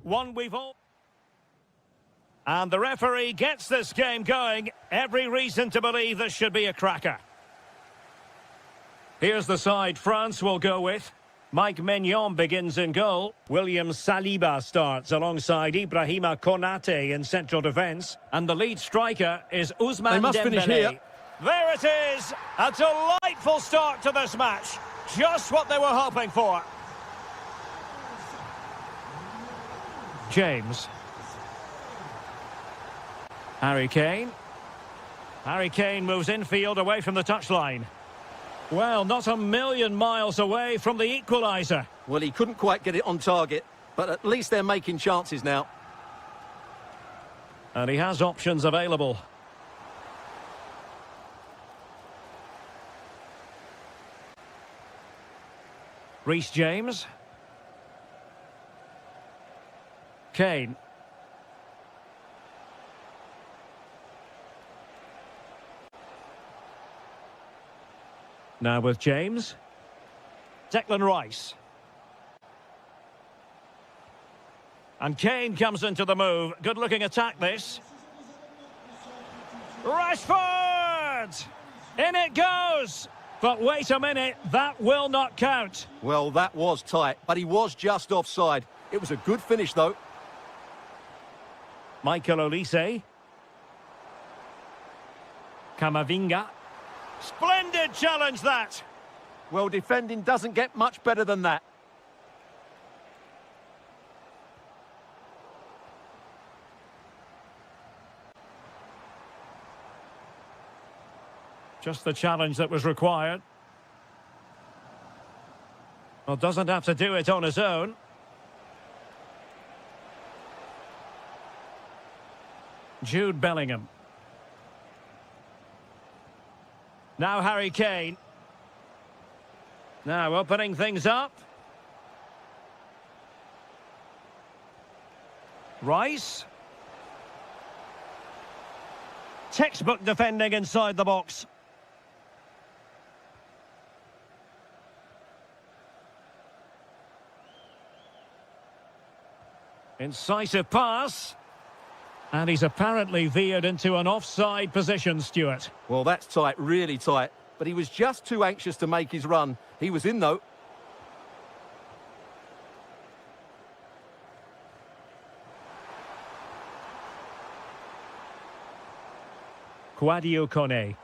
one we've all... And the referee gets this game going. Every reason to believe this should be a cracker. Here's the side France will go with. Mike Maignan begins in goal. William Saliba starts alongside Ibrahima Konate in central defence. And the lead striker is Ousmane Dembélé. They must finish here. There it is. A delightful start to this match. Just what they were hoping for. James. Harry Kane. Harry Kane moves infield away from the touchline. Well, not a million miles away from the equaliser. Well, he couldn't quite get it on target, but at least they're making chances now. And he has options available. Reece James. Kane. Now with James. Declan Rice. And Kane comes into the move. Good-looking attack, this. Rashford! In it goes! But wait a minute, that will not count. Well, that was tight, but he was just offside. It was a good finish, though. Michael Olise. Camavinga. Splendid challenge, that. Well, defending doesn't get much better than that. Just the challenge that was required. Well, doesn't have to do it on his own. Jude Bellingham. Now Harry Kane. Now opening things up. Rice. Textbook defending inside the box. Incisive pass. And he's apparently veered into an offside position, Stuart. Well, that's tight, really tight. But he was just too anxious to make his run. He was in, though. Sadio Kone.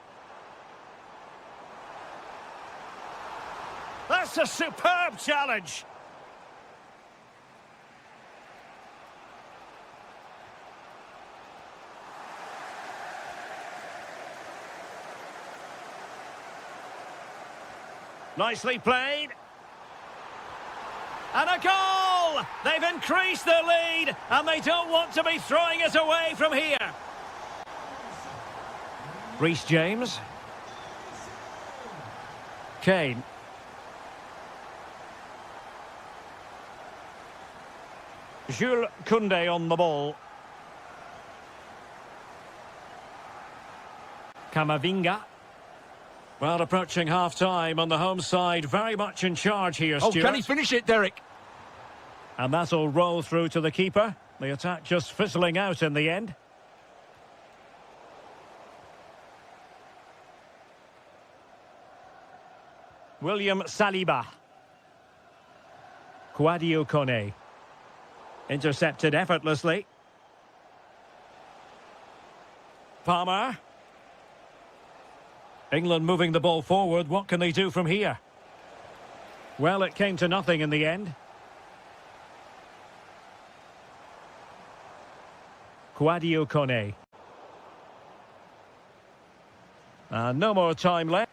That's a superb challenge. Nicely played. And a goal! They've increased their lead, and they don't want to be throwing it away from here. Reece James. Kane. Jules Koundé on the ball. Camavinga. Well, approaching half-time on the home side, very much in charge here, Stuart. Oh, can he finish it, Derek? And that'll roll through to the keeper. The attack just fizzling out in the end. William Saliba. Sadio Kone. Intercepted effortlessly. Palmer. England moving the ball forward. What can they do from here? Well, it came to nothing in the end. Sadio Kone. No more time left.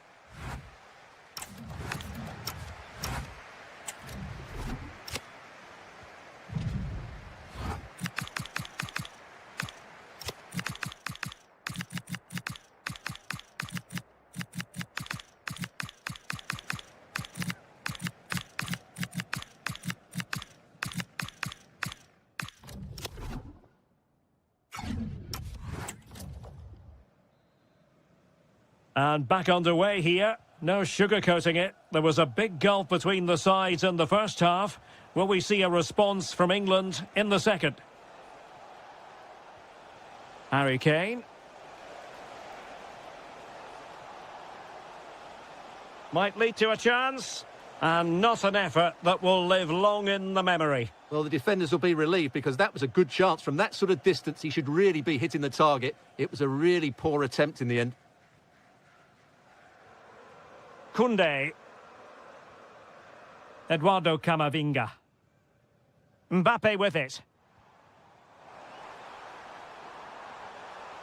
And back underway here. No sugarcoating it. There was a big gulf between the sides in the first half. Will we see a response from England in the second? Harry Kane. Might lead to a chance. And not an effort that will live long in the memory. Well, the defenders will be relieved because that was a good chance. From that sort of distance, he should really be hitting the target. It was a really poor attempt in the end. Koundé. Eduardo Camavinga. Mbappe with it.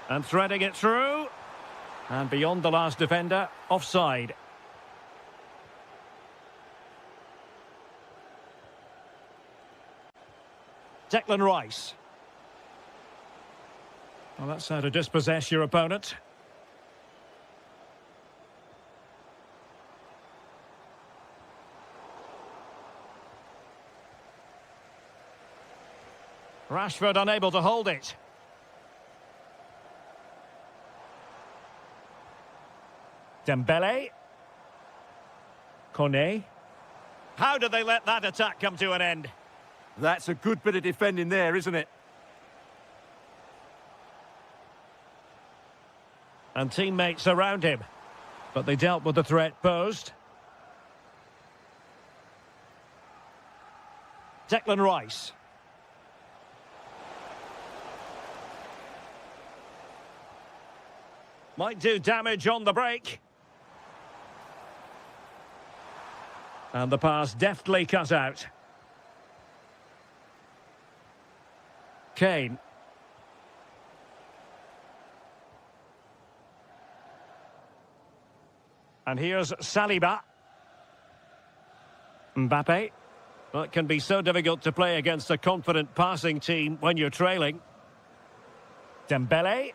And threading it through. And beyond the last defender, offside. Declan Rice. Well, that's how to dispossess your opponent. Rashford unable to hold it. Dembele. Kone. How did they let that attack come to an end? That's a good bit of defending there, isn't it? And teammates around him. But they dealt with the threat posed. Declan Rice. Might do damage on the break. And the pass deftly cut out. Kane. And here's Saliba. Mbappe. Well, it can be so difficult to play against a confident passing team when you're trailing. Dembele.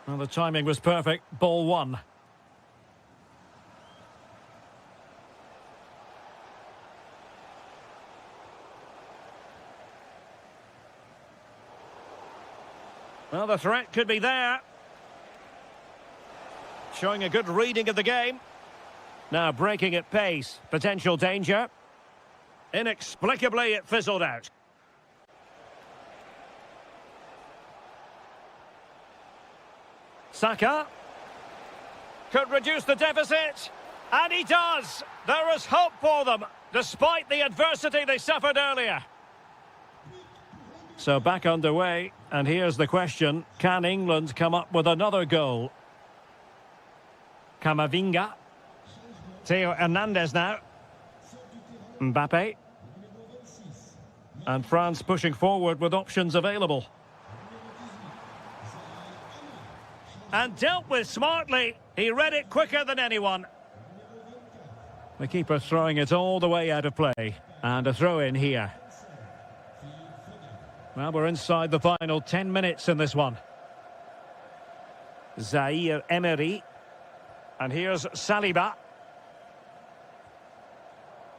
Well, the timing was perfect. Ball one. Well, the threat could be there. Showing a good reading of the game. Now breaking at pace. Potential danger. Inexplicably, it fizzled out. Saka. Could reduce the deficit. And he does. There is hope for them, despite the adversity they suffered earlier. So back underway, and here's the question. Can England come up with another goal? Camavinga. Theo Hernandez now. Mbappe. And France pushing forward with options available. And dealt with smartly. He read it quicker than anyone. The keeper throwing it all the way out of play. And a throw in here. Well, we're inside the final 10 minutes in this one. Zaire Emery. And here's Saliba.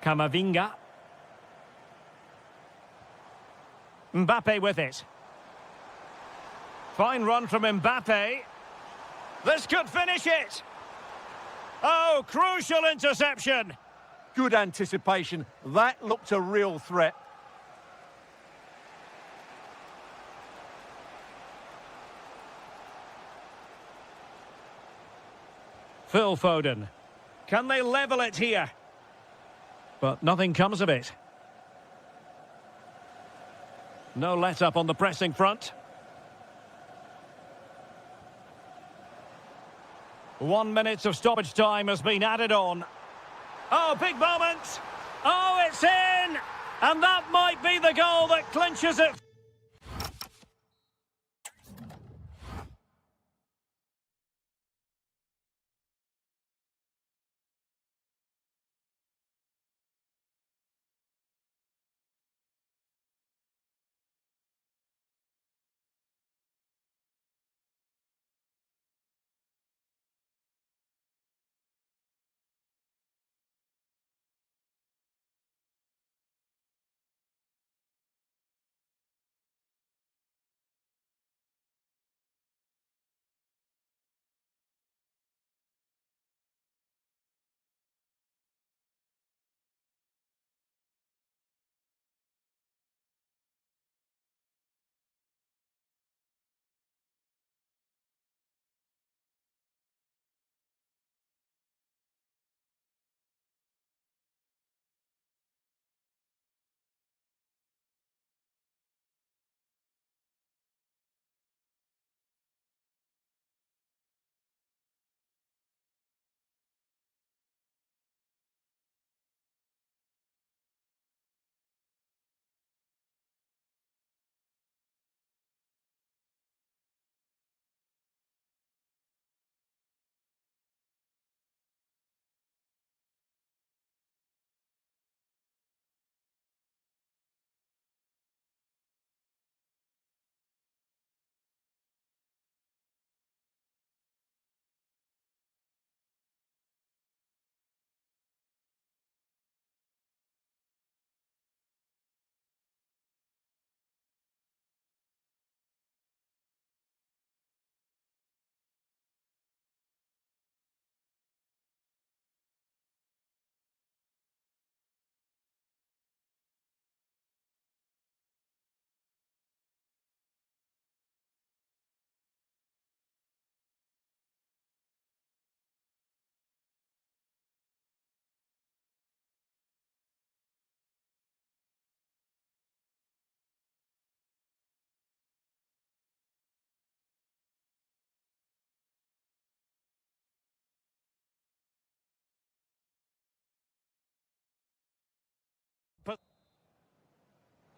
Camavinga. Mbappe with it. Fine run from Mbappe. This could finish it. Oh, crucial interception. Good anticipation. That looked a real threat. Phil Foden. Can they level it here? But nothing comes of it. No let-up on the pressing front. 1 minute of stoppage time has been added on. Oh, big moment! Oh, it's in! And that might be the goal that clinches it.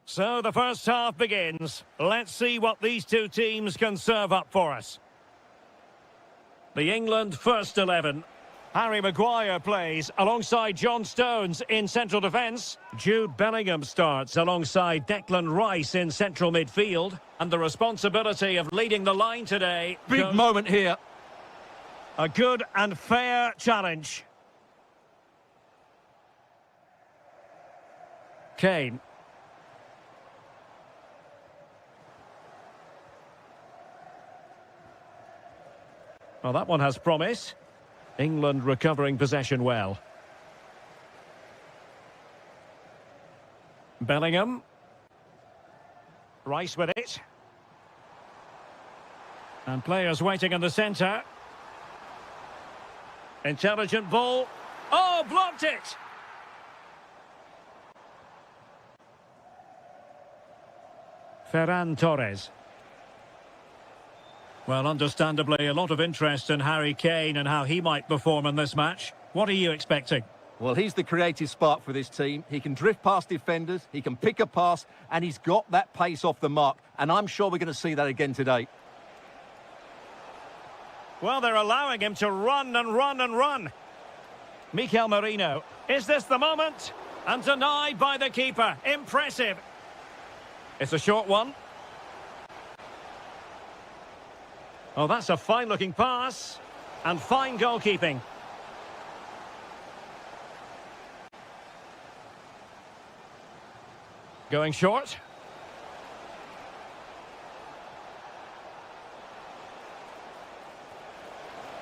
So the first half begins. Let's see what these two teams can serve up for us. The England first 11. Harry Maguire plays alongside John Stones in central defence. Jude Bellingham starts alongside Declan Rice in central midfield. And the responsibility of leading the line today... Big moment here. A good and fair challenge. Kane. Well, that one has promise. England recovering possession well. Bellingham. Rice with it. And players waiting in the centre. Intelligent ball. Oh, blocked it! Ferran Torres. Well, understandably, a lot of interest in Harry Kane and how he might perform in this match. What are you expecting? Well, he's the creative spark for this team. He can drift past defenders, he can pick a pass, and he's got that pace off the mark. And I'm sure we're going to see that again today. Well, they're allowing him to run and run and run. Mikel Merino. Is this the moment? And denied by the keeper. Impressive. It's a short one. Oh, that's a fine-looking pass. And fine goalkeeping. Going short.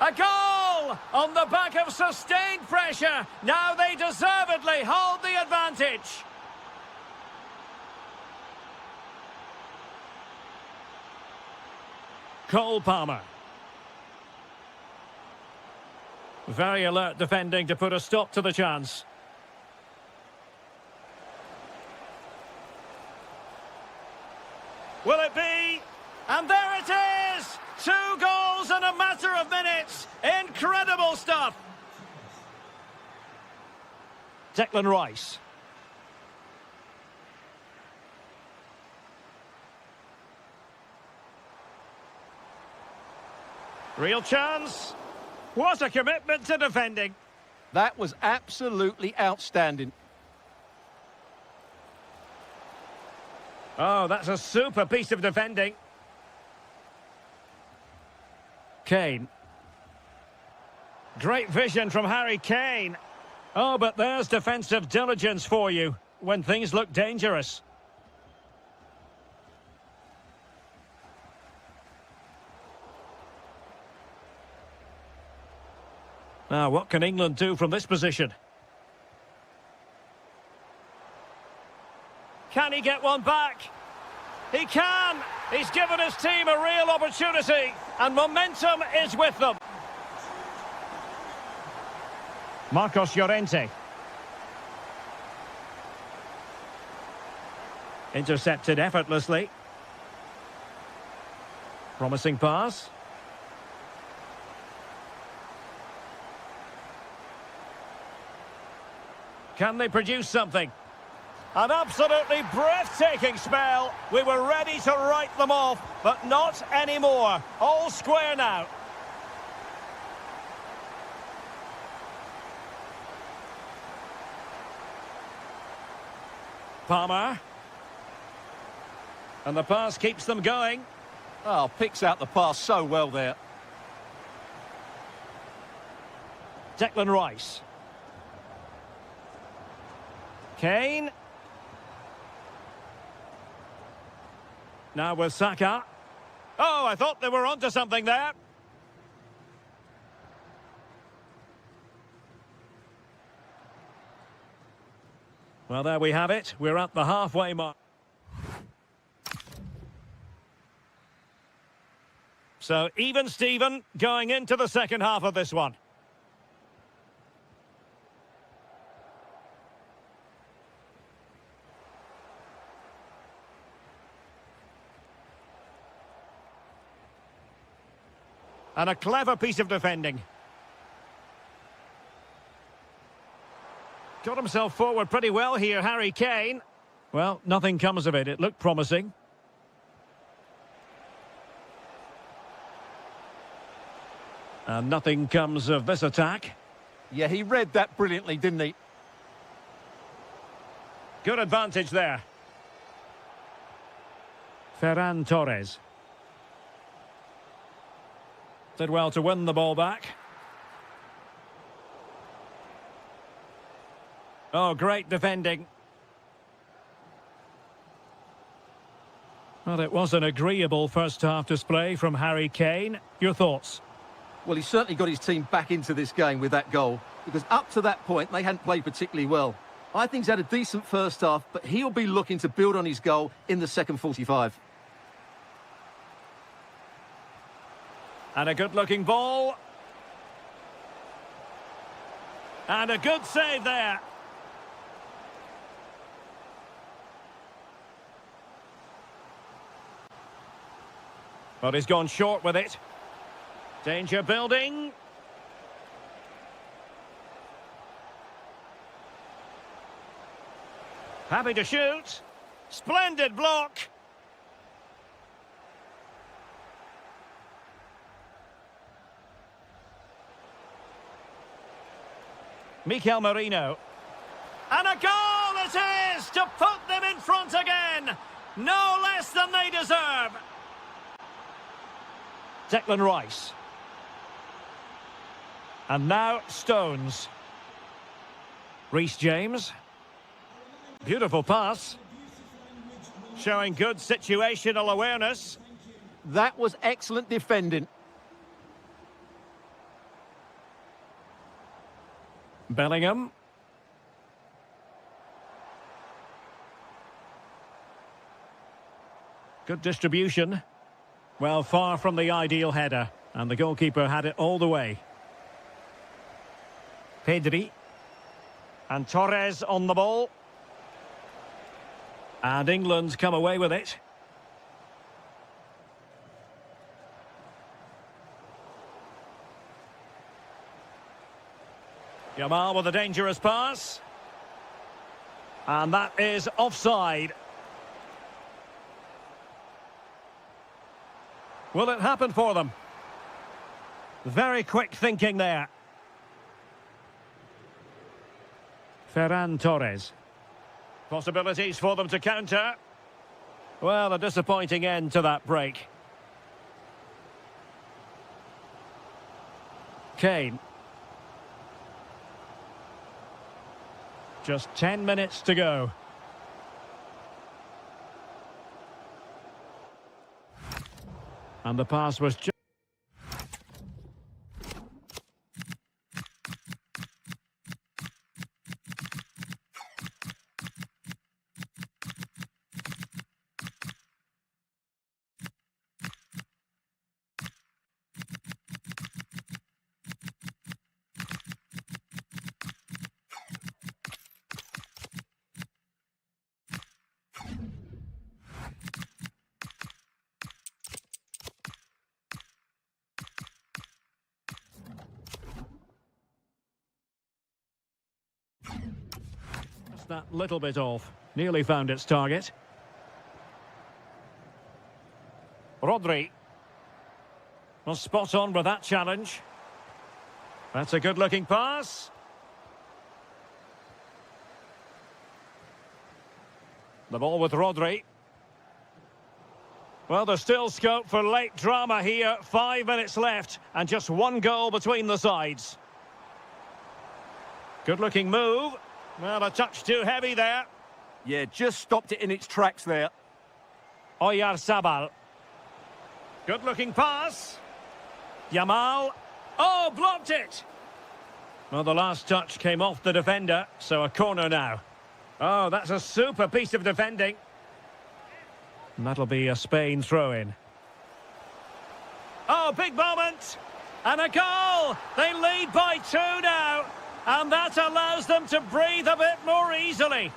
A goal! On the back of sustained pressure. Now they deservedly hold the advantage. Cole Palmer. Very alert defending to put a stop to the chance. Will it be? And there it is! 2 goals in a matter of minutes. Incredible stuff. Declan Rice. Real chance. What a commitment to defending. That was absolutely outstanding. Oh, that's a super piece of defending. Kane. Great vision from Harry Kane. Oh, but there's defensive diligence for you when things look dangerous. Now, what can England do from this position? Can he get one back? He can! He's given his team a real opportunity, and momentum is with them. Marcos Llorente. Intercepted effortlessly. Promising pass. Can they produce something? An absolutely breathtaking spell. We were ready to write them off, but not anymore. All square now. Palmer. And the pass keeps them going. Oh, picks out the pass so well there. Declan Rice. Kane. Now with Saka. Oh, I thought they were onto something there. Well, there we have it. We're at the halfway mark. So, even Steven going into the second half of this one. And a clever piece of defending. Got himself forward pretty well here, Harry Kane. Well, nothing comes of it. It looked promising. And nothing comes of this attack. Yeah, he read that brilliantly, didn't he? Good advantage there. Ferran Torres. Did well to win the ball back. Oh, great defending. Well, it was an agreeable first-half display from Harry Kane. Your thoughts? Well, he certainly got his team back into this game with that goal, because up to that point, they hadn't played particularly well. I think he's had a decent first half, but he'll be looking to build on his goal in the second 45. And a good-looking ball. And a good save there. But he's gone short with it. Danger building. Happy to shoot. Splendid block. Mikel Merino. And a goal it is to put them in front again. No less than they deserve. Declan Rice. And now Stones. Reece James. Beautiful pass. Showing good situational awareness. That was excellent defending. Bellingham. Good distribution. Well, far from the ideal header. And the goalkeeper had it all the way. Pedri. And Torres on the ball. And England come away with it. Yamal with a dangerous pass. And that is offside. Will it happen for them? Very quick thinking there. Ferran Torres. Possibilities for them to counter. Well, a disappointing end to that break. Kane. Just 10 minutes to go. And the pass was just... that little bit off. Nearly found its target. Rodri. Well, spot on with that challenge. That's a good-looking pass. The ball with Rodri. Well, there's still scope for late drama here. 5 minutes left and just one goal between the sides. Good-looking move. Well, a touch too heavy there. Yeah, just stopped it in its tracks there. Oyarzabal. Good-looking pass. Yamal. Oh, blocked it. Well, the last touch came off the defender, so a corner now. Oh, that's a super piece of defending. And that'll be a Spain throw-in. Oh, big moment. And a goal. They lead by 2 now. And that allows them to breathe a bit more easily.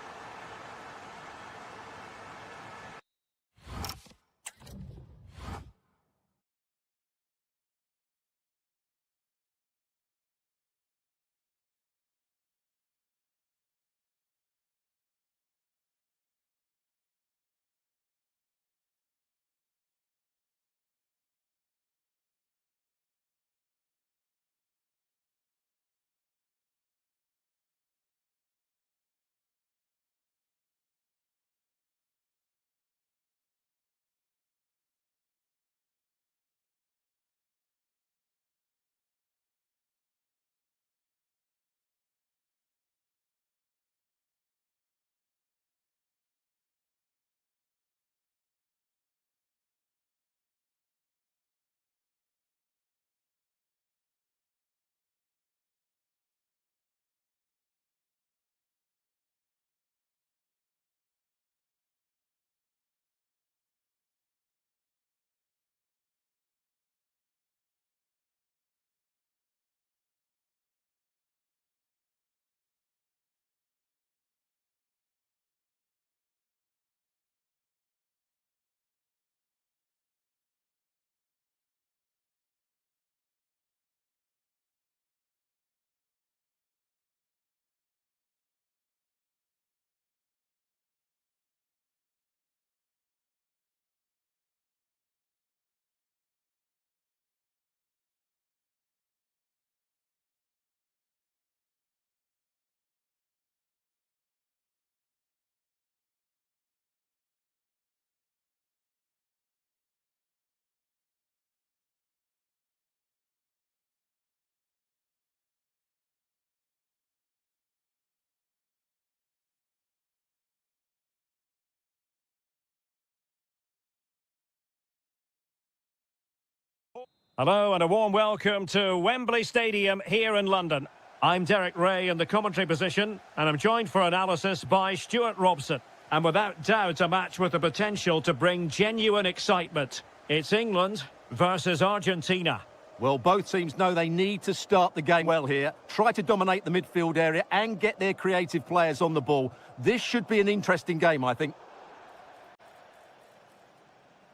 Hello and a warm welcome to Wembley Stadium here in London. I'm Derek Ray in the commentary position, and I'm joined for analysis by Stuart Robson. And without doubt, a match with the potential to bring genuine excitement. It's England versus Argentina. Well, both teams know they need to start the game well here, try to dominate the midfield area and get their creative players on the ball. This should be an interesting game, I think.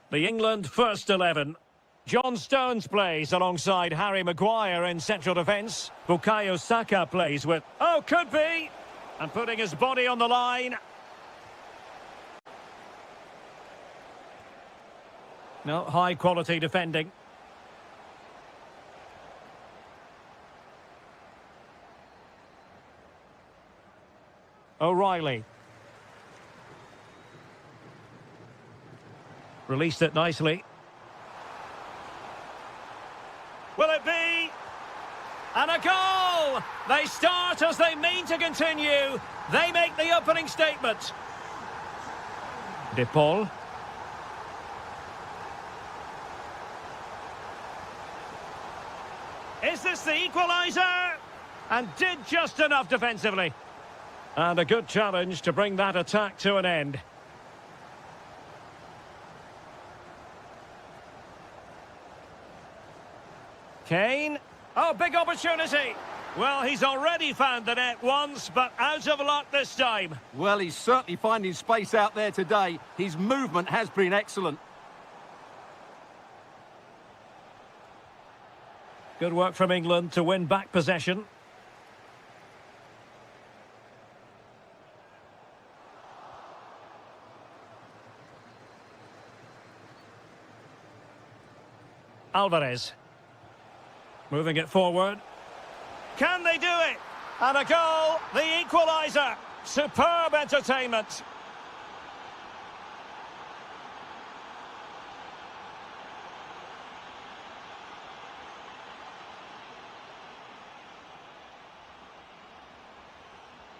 The England first 11. John Stones plays alongside Harry Maguire in central defence. Bukayo Saka plays with... Oh, could be! And putting his body on the line. No, high-quality defending. O'Reilly. Released it nicely. Will it be? And a goal! They start as they mean to continue. They make the opening statement. De Paul. Is this the equaliser? And did just enough defensively. And a good challenge to bring that attack to an end. Kane. Oh, big opportunity. Well, he's already found the net once, but out of luck this time. Well, he's certainly finding space out there today. His movement has been excellent. Good work from England to win back possession. Alvarez. Moving it forward. Can they do it? And a goal, the equaliser. Superb entertainment.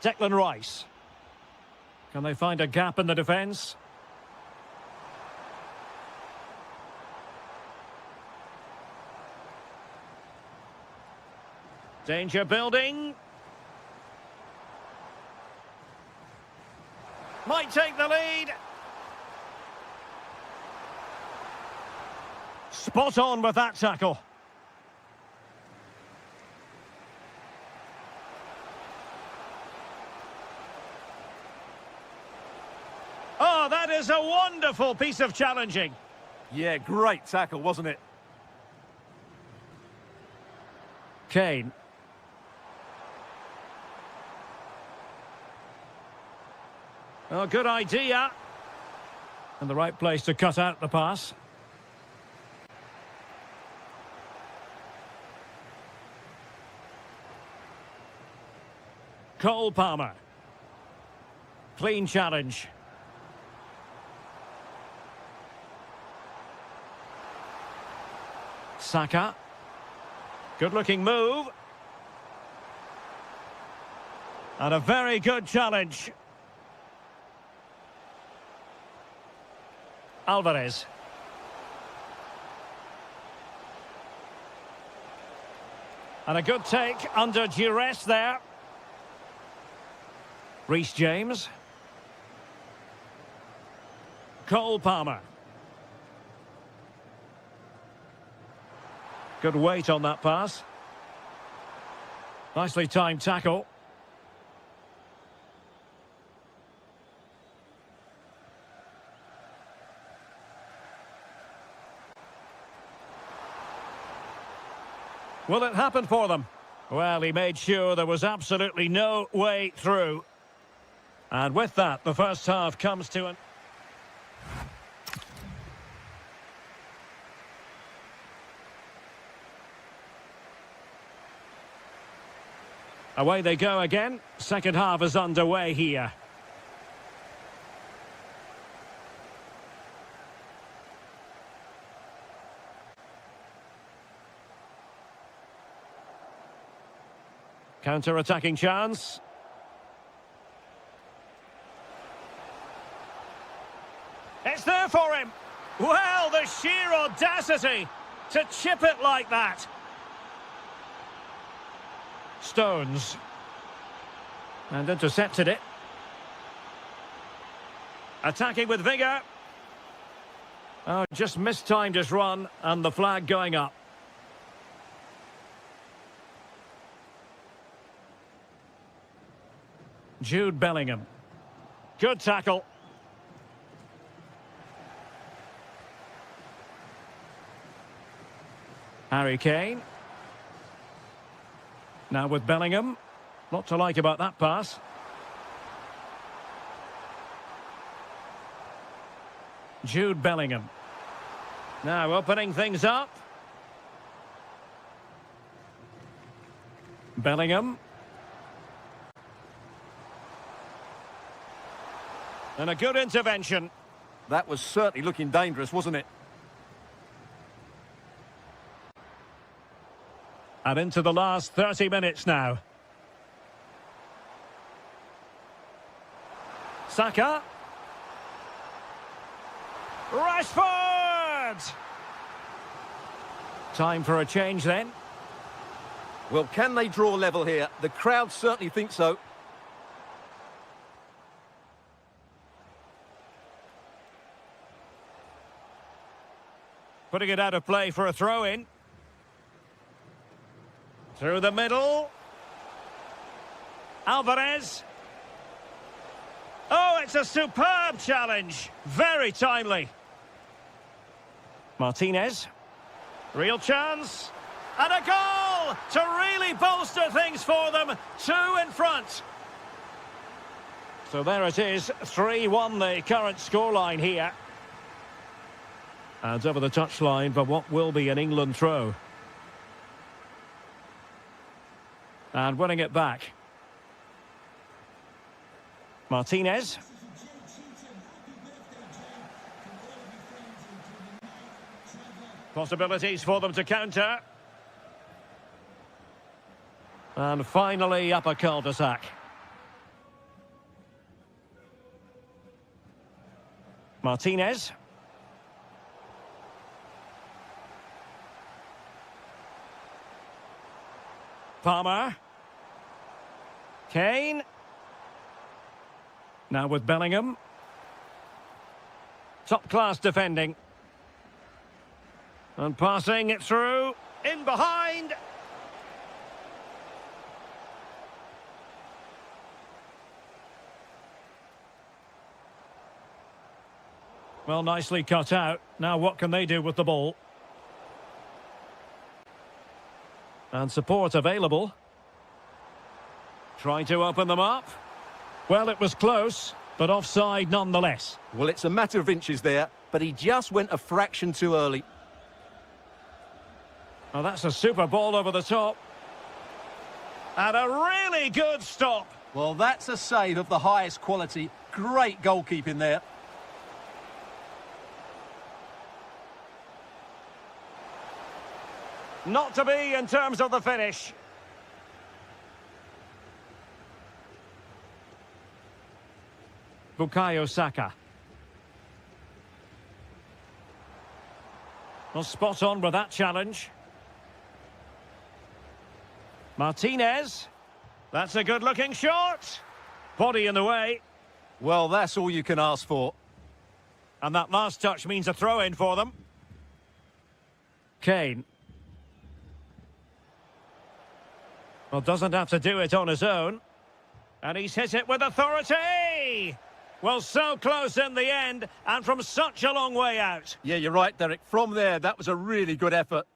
Declan Rice. Can they find a gap in the defence? Danger building. Might take the lead. Spot on with that tackle. Oh, that is a wonderful piece of challenging. Yeah, great tackle, wasn't it? Kane. Oh, good idea. And the right place to cut out the pass. Cole Palmer. Clean challenge. Saka. Good-looking move. And a very good challenge. Alvarez. And a good take under duress there. Reece James. Cole Palmer. Good weight on that pass. Nicely timed tackle. Will it happen for them? Well, he made sure there was absolutely no way through. And with that, the first half comes to an... Away they go again. Second half is underway here. Counter-attacking chance. It's there for him. Well, the sheer audacity to chip it like that. Stones. And intercepted it. Attacking with vigour. Oh, just mistimed his run, and the flag going up. Jude Bellingham. Good tackle. Harry Kane. Now with Bellingham. Lot to like about that pass. Jude Bellingham. Now opening things up. Bellingham. And a good intervention. That was certainly looking dangerous, wasn't it? And into the last 30 minutes now. Saka. Rashford! Time for a change then. Well, can they draw level here? The crowd certainly think so. Putting it out of play for a throw-in. Through the middle. Alvarez. Oh, it's a superb challenge. Very timely. Martinez. Real chance. And a goal to really bolster things for them. 2 in front. So there it is. 3-1 the current scoreline here. And over the touchline for what will be an England throw. And winning it back. Martinez. Possibilities for them to counter. And finally up a cul-de-sac. Martinez. Palmer. Kane. Now with Bellingham. Top-class defending. And passing it through. In behind. Well, nicely cut out. Now what can they do with the ball? And support available. Trying to open them up. Well, it was close, but offside nonetheless. Well, it's a matter of inches there, but he just went a fraction too early. Oh, that's a super ball over the top. And a really good stop. Well, that's a save of the highest quality. Great goalkeeping there. Not to be in terms of the finish. Bukayo Saka. Well, spot on with that challenge. Martinez. That's a good-looking shot. Body in the way. Well, that's all you can ask for. And that last touch means a throw-in for them. Kane. Well, doesn't have to do it on his own. And he's hit it with authority! Well, so close in the end, and from such a long way out. Yeah, you're right, Derek. From there, that was a really good effort.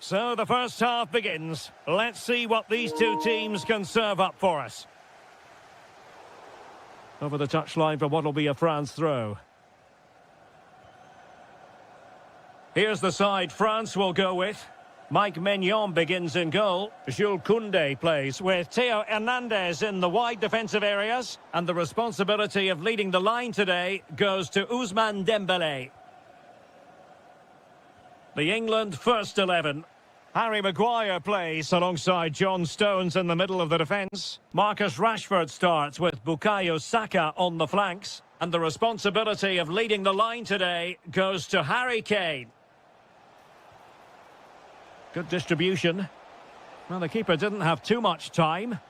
So the first half begins. Let's see what these two teams can serve up for us. Over the touchline for what will be a France throw. Here's the side France will go with. Mike Maignan begins in goal. Jules Koundé plays with Theo Hernandez in the wide defensive areas. And the responsibility of leading the line today goes to Ousmane Dembélé. The England first 11. Harry Maguire plays alongside John Stones in the middle of the defence. Marcus Rashford starts with Bukayo Saka on the flanks. And the responsibility of leading the line today goes to Harry Kane. Good distribution. Well, the keeper didn't have too much time.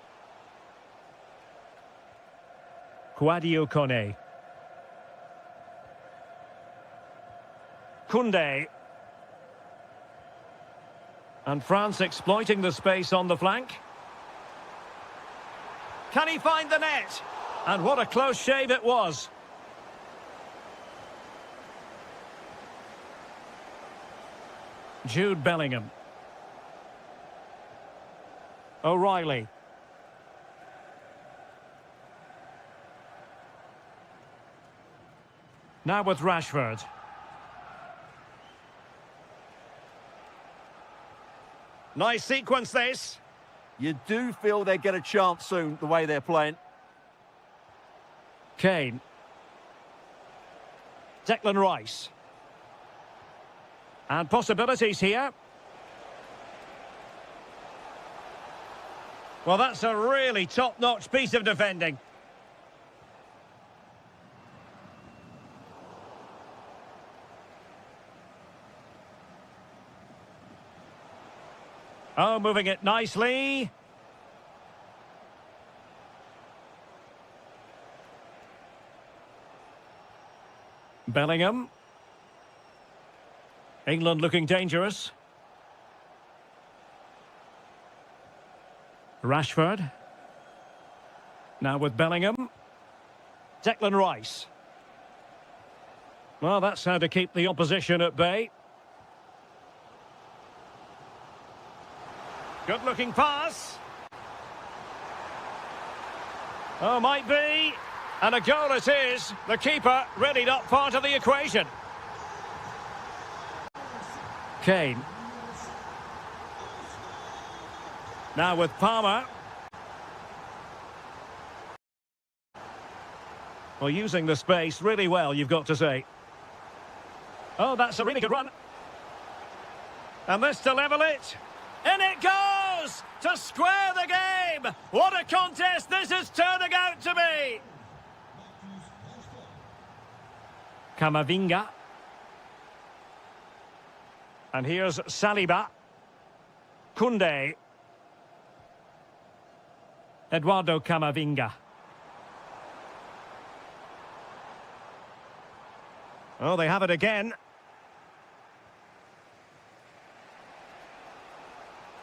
Kouadio Kone. Koundé. And France exploiting the space on the flank. Can he find the net? And what a close shave it was. Jude Bellingham. O'Reilly. Now with Rashford. Nice sequence this. You do feel they get a chance soon, the way they're playing. Kane. Declan Rice. And possibilities here. Well, that's a really top-notch piece of defending. Oh, moving it nicely. Bellingham. England looking dangerous. Rashford. Now with Bellingham. Declan Rice. Well, that's how to keep the opposition at bay. Good-looking pass. Oh, might be. And a goal it is. The keeper really not part of the equation. Kane. Now with Palmer. Well, using the space really well, you've got to say. Oh, that's a really good run. And this to level it. In it goes! To square the game! What a contest this is turning out to be! Camavinga. And here's Saliba. Koundé. Eduardo Camavinga. Oh, they have it again.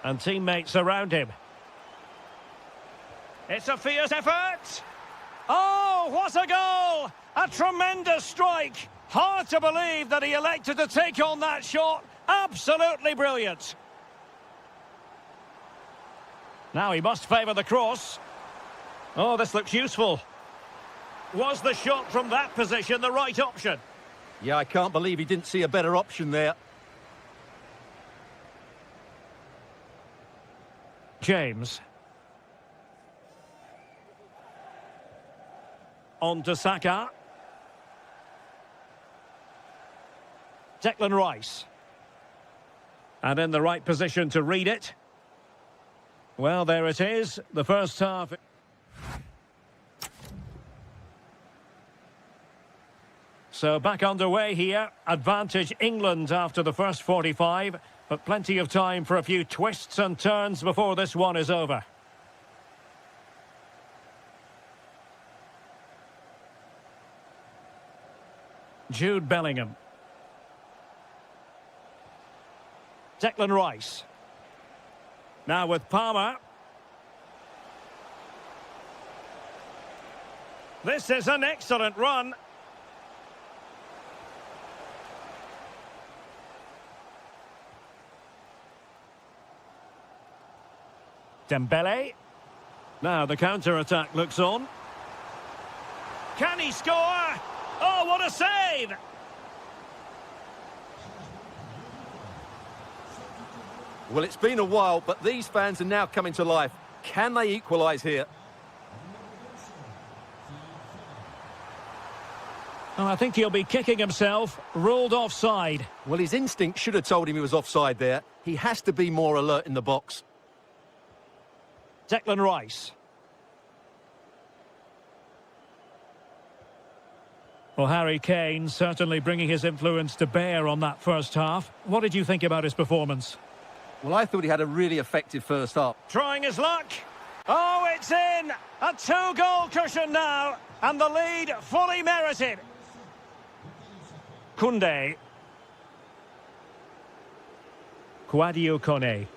And teammates around him. It's a fierce effort. Oh, what a goal! A tremendous strike. Hard to believe that he elected to take on that shot. Absolutely brilliant. Now he must favour the cross. Oh, this looks useful. Was the shot from that position the right option? Yeah, I can't believe he didn't see a better option there. James. On to Saka. Declan Rice. And in the right position to read it. Well, there it is. The first half. So back underway here. Advantage England after the first 45. But plenty of time for a few twists and turns before this one is over. Jude Bellingham. Declan Rice. Now with Palmer. This is an excellent run. Dembele. Now the counter-attack looks on. Can he score? Oh, what a save! Well, it's been a while, but these fans are now coming to life. Can they equalise here? Oh, I think he'll be kicking himself. Ruled offside. Well, his instinct should have told him he was offside there. He has to be more alert in the box. Declan Rice. Well, Harry Kane certainly bringing his influence to bear on that first half. What did you think about his performance? Well, I thought he had a really effective first half. Trying his luck. Oh, it's in! A two-goal cushion now, and the lead fully merited. Koundé. Kouadio Kone.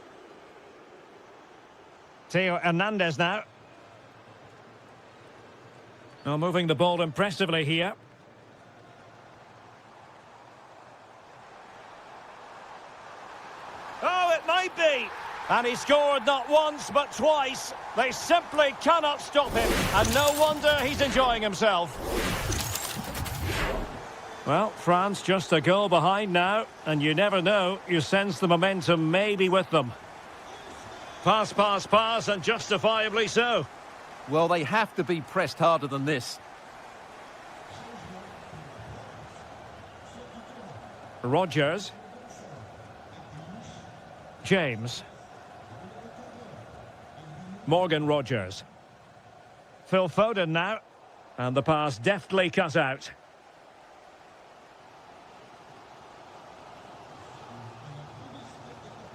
Theo Hernandez now. Oh, moving the ball impressively here. Oh, it might be. And he scored not once, but twice. They simply cannot stop him. And no wonder he's enjoying himself. Well, France just a goal behind now. And you never know. You sense the momentum maybe with them. Pass, pass, pass, and justifiably so. Well, they have to be pressed harder than this. Rodgers. James. Morgan Rodgers. Phil Foden now. And the pass deftly cut out.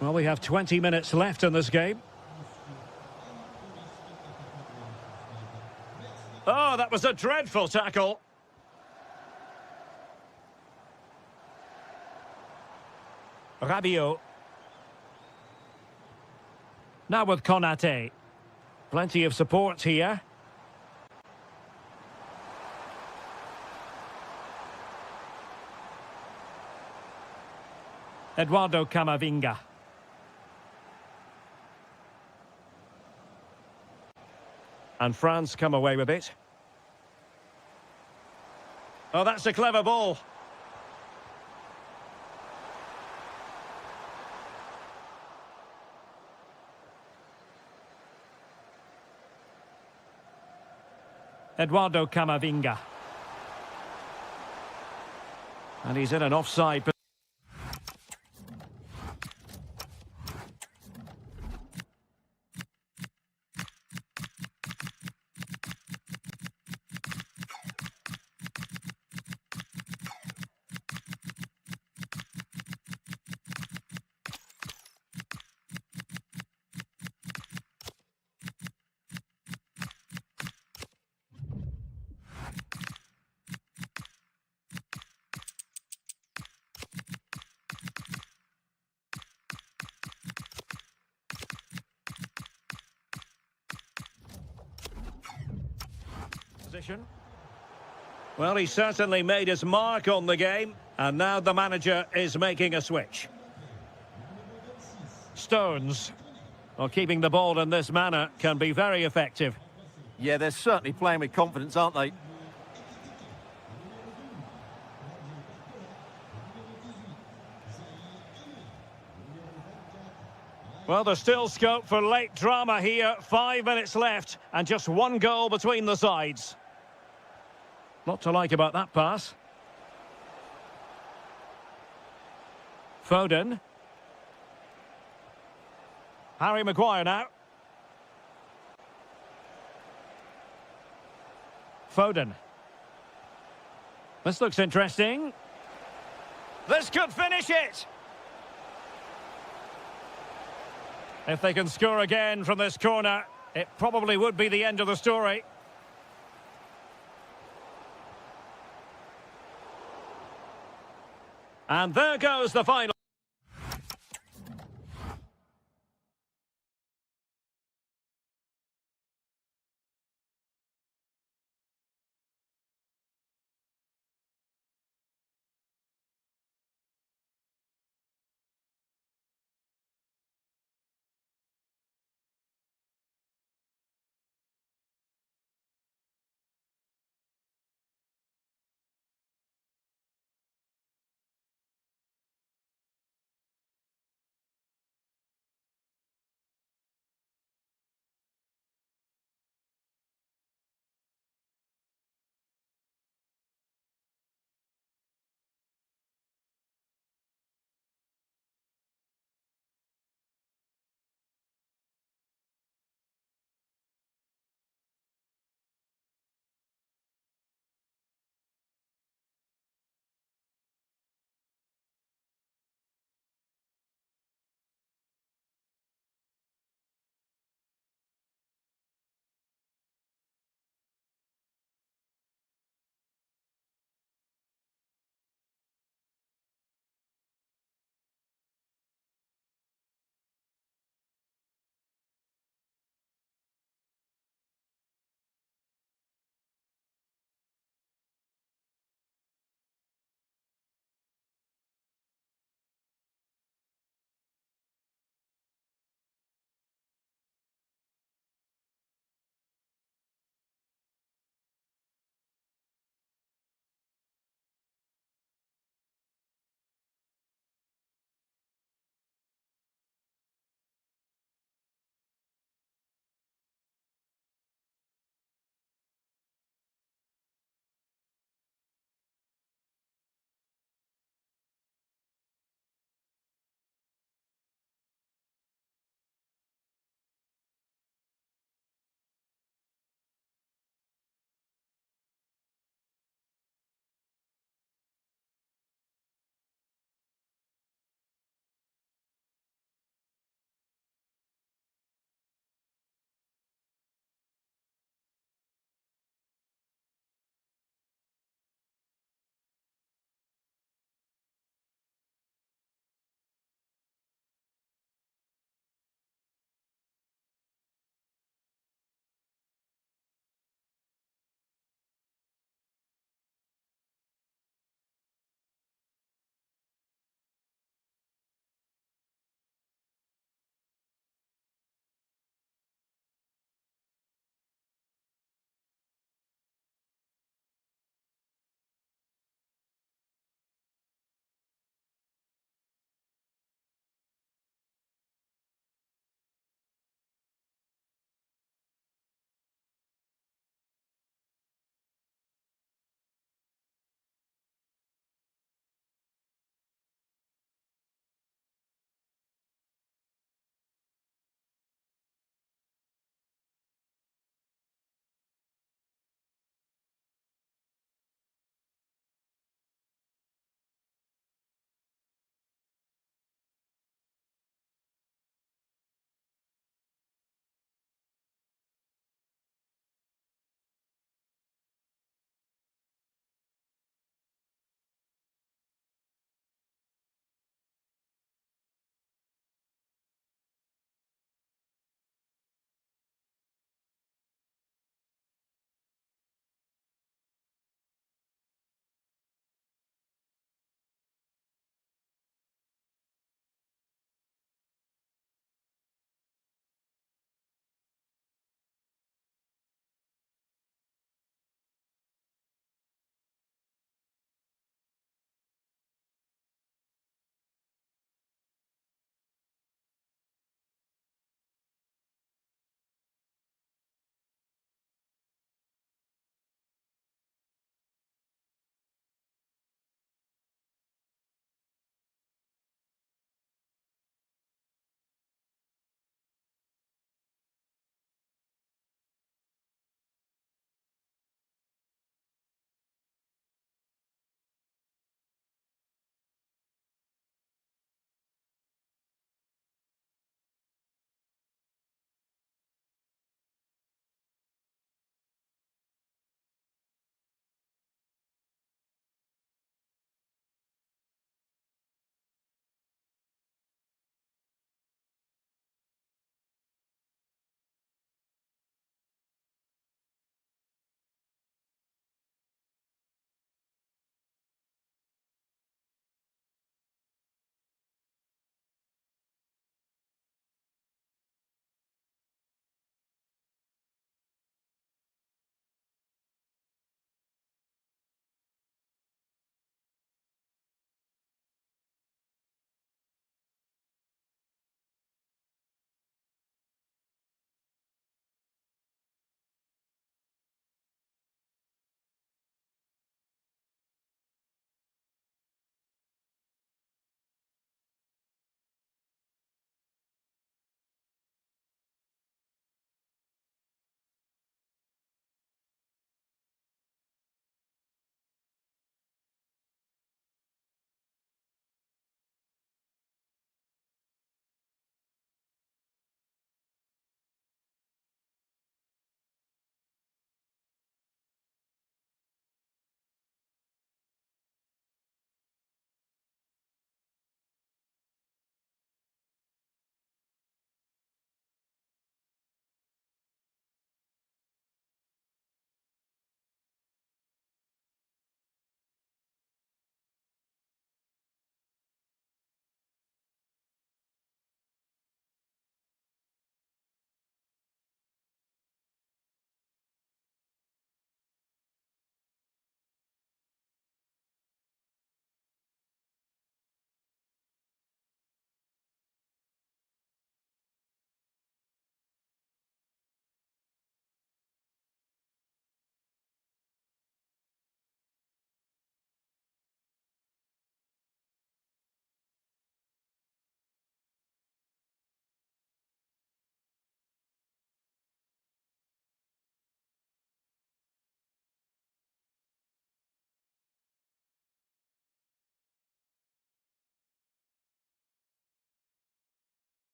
Well, we have 20 minutes left in this game. Oh, that was a dreadful tackle. Rabiot. Now with Konate. Plenty of support here. Eduardo Camavinga. And France come away with it. Oh, that's a clever ball. Eduardo Camavinga. And he's in an offside position. Well, he certainly made his mark on the game, and now the manager is making a switch. Stones. Well, keeping the ball in this manner can be very effective. Yeah, they're certainly playing with confidence, aren't they? Well, there's still scope for late drama here. 5 minutes left, and just one goal between the sides. Not to like about that pass. Foden. Harry Maguire now. Foden. This looks interesting. This could finish it! If they can score again from this corner, it probably would be the end of the story. And there goes the final.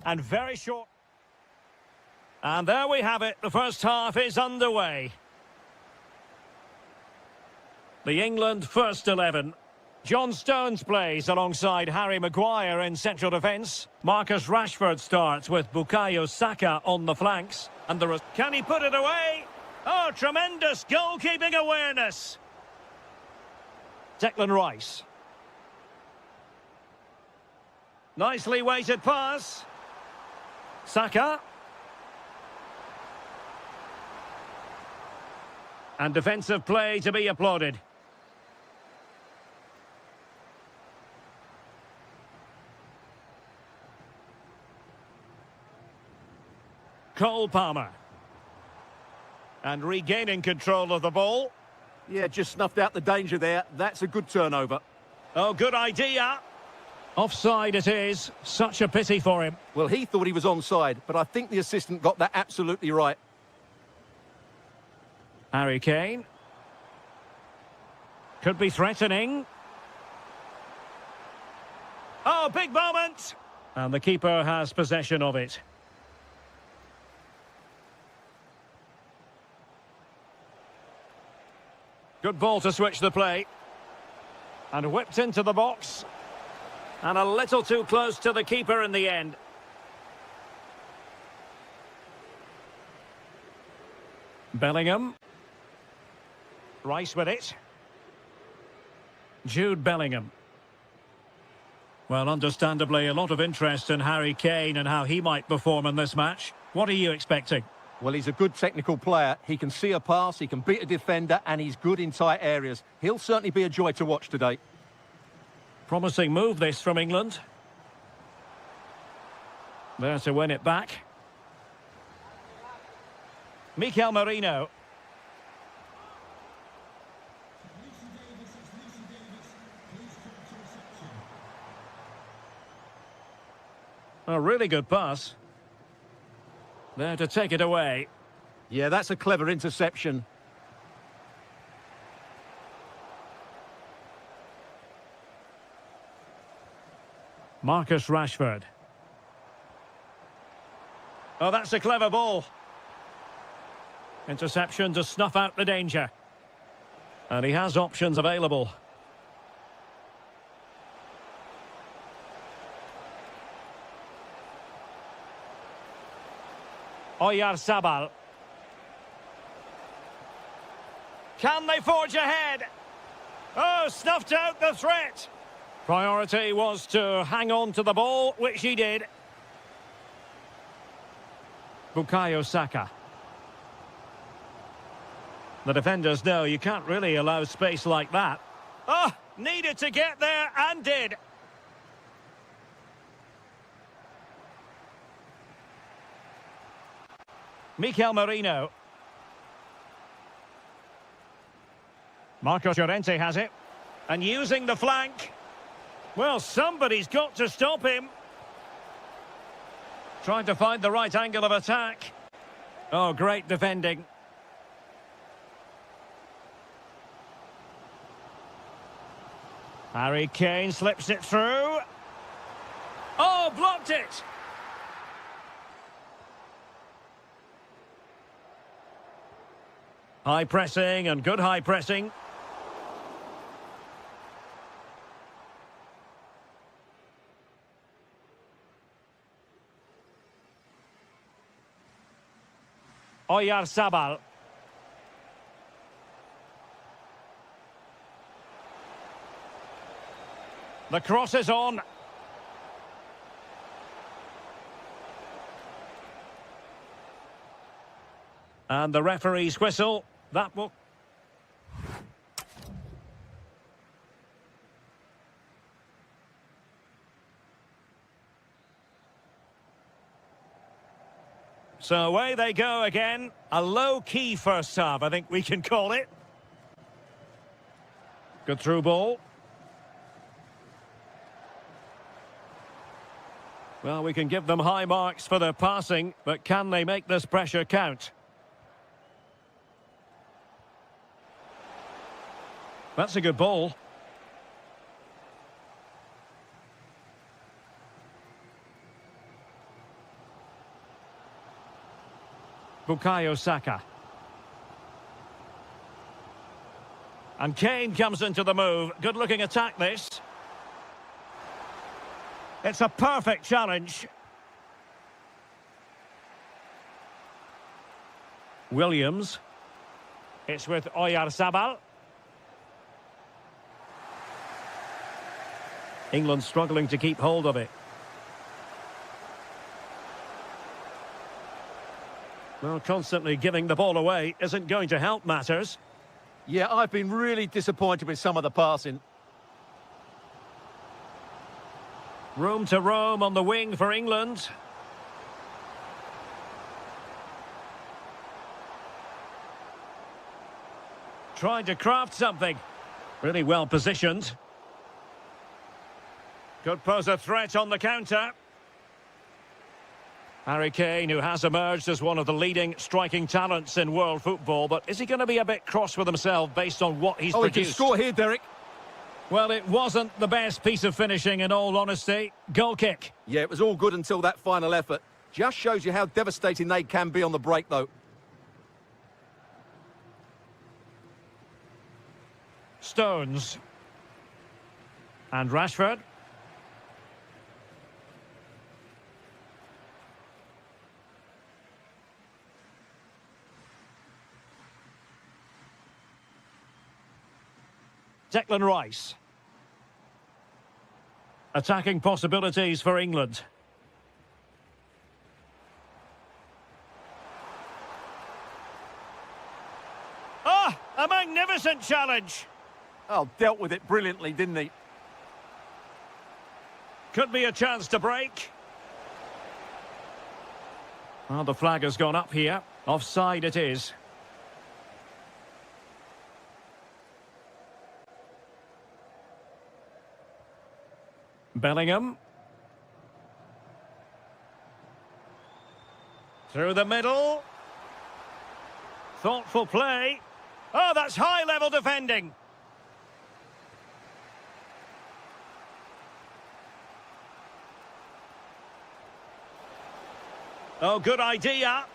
And very short. And there we have it. The first half is underway. The England first 11. John Stones plays alongside Harry Maguire in central defence. Marcus Rashford starts with Bukayo Saka on the flanks. And can he put it away? Oh, tremendous goalkeeping awareness. Declan Rice. Nicely weighted pass. Saka. And defensive play to be applauded. Cole Palmer. And regaining control of the ball. Yeah, just snuffed out the danger there. That's a good turnover. Oh, good idea. Offside it is. Such a pity for him. Well, he thought he was onside, but I think the assistant got that absolutely right. Harry Kane. Could be threatening. Oh, big moment. And the keeper has possession of it. Good ball to switch the play. And whipped into the box. And a little too close to the keeper in the end. Bellingham. Rice with it. Jude Bellingham. Well, understandably, a lot of interest in Harry Kane and how he might perform in this match. What are you expecting? Well, he's a good technical player. He can see a pass, he can beat a defender, and he's good in tight areas. He'll certainly be a joy to watch today. Promising move this from England. There to win it back. Mikel Merino. A really good pass. There to take it away. Yeah, that's a clever interception. Marcus Rashford. Oh, that's a clever ball. Interception to snuff out the danger. And he has options available. Oyarzabal. Can they forge ahead? Oh, snuffed out the threat. Priority was to hang on to the ball, which he did. Bukayo Saka. The defenders know you can't really allow space like that. Oh, needed to get there and did. Mikel Merino. Marcos Llorente has it. And using the flank. Well, somebody's got to stop him. Trying to find the right angle of attack. Oh, great defending. Harry Kane slips it through. Oh, blocked it. High pressing and good high pressing. Oyarzabal. The cross is on. And the referee's whistle. That will... So away they go again. A low-key first half, I think we can call it. Good through ball. Well, we can give them high marks for their passing, but can they make this pressure count? That's a good ball. Bukayo Saka. And Kane comes into the move. Good-looking attack, this. It's a perfect challenge. Williams. It's with Oyarzabal. England struggling to keep hold of it. Well, constantly giving the ball away isn't going to help matters. Yeah, I've been really disappointed with some of the passing. Room to roam on the wing for England. Trying to craft something. Really well positioned. Could pose a threat on the counter. Harry Kane, who has emerged as one of the leading striking talents in world football, but is he going to be a bit cross with himself based on what he's produced? He can score here, Derek. Well, it wasn't the best piece of finishing, in all honesty. Goal kick. Yeah, it was all good until that final effort. Just shows you how devastating they can be on the break, though. Stones. And Rashford. Declan Rice. Attacking possibilities for England. Ah, a magnificent challenge. Oh, dealt with it brilliantly, didn't he? Could be a chance to break. Well, the flag has gone up here. Offside it is. Bellingham. Through the middle. Thoughtful play. Oh, that's high-level defending. Oh, good idea.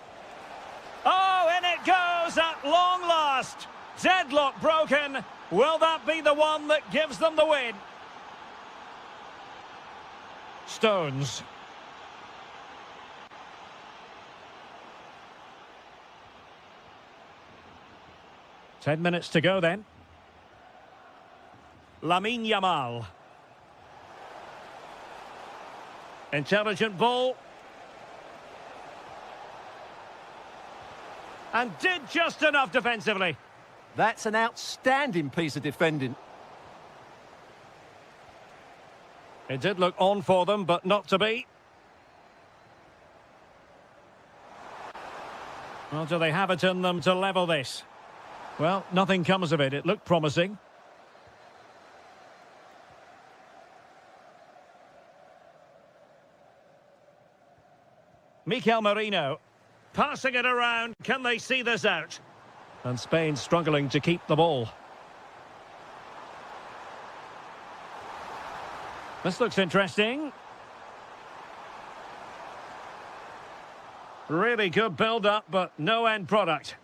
Oh, in it goes at long last. Deadlock broken. Will that be the one that gives them the win? Stones. Ten minutes to go then. Lamine Yamal. Intelligent ball. And did just enough defensively. That's an outstanding piece of defending. It did look on for them, but not to be. Well, do they have it in them to level this? Well, nothing comes of it. It looked promising. Mikel Merino. Passing it around. Can they see this out? And Spain struggling to keep the ball. This looks interesting. Really good build-up, but no end product.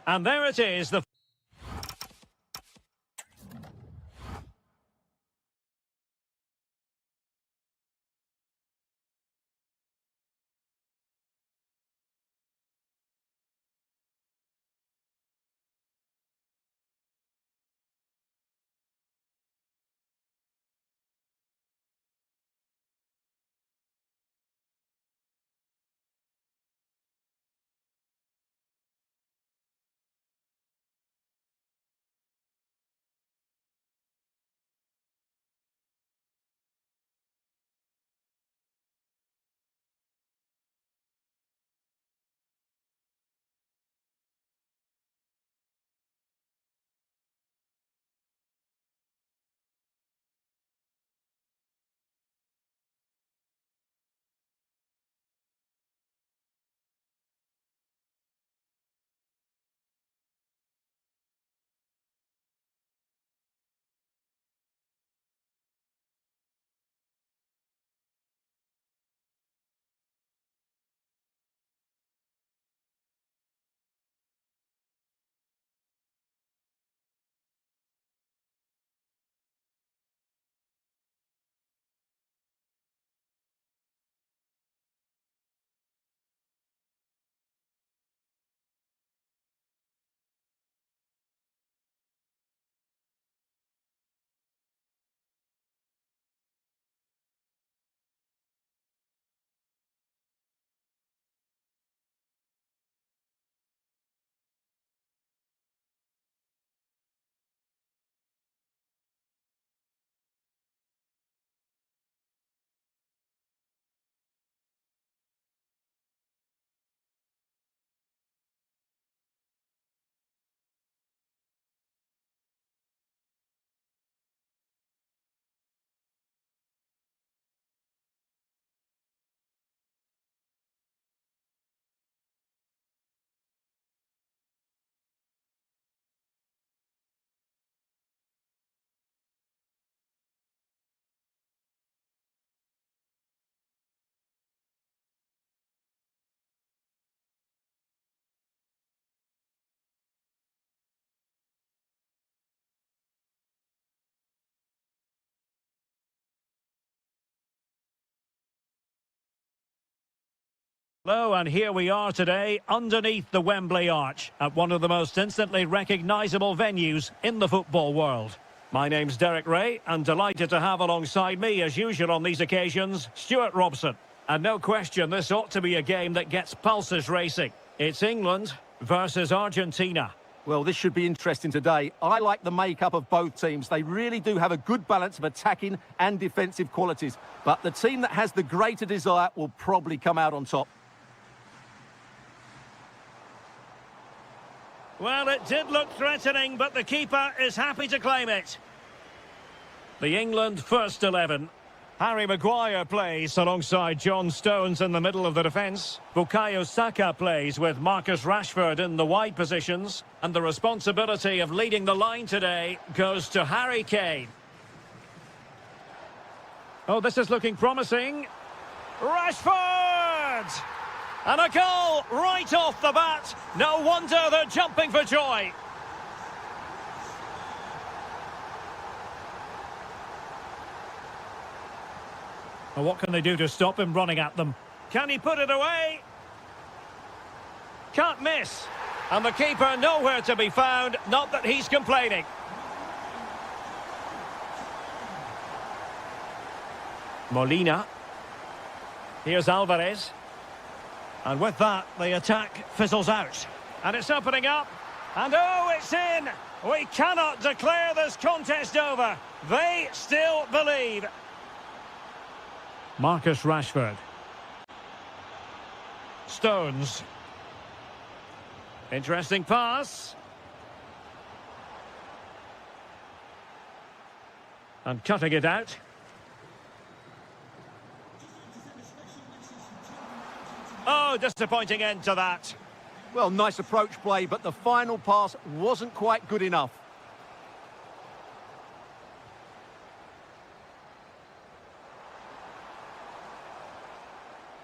And there it is, the Hello, and here we are today underneath the Wembley Arch at one of the most instantly recognisable venues in the football world. My name's Derek Ray, and delighted to have alongside me, as usual on these occasions, Stuart Robson. And no question, this ought to be a game that gets pulses racing. It's England versus Argentina. Well, this should be interesting today. I like the makeup of both teams. They really do have a good balance of attacking and defensive qualities. But the team that has the greater desire will probably come out on top. Well, it did look threatening, but the keeper is happy to claim it. The England first 11. Harry Maguire plays alongside John Stones in the middle of the defence. Bukayo Saka plays with Marcus Rashford in the wide positions. And the responsibility of leading the line today goes to Harry Kane. Oh, this is looking promising. Rashford! And a goal right off the bat. No wonder they're jumping for joy. Well, what can they do to stop him running at them? Can he put it away? Can't miss. And the keeper nowhere to be found. Not that he's complaining. Molina. Here's Alvarez. And with that, the attack fizzles out. And it's opening up. And oh, it's in! We cannot declare this contest over. They still believe. Marcus Rashford. Stones. Interesting pass. And cutting it out. Oh, disappointing end to that. Well, nice approach play, but the final pass wasn't quite good enough.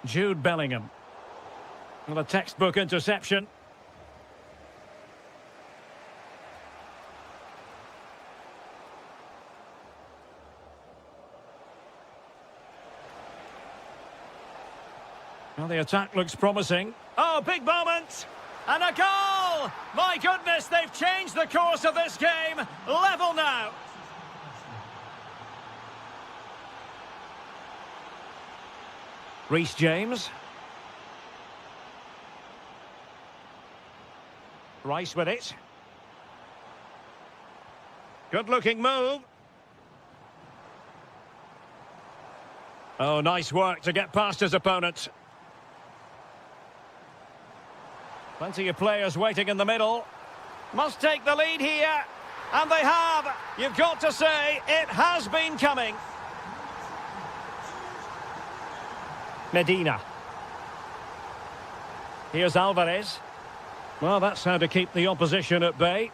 Jude Bellingham. Well, a textbook interception. Well, the attack looks promising. Oh, big moment! And a goal! My goodness, they've changed the course of this game. Level now. Reece James. Rice with it. Good-looking move. Oh, nice work to get past his opponent. Plenty of players waiting in the middle. Must take the lead here. And they have. You've got to say, it has been coming. Medina. Here's Alvarez. Well, that's how to keep the opposition at bay.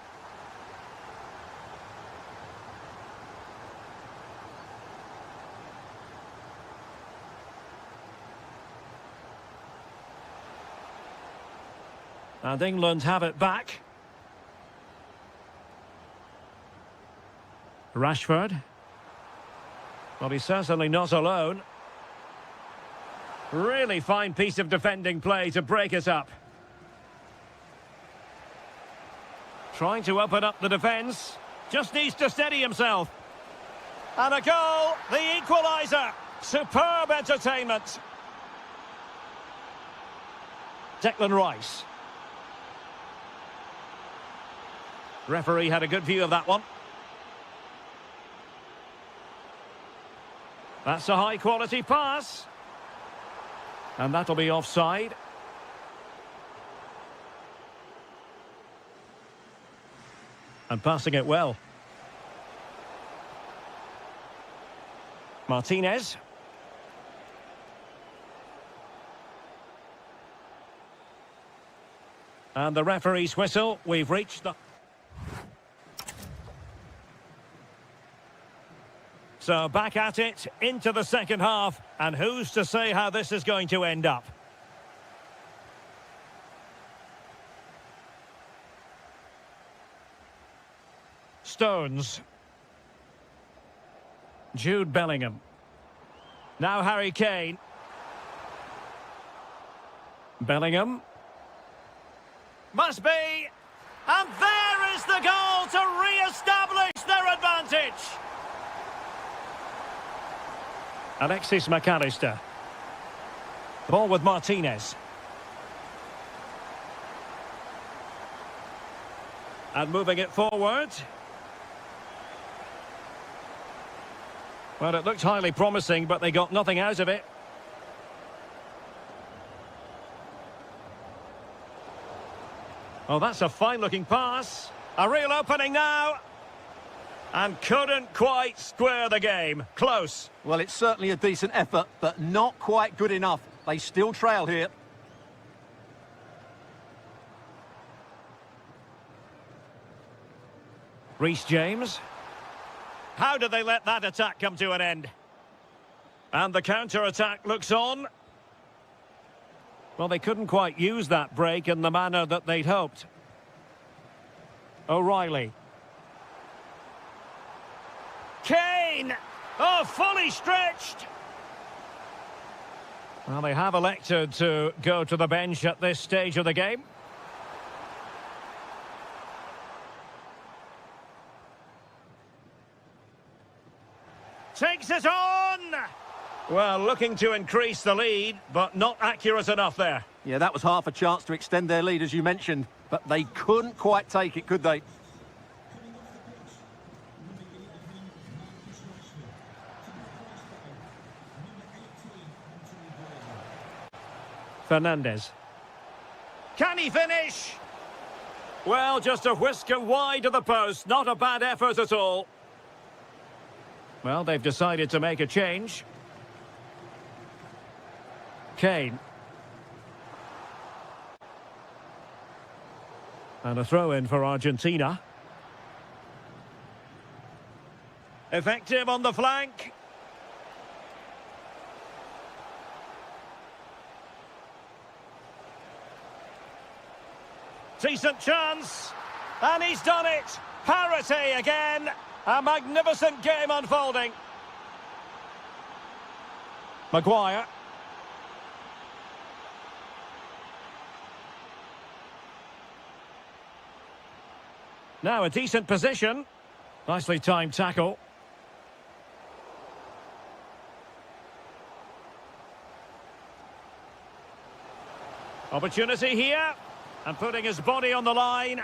And England have it back. Rashford. Well, he's certainly not alone. Really fine piece of defending play to break it up. Trying to open up the defence. Just needs to steady himself. And a goal, the equaliser. Superb entertainment. Declan Rice. Referee had a good view of that one. That's a high-quality pass. And that'll be offside. And passing it well. Martinez. And the referee's whistle. We've reached the... So back at it, into the second half, and who's to say how this is going to end up? Stones. Jude Bellingham. Now Harry Kane. Bellingham. Must be. And there is the goal to re-establish their advantage. Alexis McAllister. Ball with Martinez. And moving it forward. Well, it looked highly promising, but they got nothing out of it. Oh, that's a fine-looking pass. A real opening now. And couldn't quite square the game. Close. Well, it's certainly a decent effort, but not quite good enough. They still trail here. Reece James. How did they let that attack come to an end? And the counter-attack looks on. Well, they couldn't quite use that break in the manner that they'd hoped. O'Reilly. Kane! Oh, fully stretched! Well, they have elected to go to the bench at this stage of the game. Takes it on! Well, looking to increase the lead, but not accurate enough there. Yeah, that was half a chance to extend their lead, as you mentioned, but they couldn't quite take it, could they? Fernandez. Can he finish? Well, just a whisker wide of the post. Not a bad effort at all. Well, they've decided to make a change. Kane. And a throw-in for Argentina. Effective on the flank. Decent chance. And he's done it. Parity again. A magnificent game unfolding. Maguire. Now a decent position. Nicely timed tackle. Opportunity here. And putting his body on the line.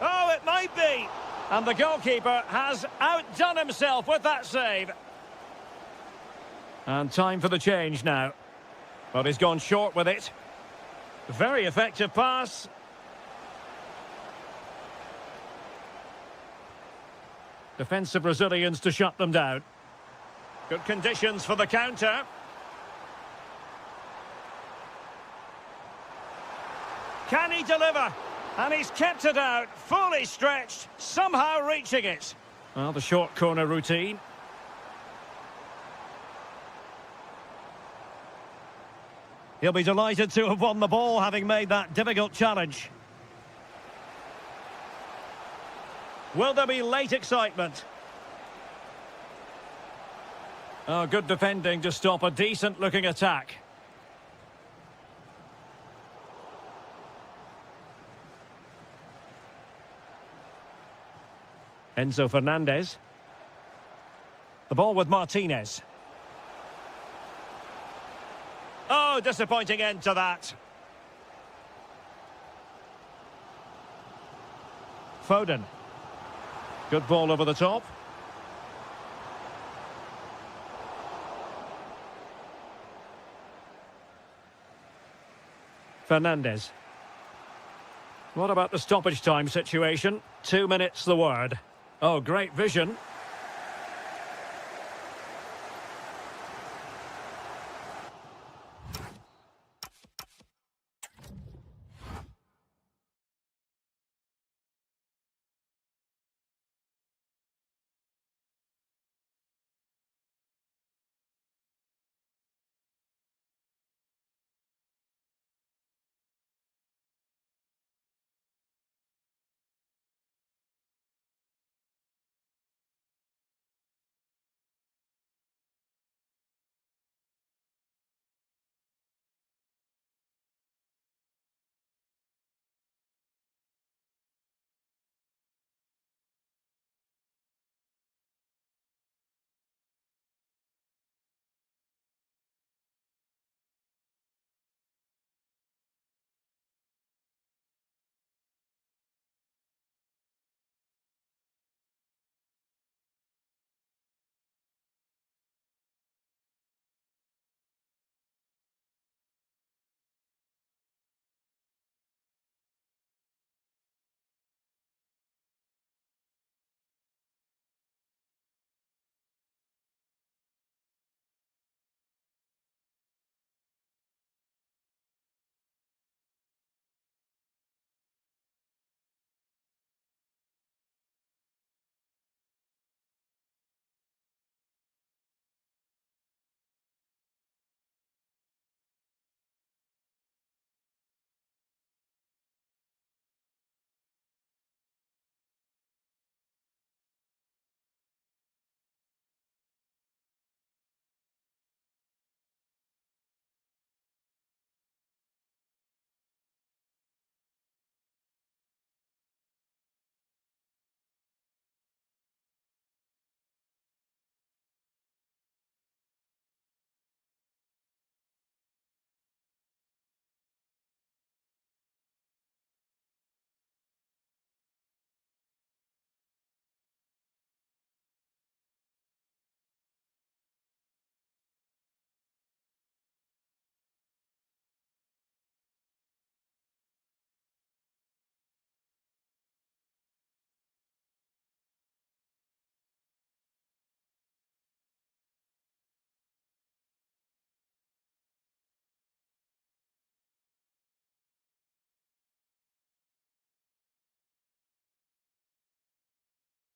Oh, it might be. And the goalkeeper has outdone himself with that save. And time for the change now. But he's gone short with it. Very effective pass. Defensive Brazilians to shut them down. Good conditions for the counter. Can he deliver? And he's kept it out, fully stretched, somehow reaching it. Well, the short corner routine. He'll be delighted to have won the ball, having made that difficult challenge. Will there be late excitement? Oh, good defending to stop a decent-looking attack. Enzo Fernandez. The ball with Martinez. Oh, disappointing end to that. Foden. Good ball over the top. Fernandez. What about the stoppage time situation? 2 minutes the word. Oh, great vision.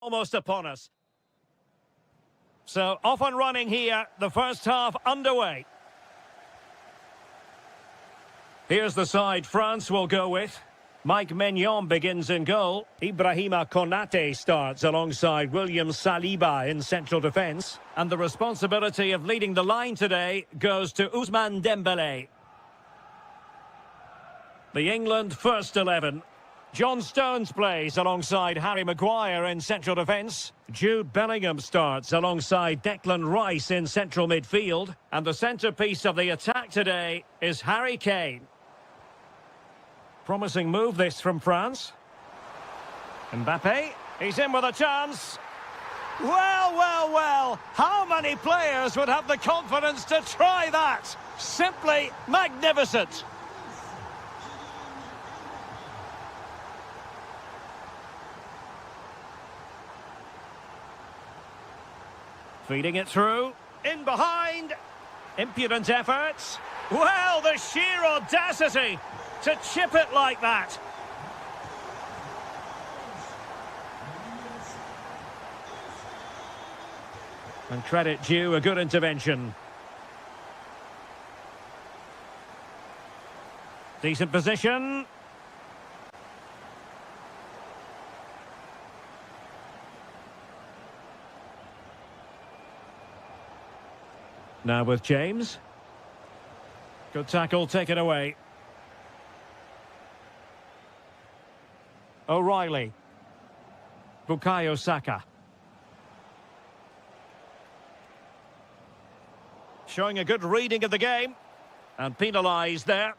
Almost upon us. So off and running here, the first half underway. Here's the side France will go with. Mike Maignan begins in goal. Ibrahima Konate starts alongside William Saliba in central defence. And the responsibility of leading the line today goes to Ousmane Dembélé. The England first 11. John Stones plays alongside Harry Maguire in central defence. Jude Bellingham starts alongside Declan Rice in central midfield. And the centrepiece of the attack today is Harry Kane. Promising move this from France. Mbappe, he's in with a chance. Well, well, well, how many players would have the confidence to try that? Simply magnificent. Feeding it through, in behind, impudent efforts. Well, the sheer audacity to chip it like that. And credit due, a good intervention. Decent position. Now with James. Good tackle, take it away. O'Reilly. Bukayo Saka. Showing a good reading of the game. And penalised there.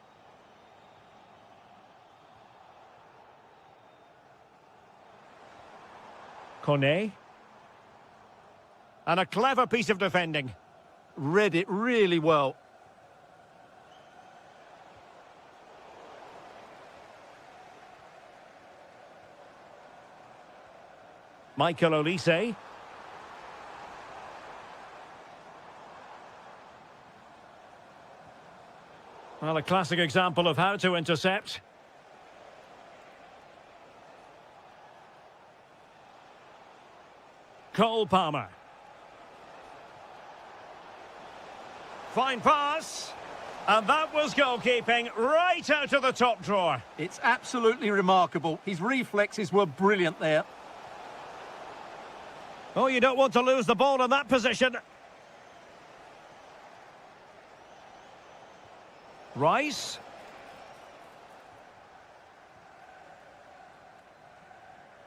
Kone. And a clever piece of defending. Read it really well. Michael Olise. Well, a classic example of how to intercept. Cole Palmer. Fine pass. And that was goalkeeping right out of the top drawer. It's absolutely remarkable. His reflexes were brilliant there. Oh, you don't want to lose the ball in that position. Rice.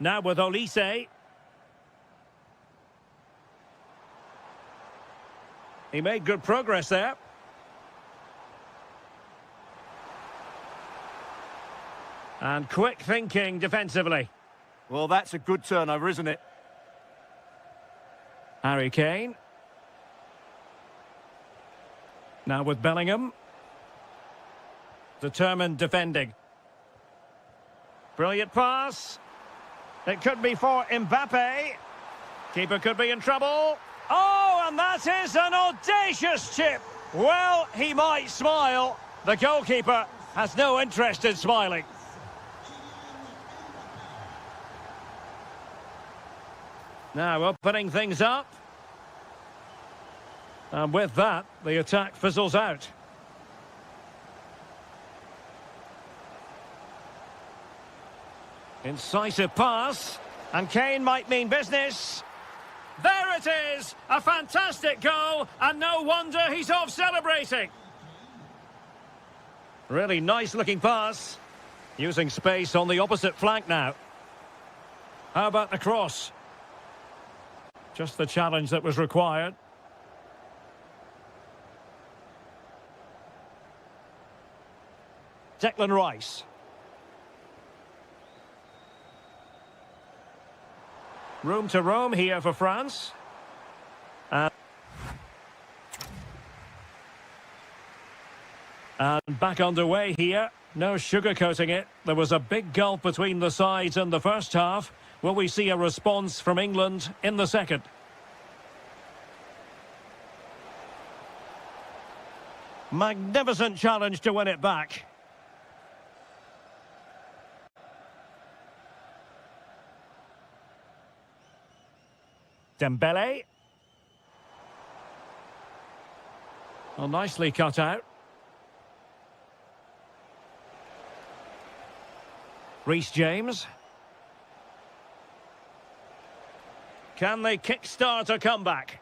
Now with Olise. He made good progress there. And quick thinking defensively. Well, that's a good turnover, isn't it? Harry Kane. Now with Bellingham. Determined defending. Brilliant pass. It could be for Mbappe. Keeper could be in trouble. Oh, and that is an audacious chip. Well, he might smile. The goalkeeper has no interest in smiling. Now opening things up. And with that, the attack fizzles out. Incisive pass. And Kane might mean business. There it is! A fantastic goal, and no wonder he's off celebrating. Really nice-looking pass. Using space on the opposite flank now. How about the cross? Just the challenge that was required. Declan Rice. Room to roam here for France. And back underway here. No sugarcoating it. There was a big gulf between the sides in the first half. Will we see a response from England in the second? Magnificent challenge to win it back. Dembele. Well, nicely cut out. Reece James. Can they kickstart a comeback?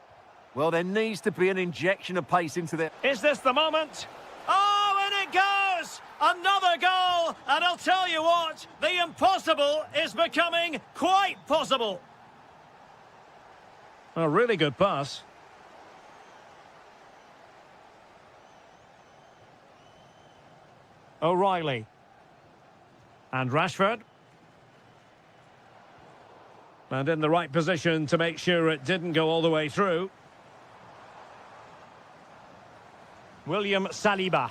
Well, there needs to be an injection of pace into there. Is this the moment? Oh, and it goes! Another goal! And I'll tell you what, the impossible is becoming quite possible. A really good pass. O'Reilly. And Rashford. And in the right position to make sure it didn't go all the way through. William Saliba.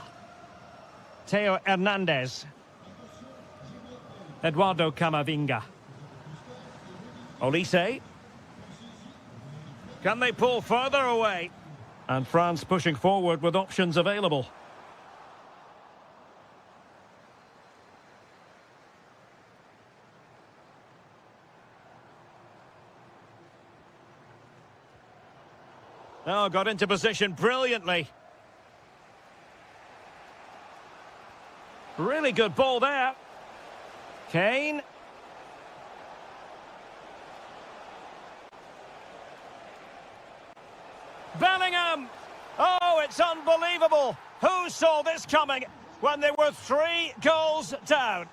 Theo Hernandez. Eduardo Camavinga. Olise. Can they pull further away? And France pushing forward with options available. Oh, got into position brilliantly. Really good ball there. Kane. Bellingham. Oh, it's unbelievable. Who saw this coming when they were 3 goals down?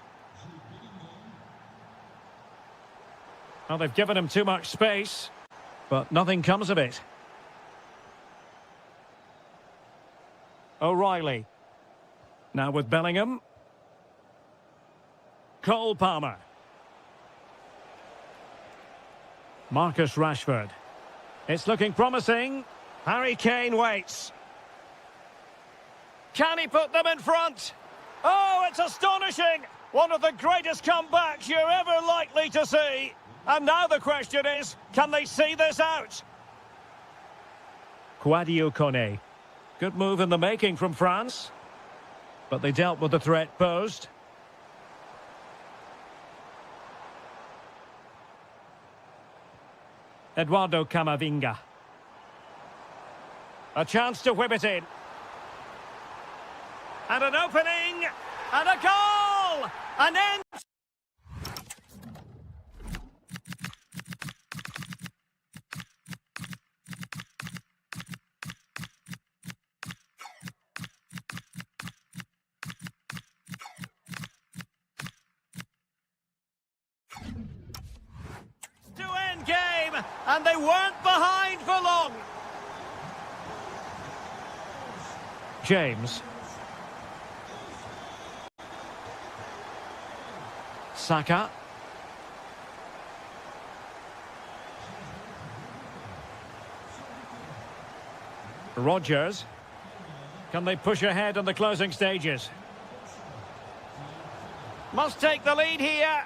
Well, they've given him too much space, but nothing comes of it. O'Reilly. Now with Bellingham. Cole Palmer. Marcus Rashford. It's looking promising. Harry Kane waits. Can he put them in front? Oh, it's astonishing! One of the greatest comebacks you're ever likely to see. And now the question is, can they see this out? Kouadio Kone. Good move in the making from France. But they dealt with the threat posed. Eduardo Camavinga. A chance to whip it in. And an opening! And a goal! An end! Game, and they weren't behind for long. James. Saka. Rodgers. Can they push ahead in the closing stages? Must take the lead here.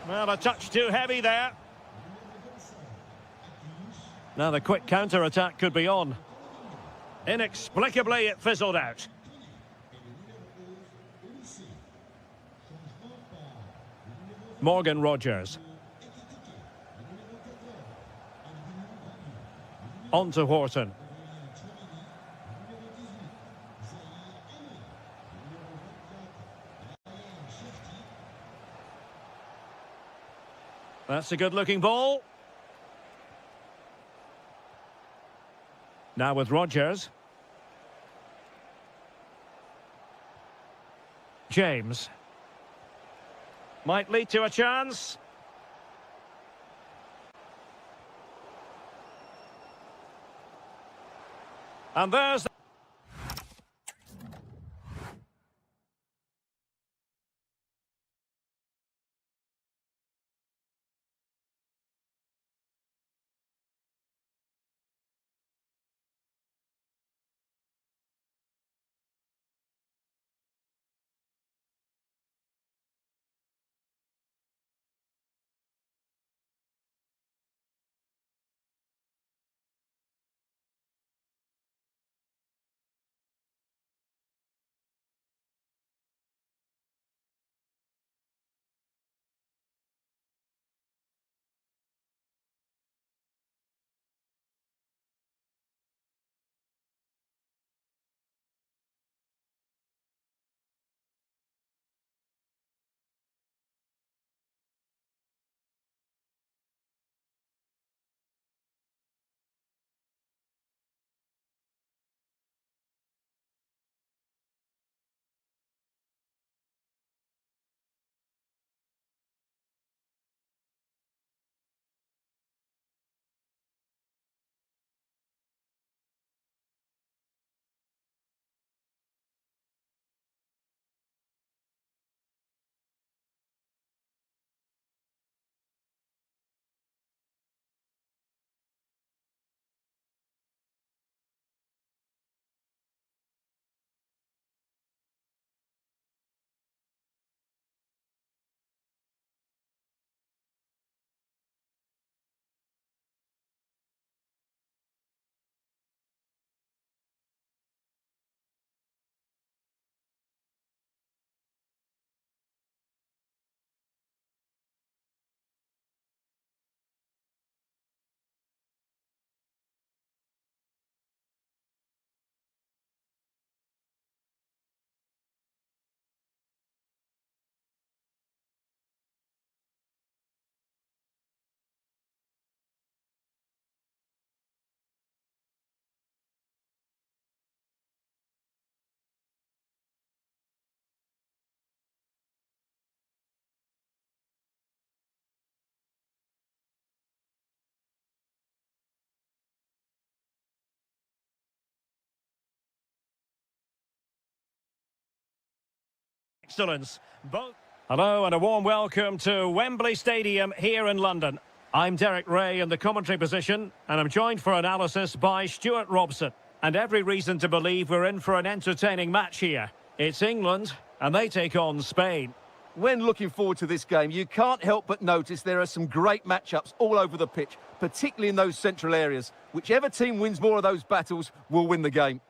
Well, a touch too heavy there. Now the quick counter-attack could be on. Inexplicably, it fizzled out. Morgan Rodgers. On to Horton. That's a good-looking ball. Now with Rodgers. James. Might lead to a chance. And there's Excellence. Both. Hello and a warm welcome to Wembley Stadium here in London. I'm Derek Ray in the commentary position, and I'm joined for analysis by Stuart Robson. And every reason to believe we're in for an entertaining match here. It's England, and they take on Spain. When looking forward to this game, you can't help but notice there are some great matchups all over the pitch, particularly in those central areas. Whichever team wins more of those battles will win the game.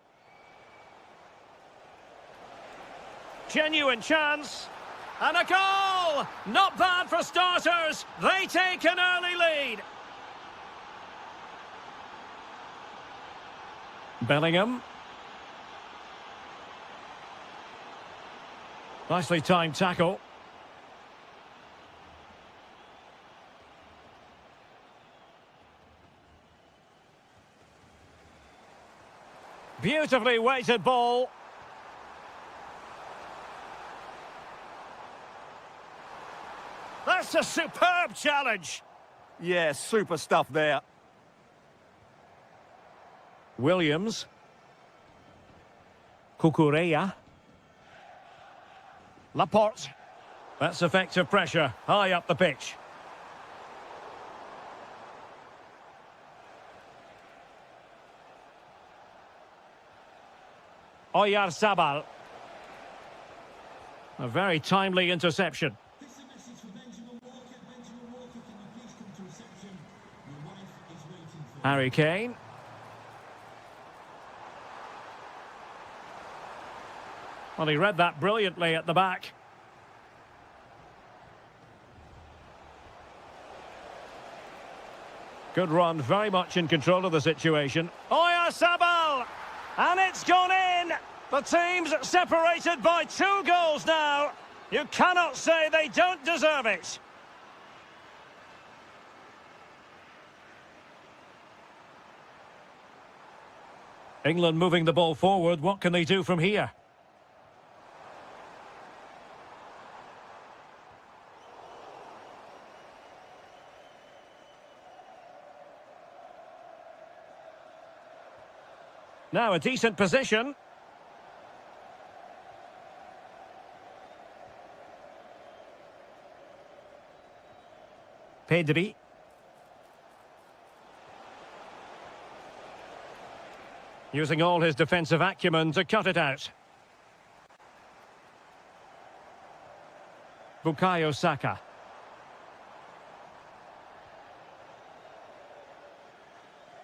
Genuine chance. And a goal! Not bad for starters. They take an early lead. Bellingham. Nicely timed tackle. Beautifully weighted ball. That's a superb challenge. Yeah, super stuff there. Williams. Cucurella. Laporte. That's effective pressure, high up the pitch. Oyarzabal. A very timely interception. Harry Kane. Well, he read that brilliantly at the back. Good run, very much in control of the situation. Oyarzabal! And it's gone in! The team's separated by 2 goals now. You cannot say they don't deserve it. England moving the ball forward. What can they do from here? Now a decent position. Pedri. Using all his defensive acumen to cut it out. Bukayo Saka.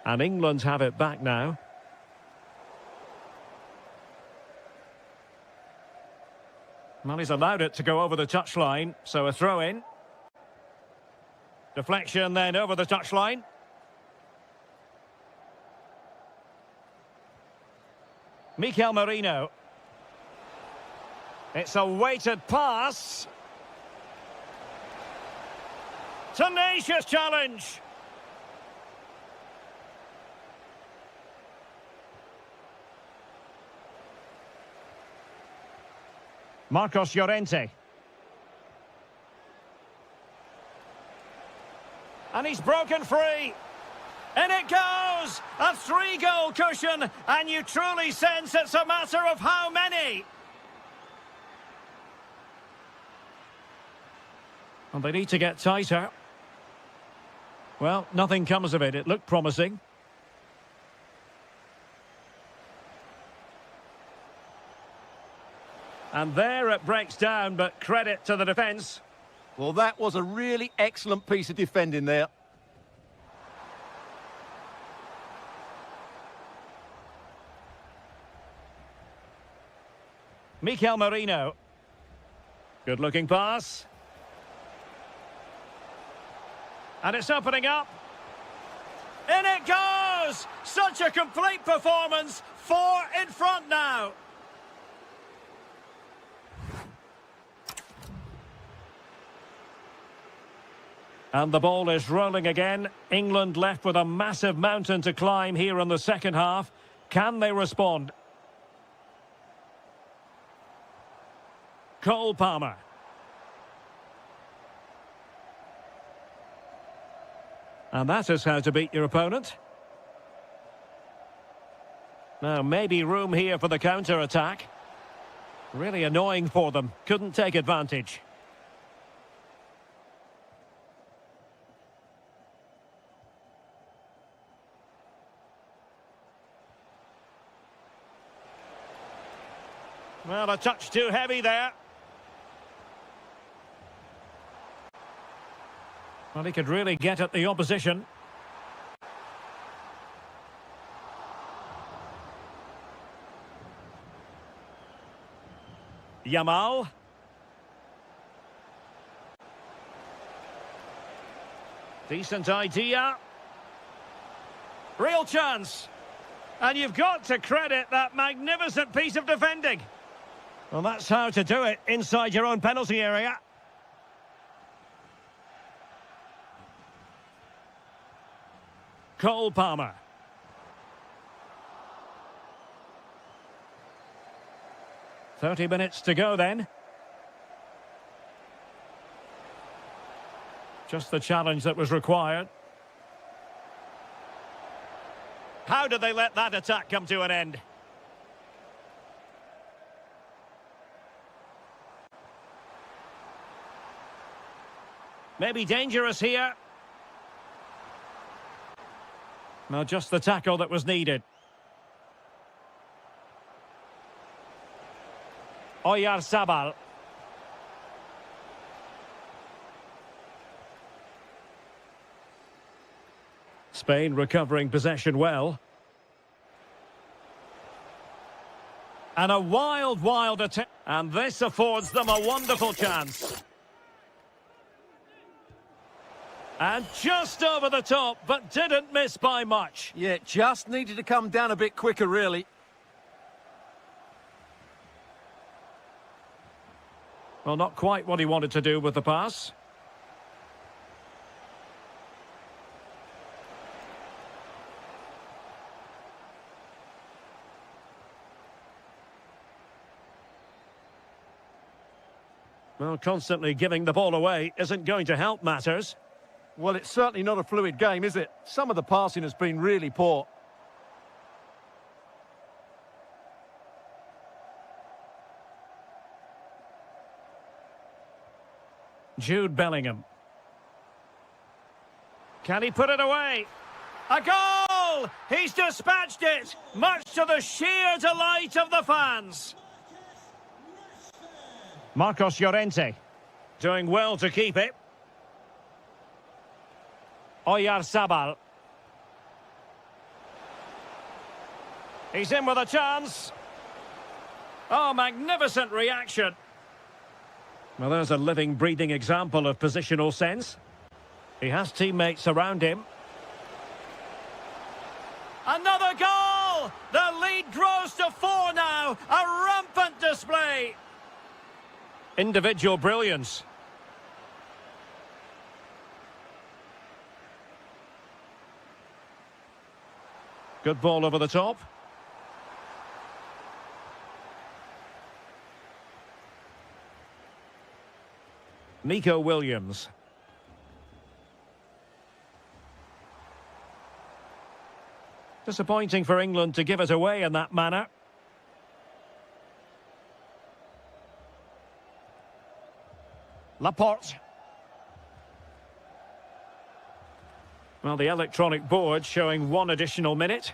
And England have it back now. Well, he's allowed it to go over the touchline, so a throw-in. Deflection then over the touchline. Mikel Merino. It's a weighted pass. Tenacious challenge. Marcos Llorente. And he's broken free. In it goes! A 3-goal cushion, and you truly sense it's a matter of how many. And they need to get tighter. Well, nothing comes of it. It looked promising. And there it breaks down, but credit to the defence. Well, that was a really excellent piece of defending there. Mikel Merino. Good-looking pass. And it's opening up. In it goes! Such a complete performance. 4 in front now. And the ball is rolling again. England left with a massive mountain to climb here in the second half. Can they respond? Cole Palmer. And that is how to beat your opponent. Now, maybe room here for the counter-attack. Really annoying for them. Couldn't take advantage. Well, a touch too heavy there. Well, he could really get at the opposition. Yamal. Decent idea. Real chance. And you've got to credit that magnificent piece of defending. Well, that's how to do it inside your own penalty area. Cole Palmer. "30 minutes to go then." Just the challenge that was required. How did they let that attack come to an end? Maybe dangerous here. No, just the tackle that was needed. Oyarzabal. Spain recovering possession well. And a wild attack. And this affords them a wonderful chance. And just over the top, but didn't miss by much. Yeah, just needed to come down a bit quicker, really. Well, not quite what he wanted to do with the pass. Well, constantly giving the ball away isn't going to help matters. Well, it's certainly not a fluid game, is it? Some of the passing has been really poor. Jude Bellingham. Can he put it away? A goal! He's dispatched it, much to the sheer delight of the fans. Marcos Llorente doing well to keep it. Oyarzabal. He's in with a chance. Oh, magnificent reaction. Well, there's a living, breathing example of positional sense. He has teammates around him. Another goal! The lead grows to 4 now. A rampant display. Individual brilliance. Good ball over the top. Nico Williams. Disappointing for England to give it away in that manner. Laporte. Well, the electronic board showing 1 additional minute.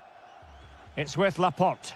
It's with Laporte.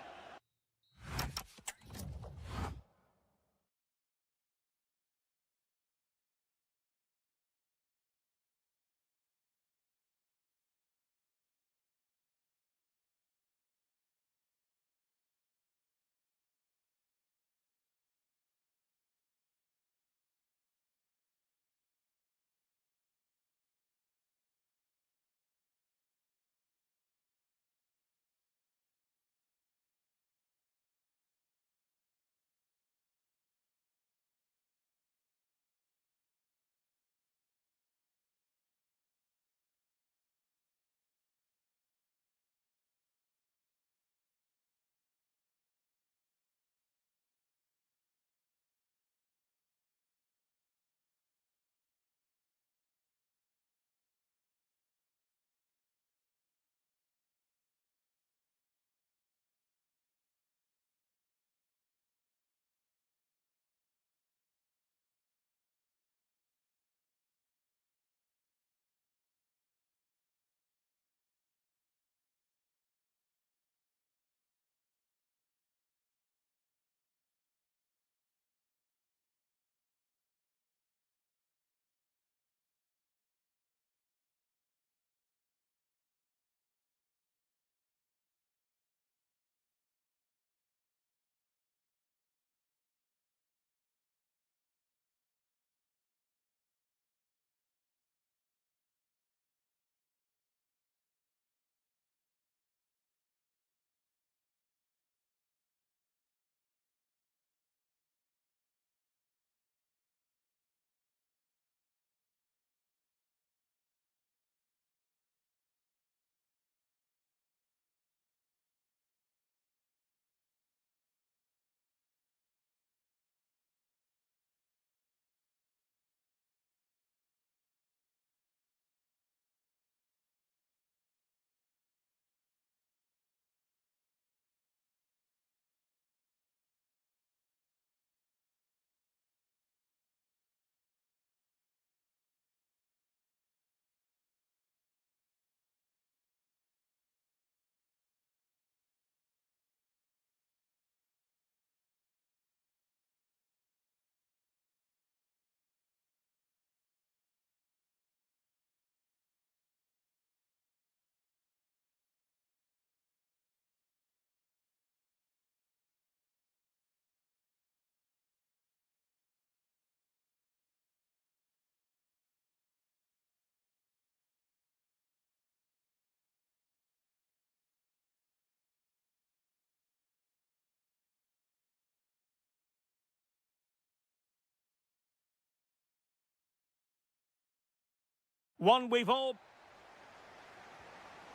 one we've all...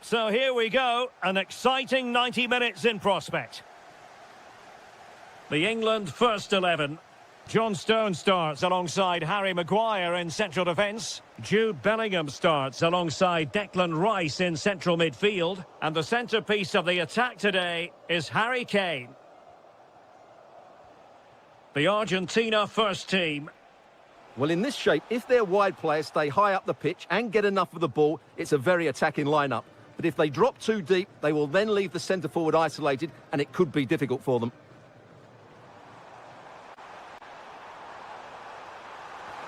So here we go, an exciting 90 minutes in prospect. The England first 11. John Stones starts alongside Harry Maguire in central defence. Jude Bellingham starts alongside Declan Rice in central midfield. And the centrepiece of the attack today is Harry Kane. The Argentina first team. Well, in this shape, if their wide players stay high up the pitch and get enough of the ball, it's a very attacking lineup. But if they drop too deep, they will then leave the centre-forward isolated, and it could be difficult for them.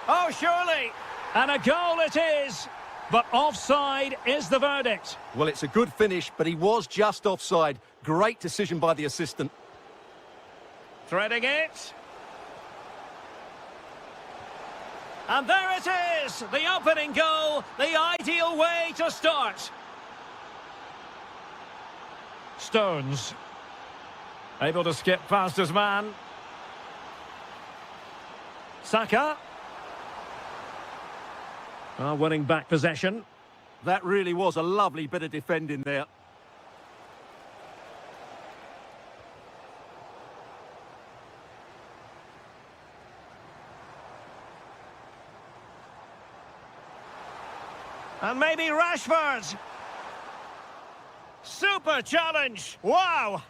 Oh, surely! And a goal it is! But offside is the verdict. Well, it's a good finish, but he was just offside. Great decision by the assistant. Threading it. And there it is! The opening goal, the ideal way to start. Stones. Able to skip past his man. Saka. Winning back possession. That really was a lovely bit of defending there. And maybe Rashford. Super challenge. Wow.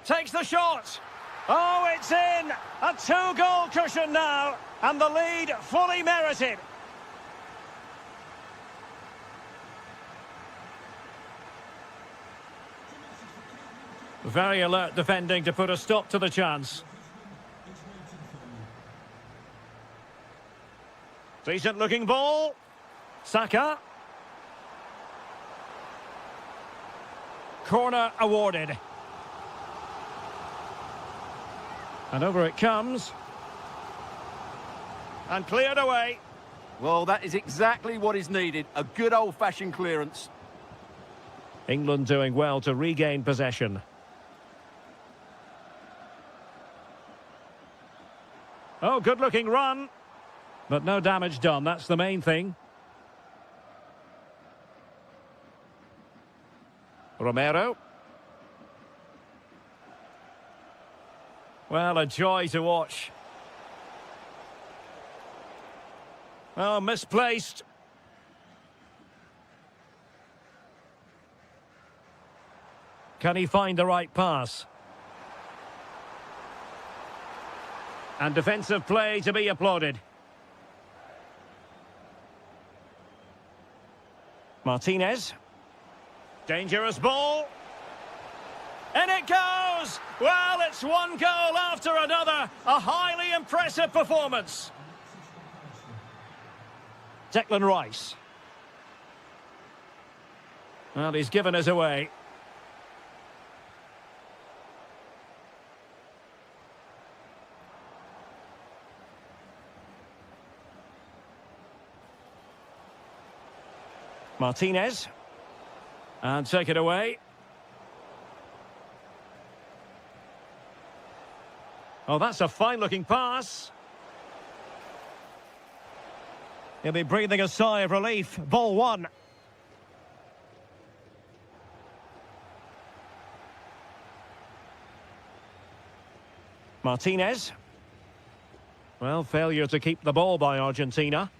Takes the shot. Oh, it's in! A two-goal cushion now, and the lead fully merited. Very alert defending to put a stop to the chance. Decent-looking ball. Saka. Corner awarded. And over it comes. And cleared away. Well, that is exactly what is needed. A good old-fashioned clearance. England doing well to regain possession. Oh, good-looking run. But no damage done, that's the main thing. Romero. Well, a joy to watch. Oh, misplaced. Can he find the right pass? And defensive play to be applauded. Martinez. Dangerous ball. And it goes! Well, it's one goal after another. A highly impressive performance. Declan Rice. Well, he's given us away. Martinez. And take it away. Oh, that's a fine-looking pass. He'll be breathing a sigh of relief. Ball one. Martinez. Well, failure to keep the ball by Argentina.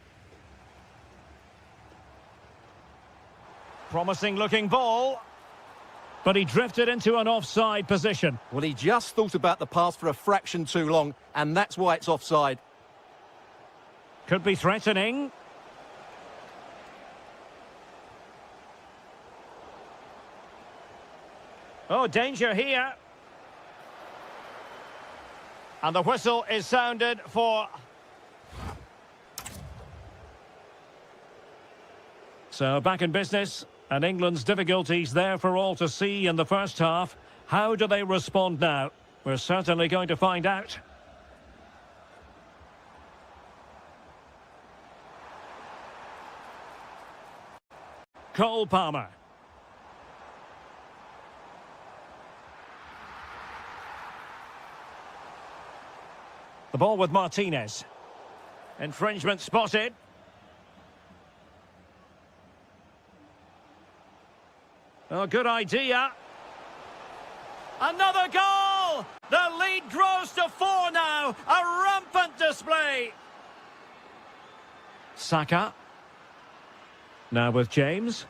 Promising-looking ball. But he drifted into an offside position. Well, he just thought about the pass for a fraction too long, and that's why it's offside. Could be threatening. Oh, danger here. And the whistle is sounded for... So, back in business. And England's difficulties there for all to see in the first half. How do they respond now? We're certainly going to find out. Cole Palmer. The ball with Martinez. Infringement spotted. Oh, good idea. Another goal! The lead grows to 4 now. A rampant display. Saka. Now with James.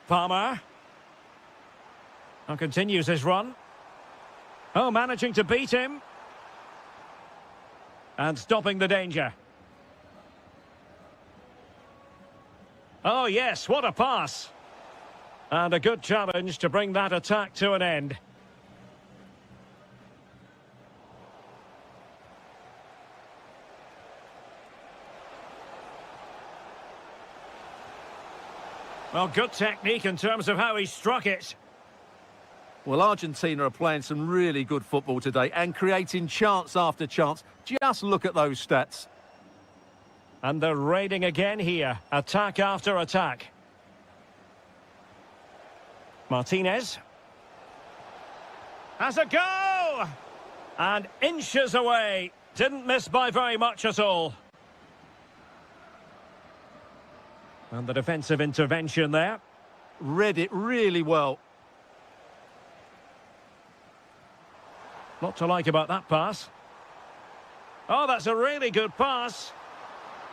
Palmer. And continues his run. Oh, managing to beat him. And stopping the danger. Oh, yes, what a pass. And a good challenge to bring that attack to an end. Well, good technique in terms of how he struck it. Well, Argentina are playing some really good football today and creating chance after chance. Just look at those stats. And they're raiding again here. Attack after attack. Martinez. Has a go! And inches away. Didn't miss by very much at all. And the defensive intervention there. Read it really well. Not to like about that pass. Oh, that's a really good pass.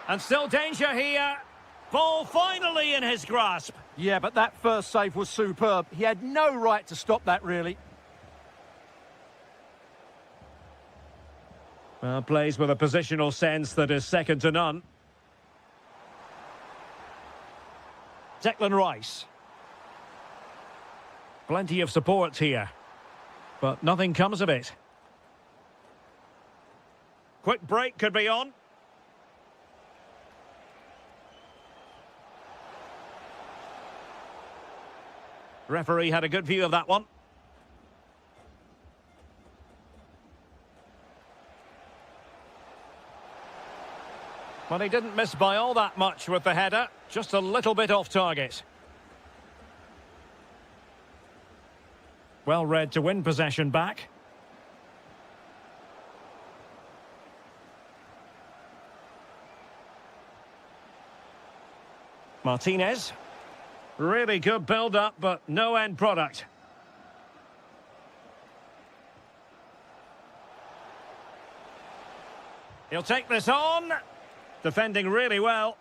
And still danger here. Ball finally in his grasp. Yeah, but that first save was superb. He had no right to stop that, really. Well, plays with a positional sense that is second to none. Declan Rice. Plenty of support here. But nothing comes of it. Quick break could be on. Referee had a good view of that one. Well, he didn't miss by all that much with the header. Just a little bit off target. Well read to win possession back. Martinez. Really good build-up, but no end product. He'll take this on. Defending really well.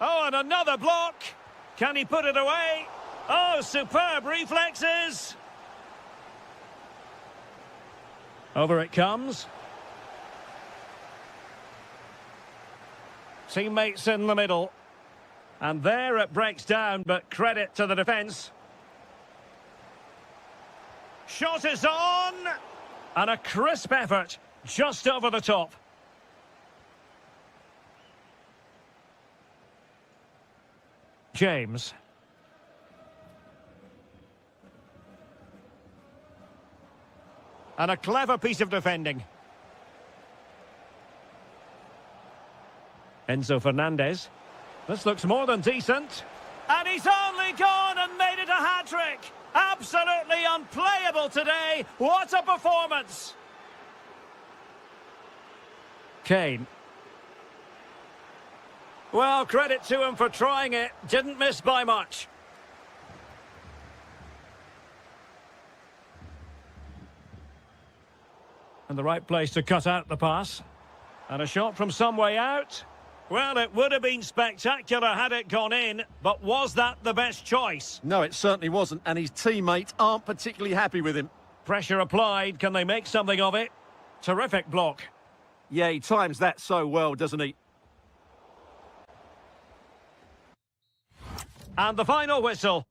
Oh, and another block. Can he put it away? Oh, superb reflexes. Over it comes. Teammates in the middle. And there it breaks down, but credit to the defence. Shot is on! And a crisp effort, just over the top. James. And a clever piece of defending. Enzo Fernandez. This looks more than decent. And he's only gone and made it a hat-trick. Absolutely unplayable today. What a performance. Kane. Well, credit to him for trying it. Didn't miss by much. And the right place to cut out the pass. And a shot from some way out. Well, it would have been spectacular had it gone in, but was that the best choice? No, it certainly wasn't, and his teammates aren't particularly happy with him. Pressure applied, can they make something of it? Terrific block. Yeah, he times that so well, doesn't he? And the final whistle.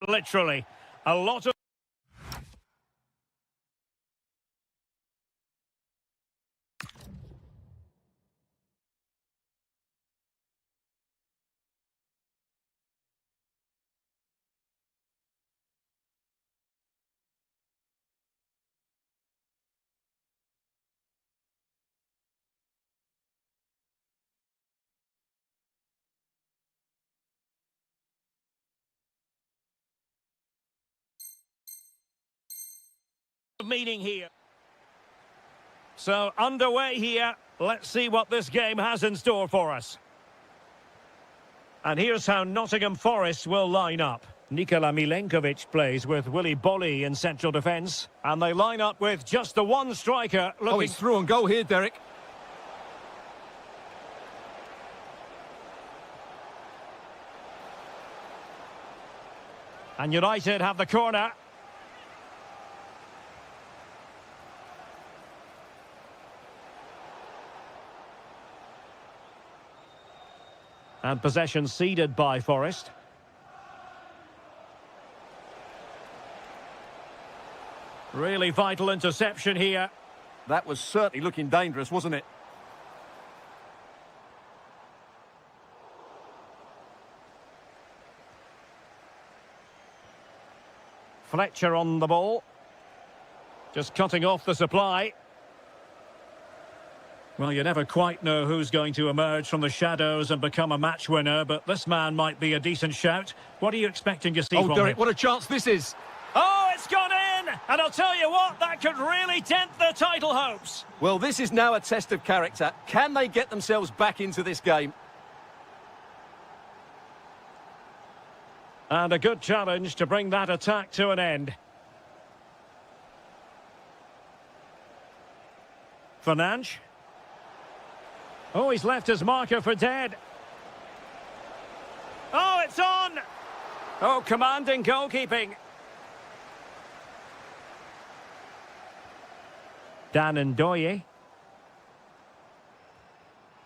literally. A lot of meaning here. So underway here. Let's see what this game has in store for us. And here's how Nottingham Forest will line up. Nikola Milenkovic plays with Willy Bolly in central defence. And they line up with just the one striker looking... Oh, he's through on goal here, Derek. And United have the corner. And possession ceded by Forest. Really vital interception here. That was certainly looking dangerous, wasn't it? Fletcher on the ball. Just cutting off the supply. Well, you never quite know who's going to emerge from the shadows and become a match winner, but this man might be a decent shout. What are you expecting to see from Derek, him? what a chance this is. Oh, it's gone in! And I'll tell you what, that could really dent their title hopes. Well, this is now a test of character. Can they get themselves back into this game? And a good challenge to bring that attack to an end. Fernandes. Oh, he's left his marker for dead. Oh, it's on! Oh, commanding goalkeeping. Dan Ndoye.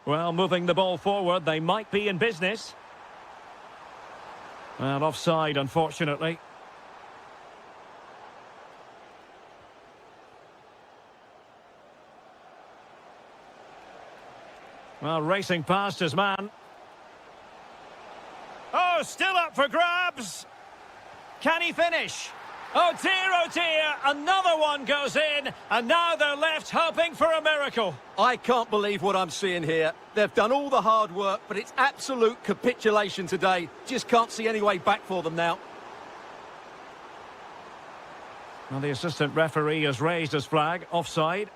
Well, moving the ball forward, they might be in business. Well, offside, unfortunately. Well, racing past his man. Oh, still up for grabs. Can he finish? Oh dear, another one goes in, and now they're left hoping for a miracle. I can't believe what I'm seeing here. They've done all the hard work, but it's absolute capitulation today. Just can't see any way back for them now. Well, the assistant referee has raised his flag, offside.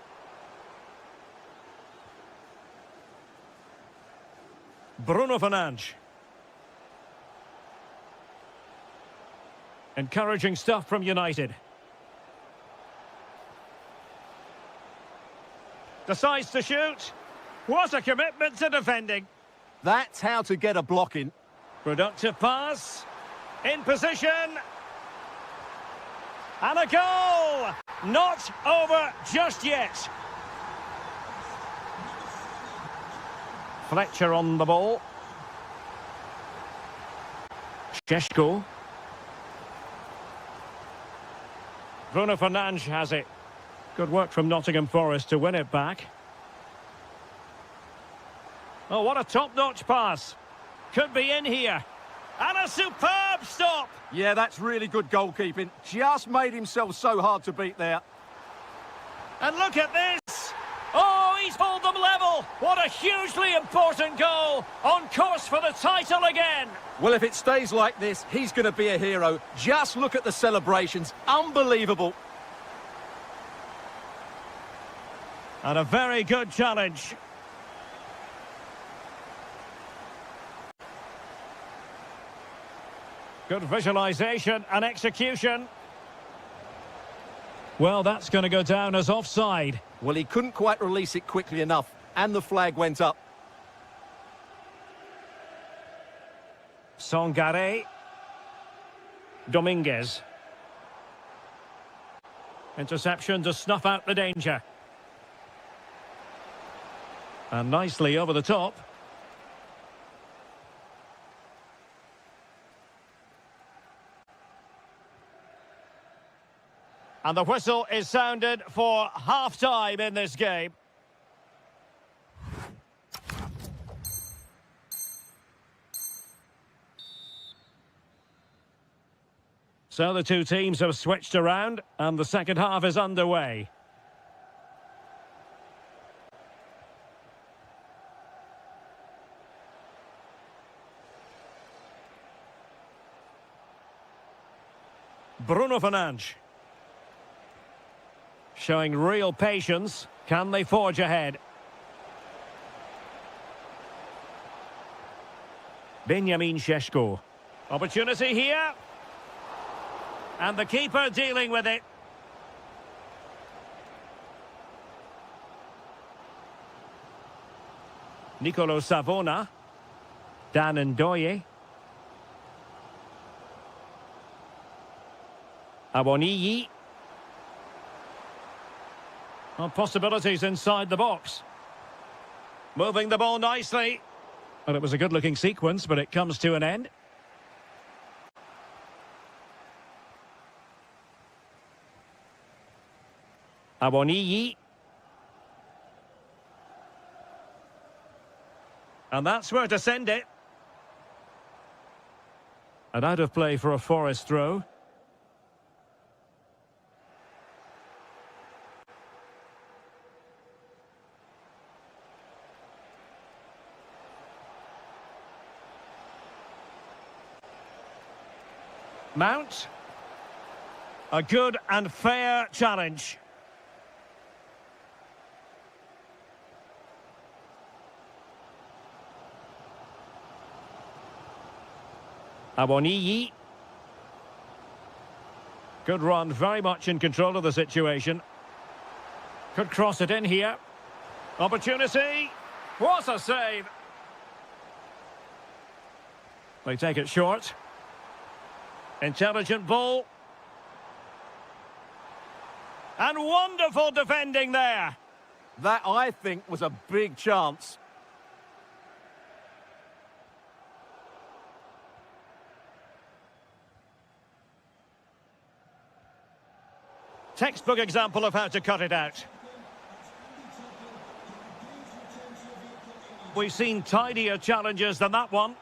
Bruno Fernandes. Encouraging stuff from United. Decides to shoot. What a commitment to defending. That's how to get a block in. Productive pass. In position. And a goal. Not over just yet. Fletcher on the ball. Sheshko. Bruno Fernandes has it. Good work from Nottingham Forest to win it back. Oh, what a top-notch pass. Could be in here. And a superb stop. Yeah, that's really good goalkeeping. Just made himself so hard to beat there. And look at this. Oh, he's pulled them level. What a hugely important goal. On course for the title again. Well, if it stays like this, he's going to be a hero. Just look at the celebrations. Unbelievable. And a very good challenge. Good visualisation and execution. Well, that's going to go down as offside. Well, he couldn't quite release it quickly enough, and the flag went up. Songare. Dominguez. Interception to snuff out the danger. And nicely over the top. And the whistle is sounded for half-time in this game. So the two teams have switched around, and the second half is underway. Bruno Fernandes. Showing real patience. Can they forge ahead? Benjamin Šeško. Opportunity here. And the keeper dealing with it. Nicolo Savona. Dan Ndoye. Awoniyi. Well, possibilities inside the box. Moving the ball nicely. Well, it was a good-looking sequence, but it comes to an end. Awoniyi. And that's where to send it. And out of play for a Forest throw. Mount. A good and fair challenge. Awoniyi. Good run, very much in control of the situation. Could cross it in here. Opportunity. What a save. They take it short. Intelligent ball. And wonderful defending there. That, I think, was a big chance. Textbook example of how to cut it out. We've seen tidier challenges than that one.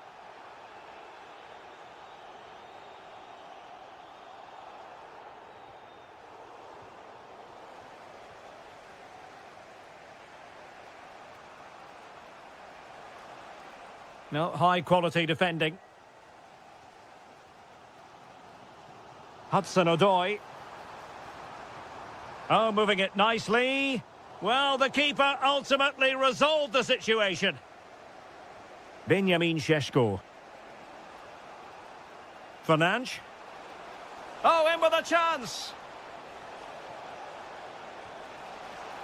No, high-quality defending. Hudson-Odoi. Oh, moving it nicely. Well, the keeper ultimately resolved the situation. Benjamin Šeško. Fernandes. Oh, in with a chance.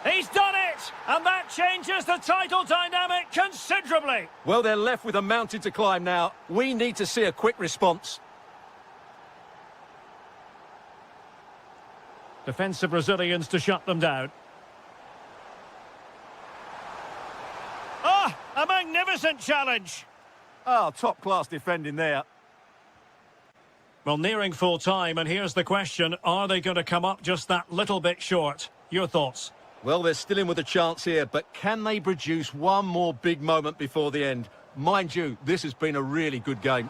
He's done it! And that changes the title dynamic considerably. Well, they're left with a mountain to climb now. We need to see a quick response. Defensive Brazilians to shut them down. Ah, a magnificent challenge. Oh, top-class defending there. Well, nearing full time, and here's the question. Are they going to come up just that little bit short? Your thoughts? Well, they're still in with a chance here, but can they produce one more big moment before the end? Mind you, this has been a really good game.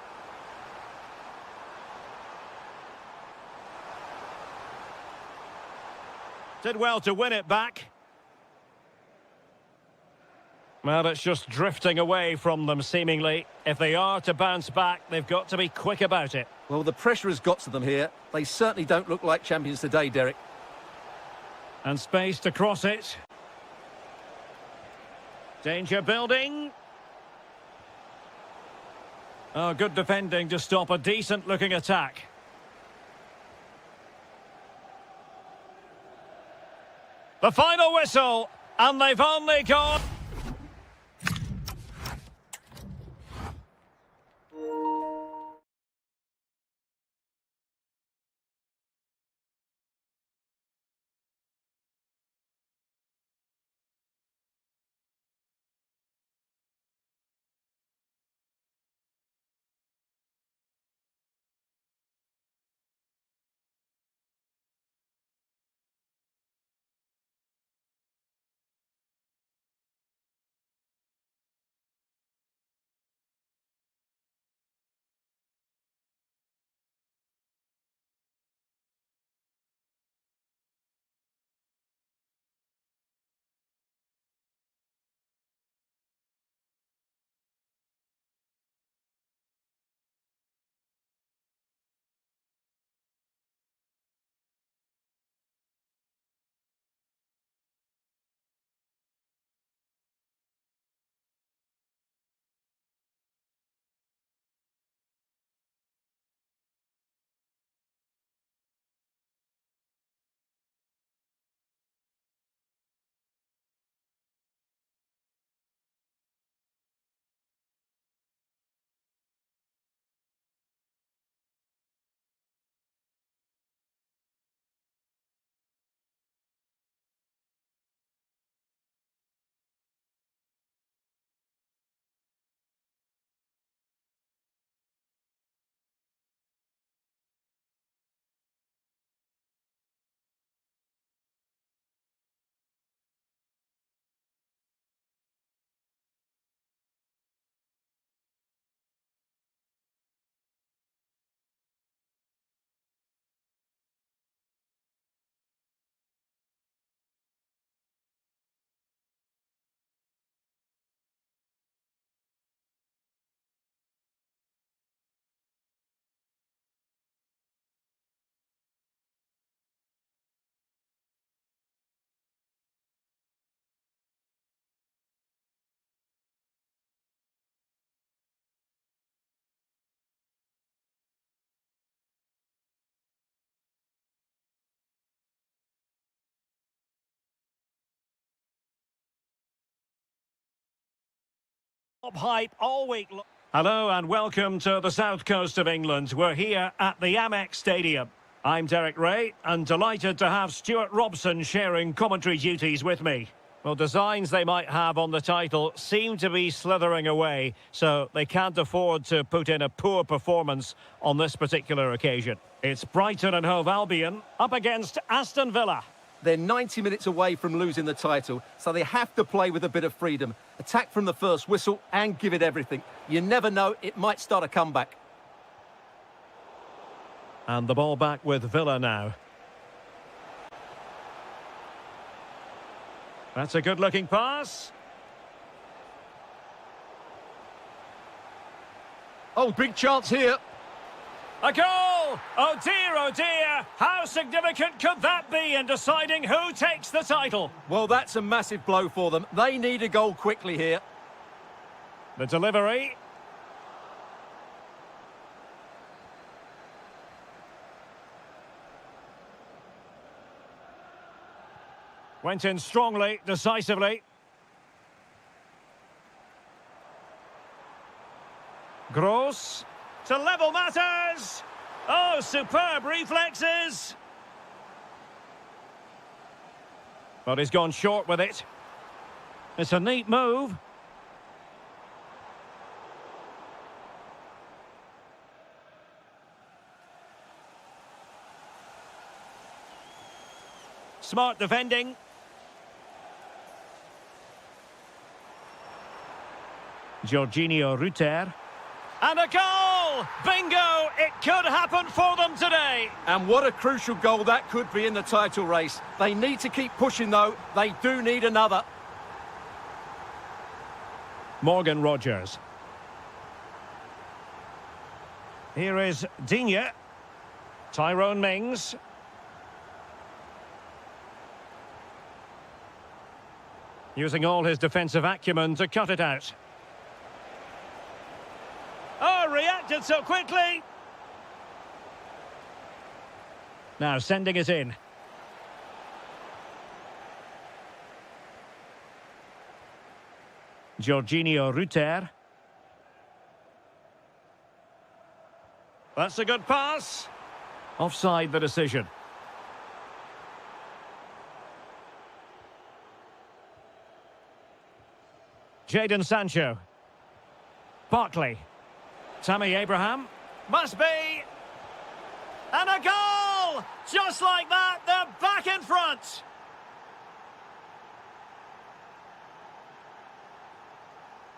Did well to win it back. Well, it's just drifting away from them, seemingly. If they are to bounce back, they've got to be quick about it. Well, the pressure has got to them here. They certainly don't look like champions today, Derek. And space to cross it. Danger building. Oh, good defending to stop a decent-looking attack. The final whistle, and they've only gone... Top hype all week. Hello and welcome to the south coast of England. We're here at the Amex Stadium. I'm Derek Ray and delighted to have Stuart Robson sharing commentary duties with me. Well, designs they might have on the title seem to be slithering away, so they can't afford to put in a poor performance on this particular occasion. It's Brighton and Hove Albion up against Aston Villa. They're 90 minutes away from losing the title, so they have to play with a bit of freedom. Attack from the first whistle and give it everything. You never know, it might start a comeback. And the ball back with Villa now. That's a good-looking pass. Oh, big chance here. A goal! Oh dear, how significant could that be in deciding who takes the title? Well, that's a massive blow for them. They need a goal quickly here. The delivery. Went in strongly, decisively. Gross. To level matters! Oh, superb reflexes! But he's gone short with it. It's a neat move. Smart defending. Jorginho Rutter. And a goal! Bingo! It could happen for them today. And what a crucial goal that could be in the title race. They need to keep pushing, though. They do need another. Morgan Rogers. Here is Digne. Tyrone Mings. Using all his defensive acumen to cut it out. Oh, reacted so quickly. Now sending it in. Jorginho Rutter. That's a good pass. Offside the decision. Jadon Sancho. Barkley. Tammy Abraham. Must be. And a goal! Just like that, they're back in front.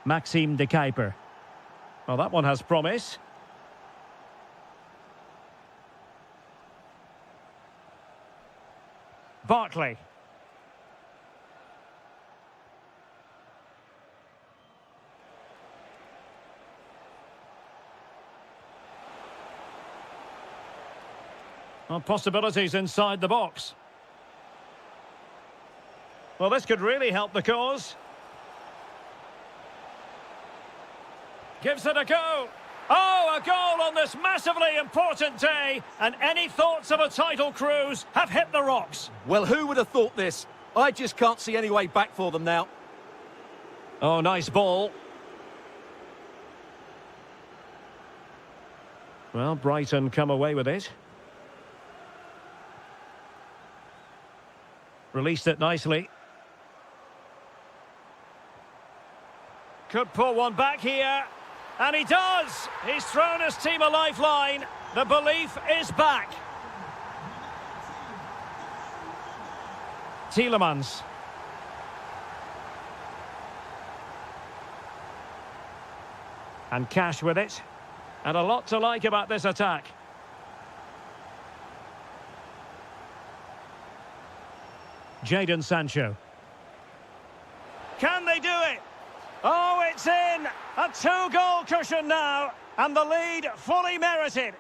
Maxime de Kuiper. Well, that one has promise. Barkley. Well, possibilities inside the box. Well, this could really help the cause. Gives it a go. Oh, a goal on this massively important day. And any thoughts of a title cruise have hit the rocks. Well, who would have thought this? I just can't see any way back for them now. Oh, nice ball. Well, Brighton come away with it. Released it nicely. Could pull one back here. And he does! He's thrown his team a lifeline. The belief is back. Tielemans. And Cash with it. And a lot to like about this attack. Jadon Sancho. Can they do it? Oh, it's in! A two-goal cushion now, and the lead fully merited.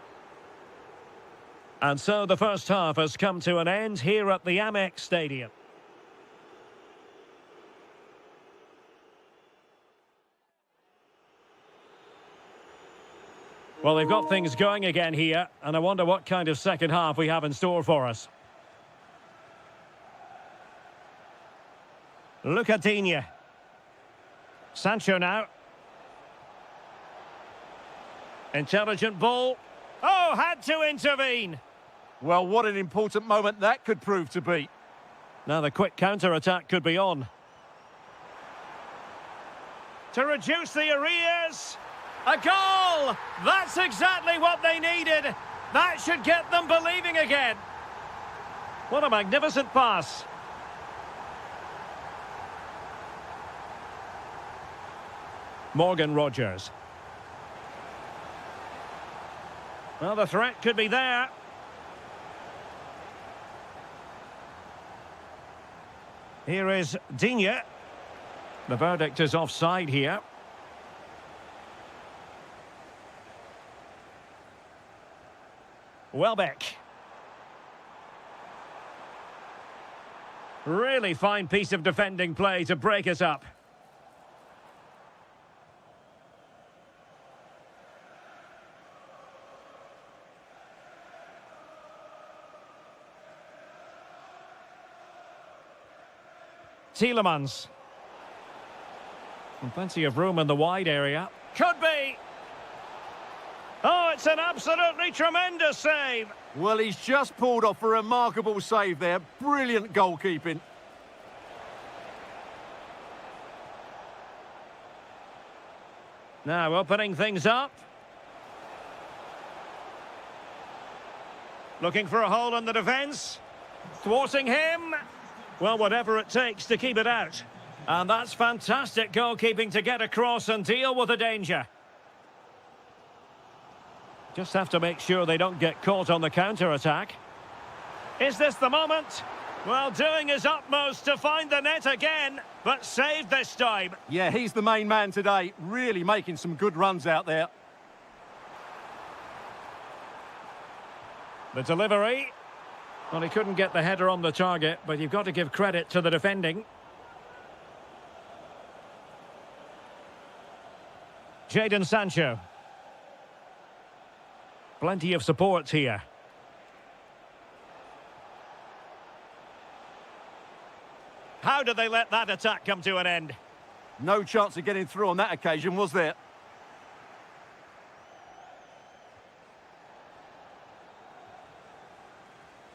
And so the first half has come to an end here at the Amex Stadium. Well, they've got things going again here, and I wonder what kind of second half we have in store for us. Look at Digne. Sancho now. Intelligent ball. Oh, had to intervene. Well, what an important moment that could prove to be. Now the quick counter-attack could be on. To reduce the arrears. A goal! That's exactly what they needed. That should get them believing again. What a magnificent pass. Morgan Rogers. Well, the threat could be there. Here is Digne. The verdict is offside here. Welbeck. Really fine piece of defending play to break us up. Tielemans. And plenty of room in the wide area. Could be. Oh, it's an absolutely tremendous save. Well, he's just pulled off a remarkable save there. Brilliant goalkeeping. Now opening things up. Looking for a hole in the defence. Thwarting him. Well, whatever it takes to keep it out. And that's fantastic goalkeeping to get across and deal with the danger. Just have to make sure they don't get caught on the counter-attack. Is this the moment? Well, doing his utmost to find the net again, but saved this time. Yeah, he's the main man today. Really making some good runs out there. The delivery. Well, he couldn't get the header on the target, but you've got to give credit to the defending. Jadon Sancho. Plenty of support here. How did they let that attack come to an end? No chance of getting through on that occasion, was there?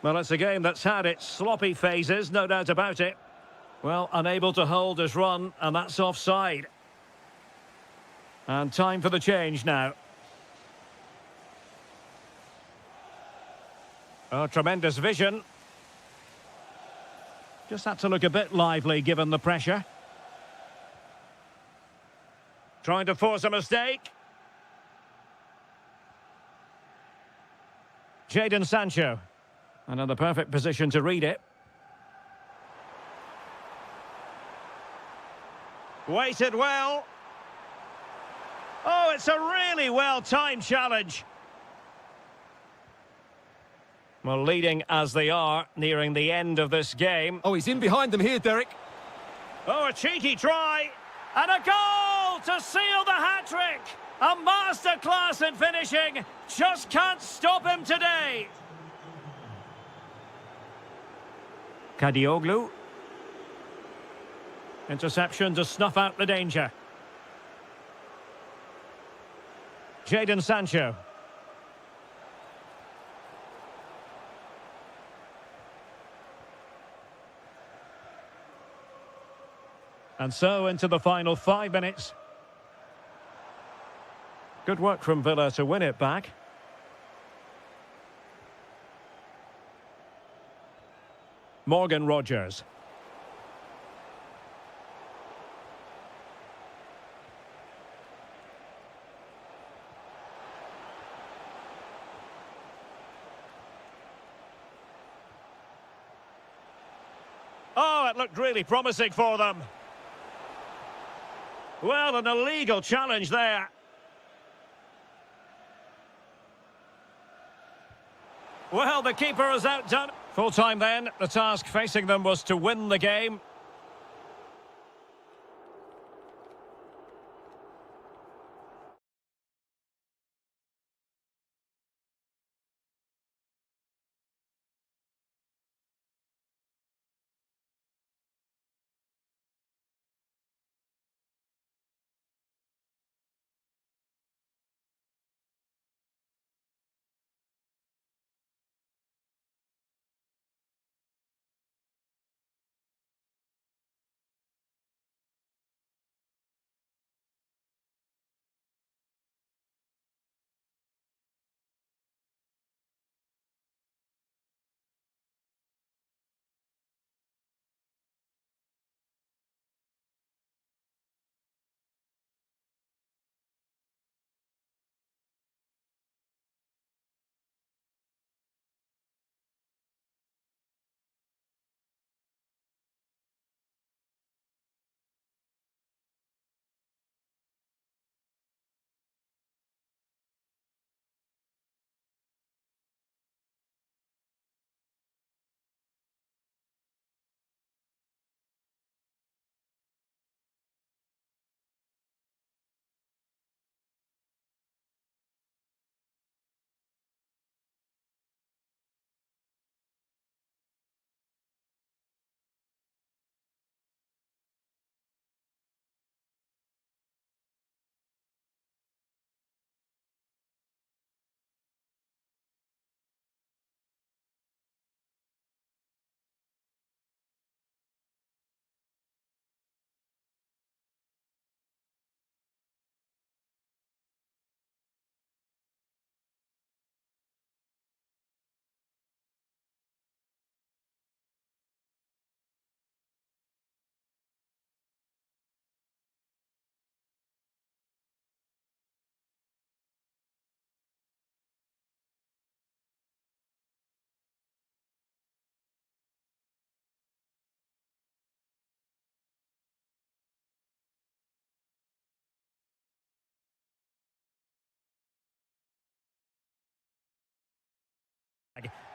Well, it's a game that's had its sloppy phases, no doubt about it. Well, unable to hold his run, and that's offside. And time for the change now. Oh, tremendous vision. Just had to look a bit lively given the pressure. Trying to force a mistake. Jadon Sancho. Another perfect position to read it. Waited well. Oh, it's a really well-timed challenge. Well, leading as they are, nearing the end of this game. Oh, he's in behind them here, Derek. Oh, a cheeky try. And a goal to seal the hat-trick. A masterclass in finishing. Just can't stop him today. Kadioglu. Interception to snuff out the danger. Jadon Sancho. And so into the final 5 minutes. Good work from Villa to win it back. Morgan Rogers. Oh, it looked really promising for them. Well, an illegal challenge there. Well, the keeper is outdone. Full time then, the task facing them was to win the game.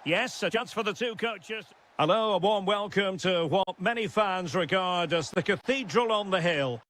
Yes, a chance for the two coaches. Hello, a warm welcome to what many fans regard as the cathedral on the hill.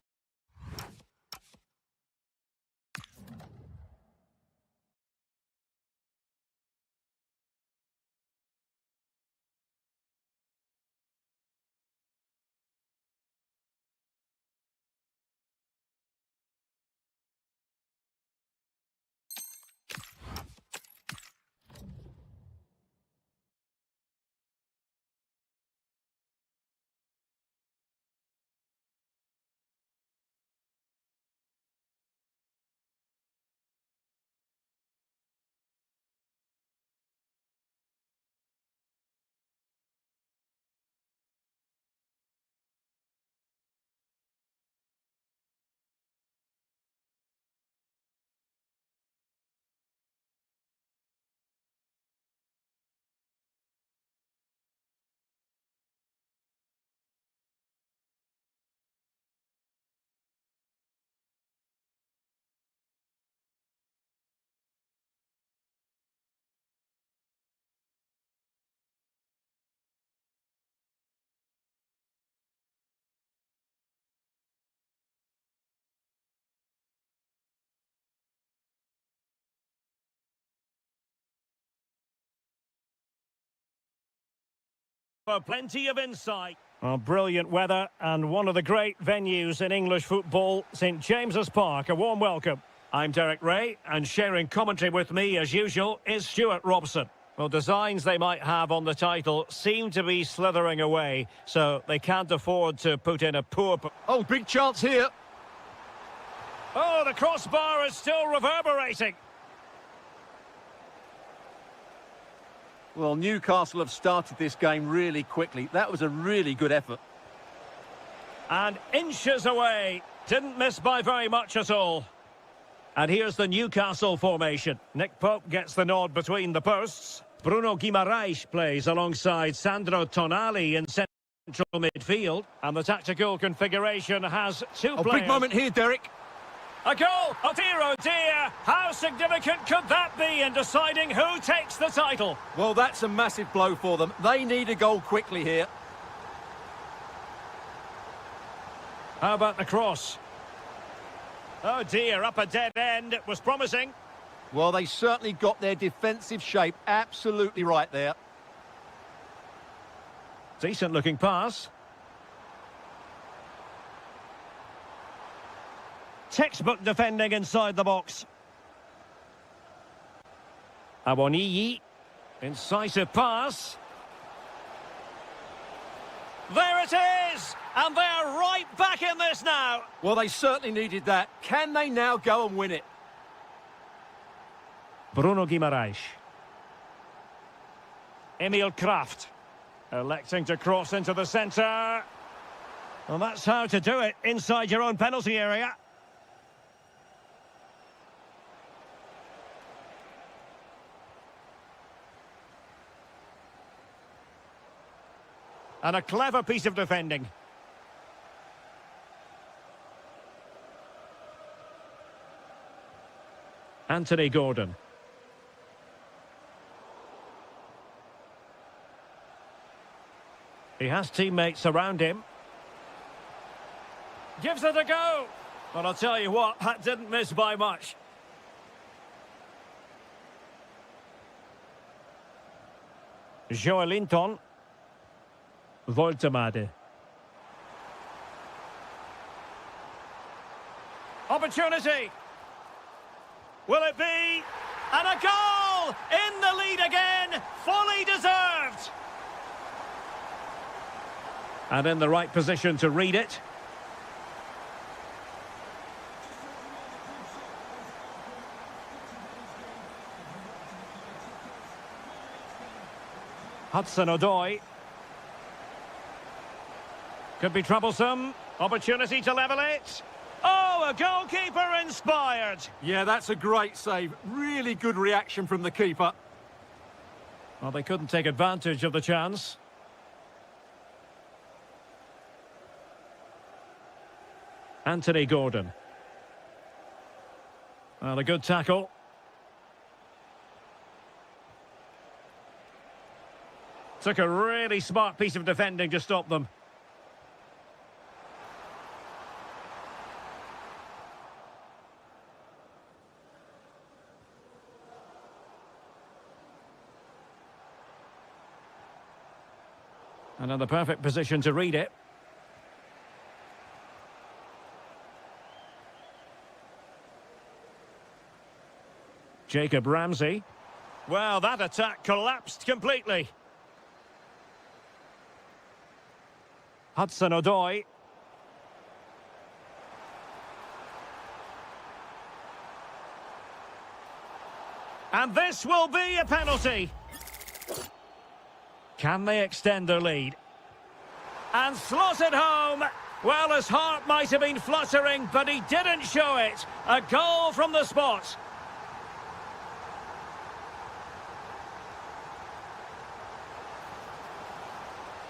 Plenty of insight. Oh, brilliant weather and one of the great venues in English football, St James's Park. A warm welcome. I'm Derek Ray, and sharing commentary with me, as usual, is Stuart Robson. Well, designs they might have on the title seem to be slithering away, so they can't afford to put in a poor... Oh, big chance here. Oh, the crossbar is still reverberating. Well, Newcastle have started this game really quickly. That was a really good effort. And inches away. Didn't miss by very much at all. And here's the Newcastle formation. Nick Pope gets the nod between the posts. Bruno Guimaraes plays alongside Sandro Tonali in central midfield. And the tactical configuration has two players. Big moment here, Derek. A goal! Oh dear! How significant could that be in deciding who takes the title? Well, that's a massive blow for them. They need a goal quickly here. How about the cross? Oh dear, up a dead end. It was promising. Well, they certainly got their defensive shape absolutely right there. Decent looking pass. Textbook defending inside the box. Awoniyi. Incisive pass. There it is! And they're right back in this now. Well, they certainly needed that. Can they now go and win it? Bruno Guimaraes. Emil Kraft. Electing to cross into the centre. Well, that's how to do it inside your own penalty area. And a clever piece of defending. Anthony Gordon. He has teammates around him. Gives it a go. Well, I'll tell you what, that didn't miss by much. Joelinton. Voltemade. Opportunity. Will it be? And a goal! In the lead again. Fully deserved. And in the right position to read it. Hudson-Odoi. Could be troublesome. Opportunity to level it. Oh, a goalkeeper inspired. Yeah, that's a great save. Really good reaction from the keeper. Well, they couldn't take advantage of the chance. Anthony Gordon. Well, a good tackle. Took a really smart piece of defending to stop them. And in the perfect position to read it. Jacob Ramsey. Well, that attack collapsed completely. Hudson-Odoi. And this will be a penalty. Can they extend their lead? And slotted home. Well, his heart might have been fluttering, but he didn't show it. A goal from the spot.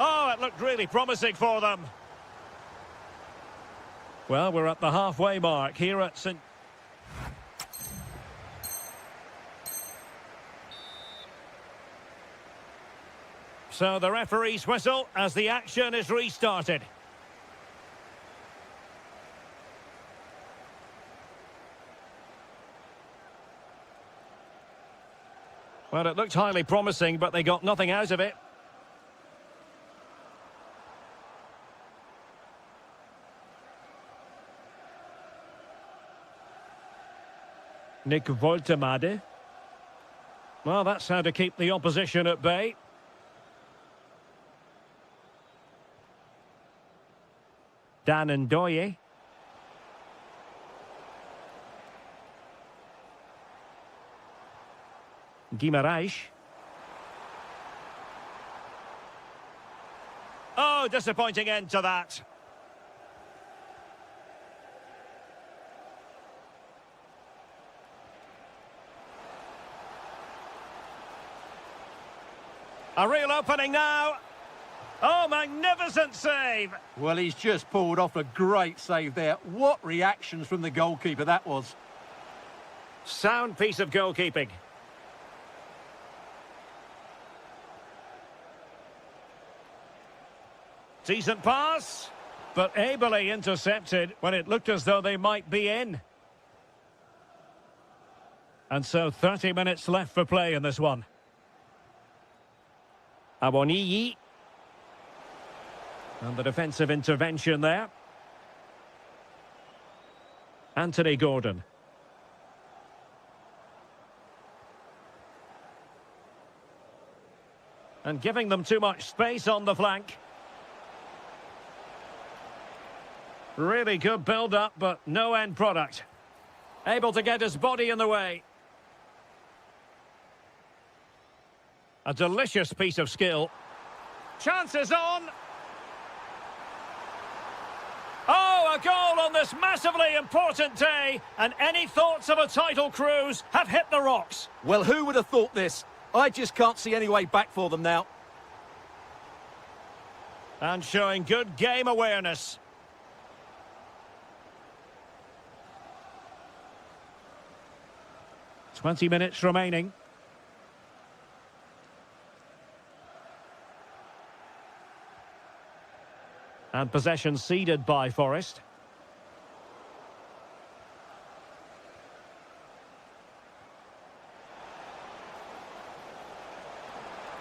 Oh, it looked really promising for them. Well, we're at the halfway mark here at St. So the referee's whistle as the action is restarted. Well, it looked highly promising, but they got nothing out of it. Nick Woltemade. Well, that's how to keep the opposition at bay. Dan Ndoye. Guimaraes. Oh, disappointing end to that. A real opening now. Oh, magnificent save. Well, he's just pulled off a great save there. What reactions from the goalkeeper that was. Sound piece of goalkeeping. Decent pass, but ably intercepted when it looked as though they might be in. And so 30 minutes left for play in this one. Awoniyi. And the defensive intervention there. Anthony Gordon. And giving them too much space on the flank. Really good build-up, but no end product. Able to get his body in the way. A delicious piece of skill. Chances on. Oh, a goal on this massively important day, and any thoughts of a title cruise have hit the rocks. Well, who would have thought this? I just can't see any way back for them now. And showing good game awareness. "20 minutes remaining. And possession ceded by Forest.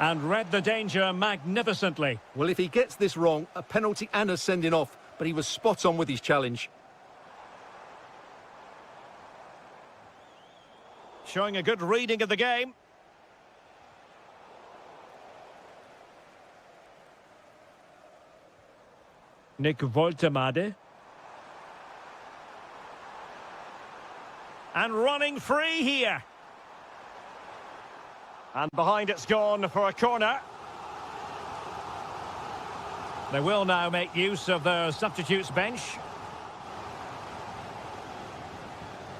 And read the danger magnificently. Well, if he gets this wrong, a penalty and a sending off, but he was spot on with his challenge. Showing a good reading of the game. Nick Woltemade. And running free here. And behind it's gone for a corner. They will now make use of their substitutes bench.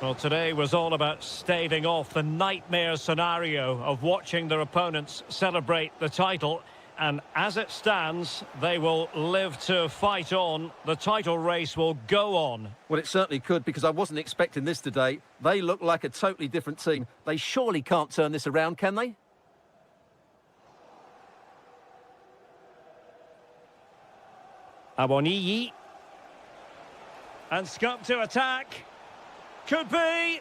Well, today was all about staving off the nightmare scenario of watching their opponents celebrate the title. And as it stands, they will live to fight on. The title race will go on. Well, it certainly could, because I wasn't expecting this today. They look like a totally different team. They surely can't turn this around, can they? Awoniyi. And scupped to attack. Could be.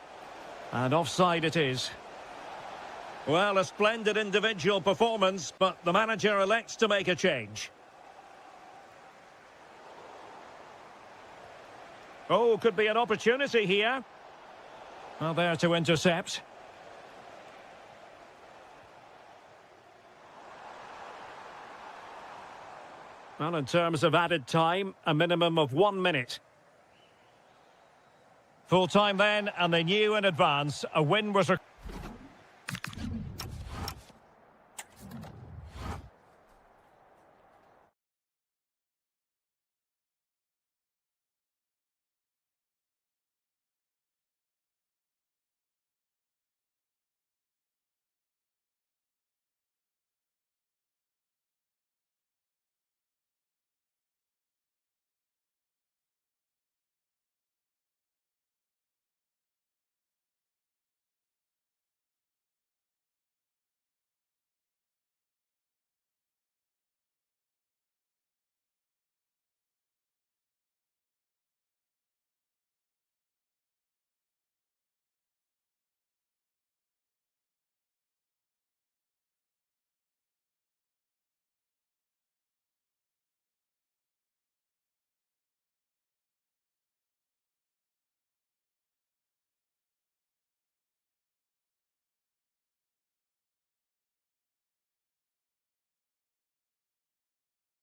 And offside it is. Well, a splendid individual performance, but the manager elects to make a change. Oh, could be an opportunity here. Well, there to intercept. Well, in terms of added time, a minimum of 1 minute. Full time then, and they knew in advance a win was required.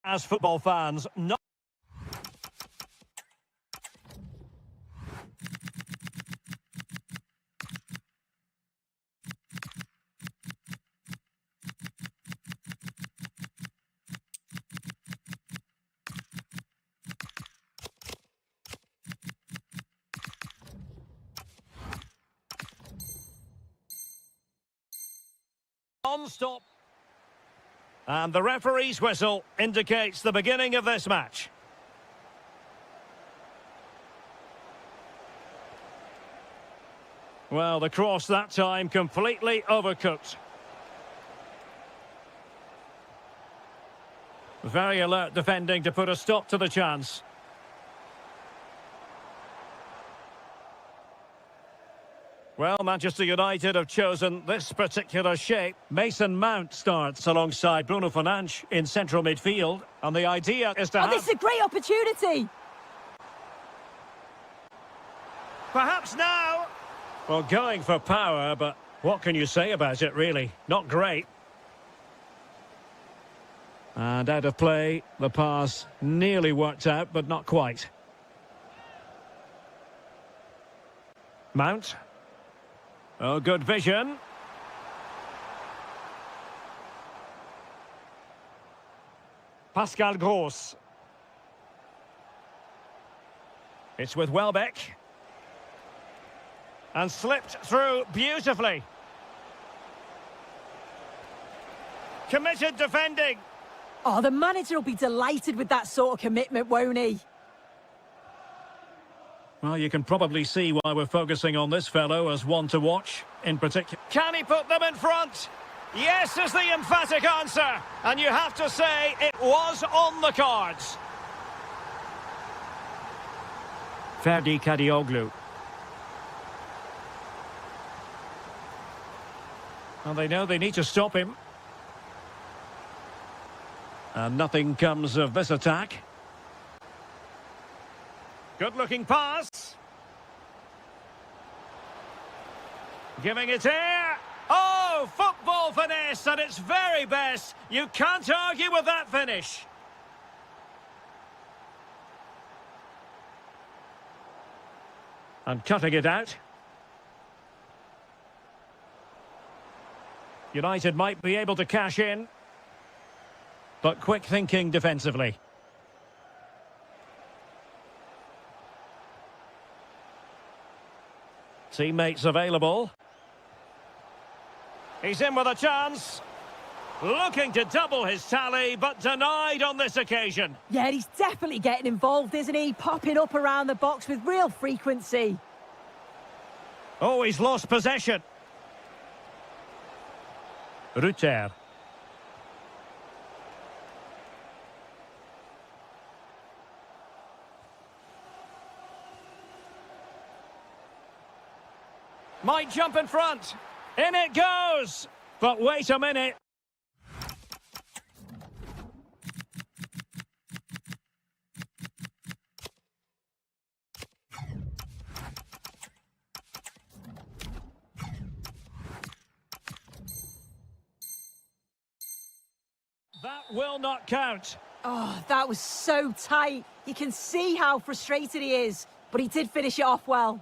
As football fans, not non-stop. And the referee's whistle indicates the beginning of this match. Well, the cross that time completely overcooked. Very alert defending to put a stop to the chance. Well, Manchester United have chosen this particular shape. Mason Mount starts alongside Bruno Fernandes in central midfield. And the idea is to have... this is a great opportunity! Perhaps now! Well, going for power, but what can you say about it, really? Not great. And out of play, the pass nearly worked out, but not quite. Mount. Oh, good vision. Pascal Gross. It's with Welbeck. And slipped through beautifully. Committed defending. Oh, the manager will be delighted with that sort of commitment, won't he? Well, you can probably see why we're focusing on this fellow as one to watch in particular. Can he put them in front? Yes is the emphatic answer. And you have to say it was on the cards. Ferdi Kadioglu. Well, they know they need to stop him. And nothing comes of this attack. Good-looking pass. Giving it air. Oh, football finesse at its very best. You can't argue with that finish. And cutting it out. United might be able to cash in. But quick thinking defensively. Teammates available. He's in with a chance. Looking to double his tally, but denied on this occasion. Yeah, he's definitely getting involved, isn't he? Popping up around the box with real frequency. Oh, he's lost possession. Might jump in front. In it goes. But wait a minute. That will not count. Oh, that was so tight. You can see how frustrated he is, but he did finish it off well.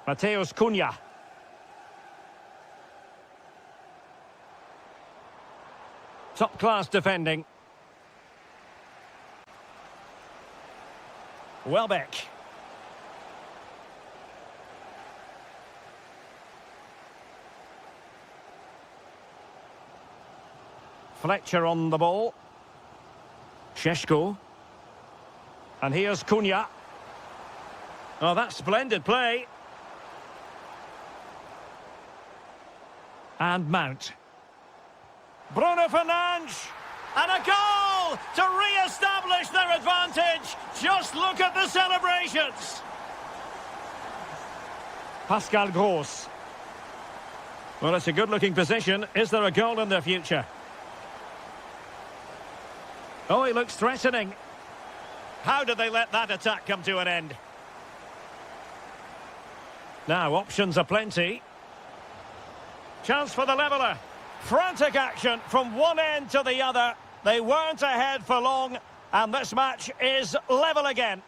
Mateus Cunha. Top-class defending. Welbeck. Fletcher on the ball. Šeško. And here's Cunha. Oh, that's splendid play. And Mount. Bruno Fernandes. And a goal to re-establish their advantage. Just look at the celebrations. Pascal Gross. Well, it's a good-looking position. Is there a goal in their future? Oh, he looks threatening. How did they let that attack come to an end? Now, options are plenty. Chance for the leveller. Frantic action from one end to the other. They weren't ahead for long, and this match is level again.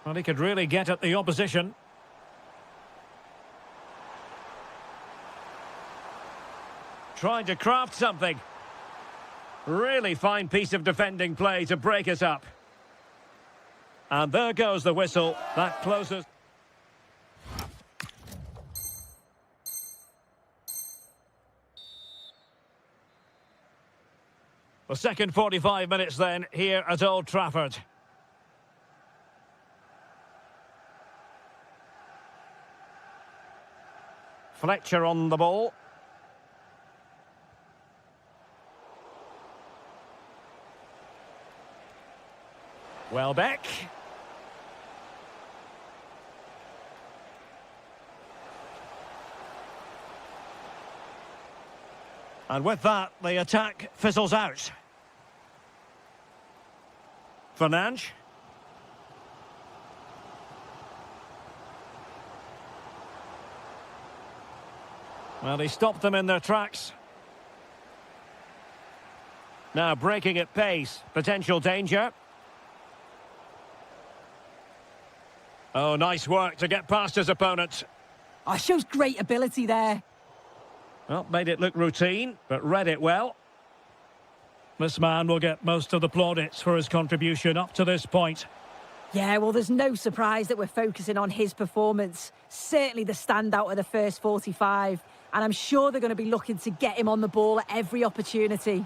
Well, he could really get at the opposition. Trying to craft something. Really fine piece of defending play to break it up. And there goes the whistle. That closes. The second 45 minutes then here at Old Trafford. Fletcher on the ball. Welbeck. And with that, the attack fizzles out. Fernandes. Well, he stopped them in their tracks. Now breaking at pace. Potential danger. Oh, nice work to get past his opponent. Oh, shows great ability there. Well, made it look routine, but read it well. This man will get most of the plaudits for his contribution up to this point. Yeah, well, there's no surprise that we're focusing on his performance. Certainly the standout of the first 45. And I'm sure they're going to be looking to get him on the ball at every opportunity.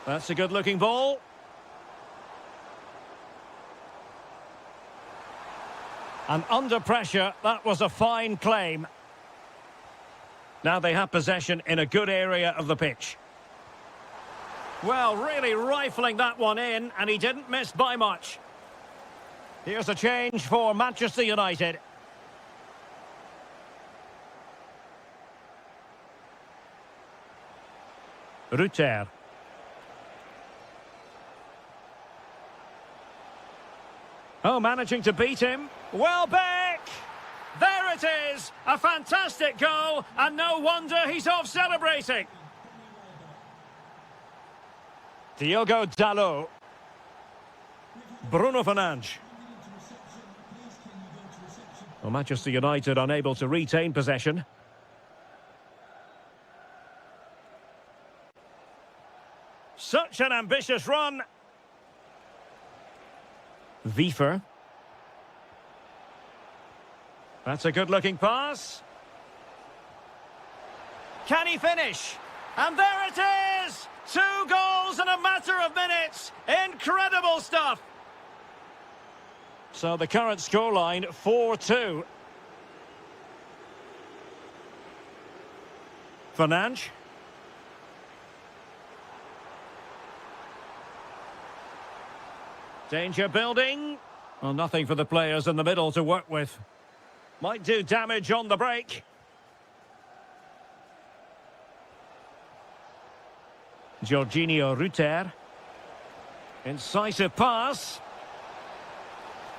That's a good-looking ball. And under pressure, that was a fine claim. Now they have possession in a good area of the pitch. Well, really rifling that one in, and he didn't miss by much. Here's a change for Manchester United. Rutter. Oh, managing to beat him. Welbeck! There it is! A fantastic goal, and no wonder he's off celebrating. Diogo Dalot. Bruno Fernandes. Well, Manchester United unable to retain possession. Such an ambitious run. Wiefer. That's a good-looking pass. Can he finish? And there it is! 2 goals in a matter of minutes. Incredible stuff. So the current scoreline, 4-2. Fernandes. Danger building. Well, nothing for the players in the middle to work with. Might do damage on the break. Jorginho Ruter. Incisive pass.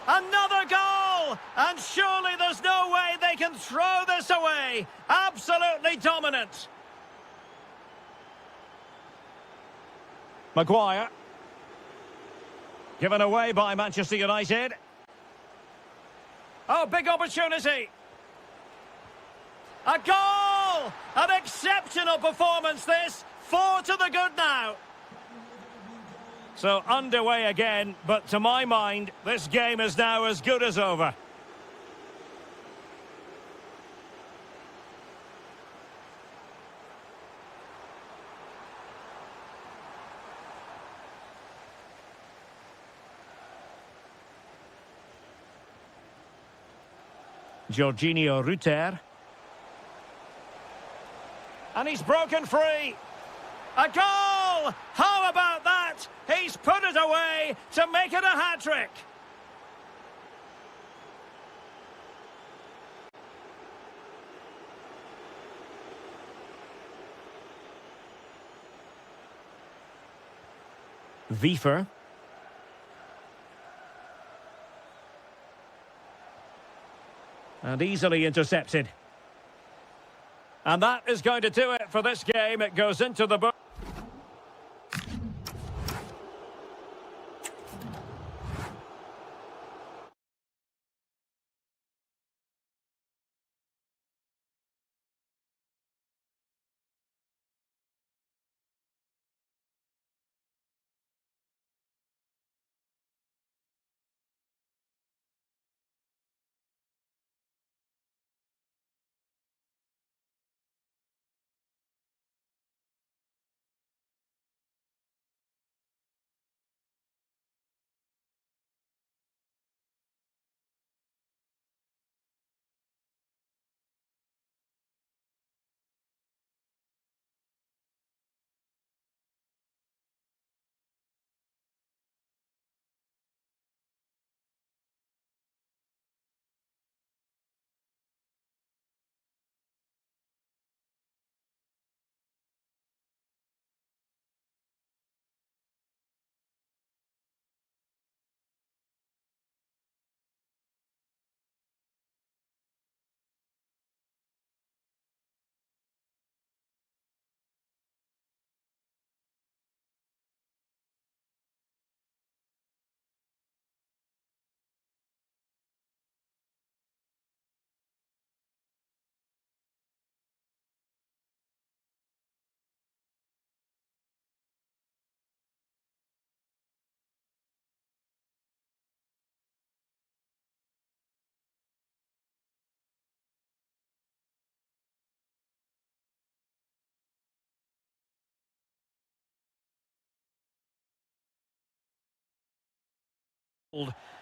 Another goal! And surely there's no way they can throw this away. Absolutely dominant. Maguire. Given away by Manchester United. Oh, big opportunity. A goal! An exceptional performance this. 4 to the good now. So underway again, but to my mind, this game is now as good as over. Jorginho Ruter. And he's broken free. A goal! How about that? He's put it away to make it a hat-trick. Wiefer. And easily intercepted. And that is going to do it for this game. It goes into the book.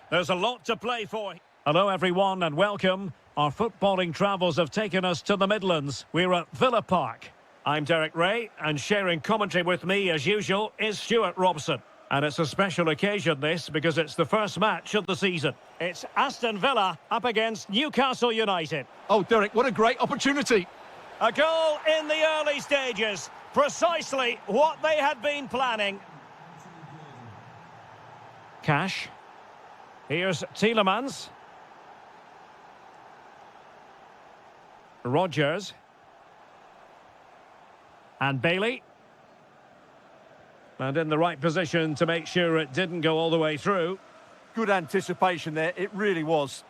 There's a lot to play for. Hello everyone and welcome. Our footballing travels have taken us to the Midlands. We're at Villa Park. I'm Derek Ray and sharing commentary with me as usual is Stuart Robson. And it's a special occasion this because it's the first match of the season. It's Aston Villa up against Newcastle United. Oh, Derek, what a great opportunity. A goal in the early stages. Precisely what they had been planning. Cash. Here's Tielemans. Rodgers. And Bailey. And in the right position to make sure it didn't go all the way through. Good anticipation there, it really was.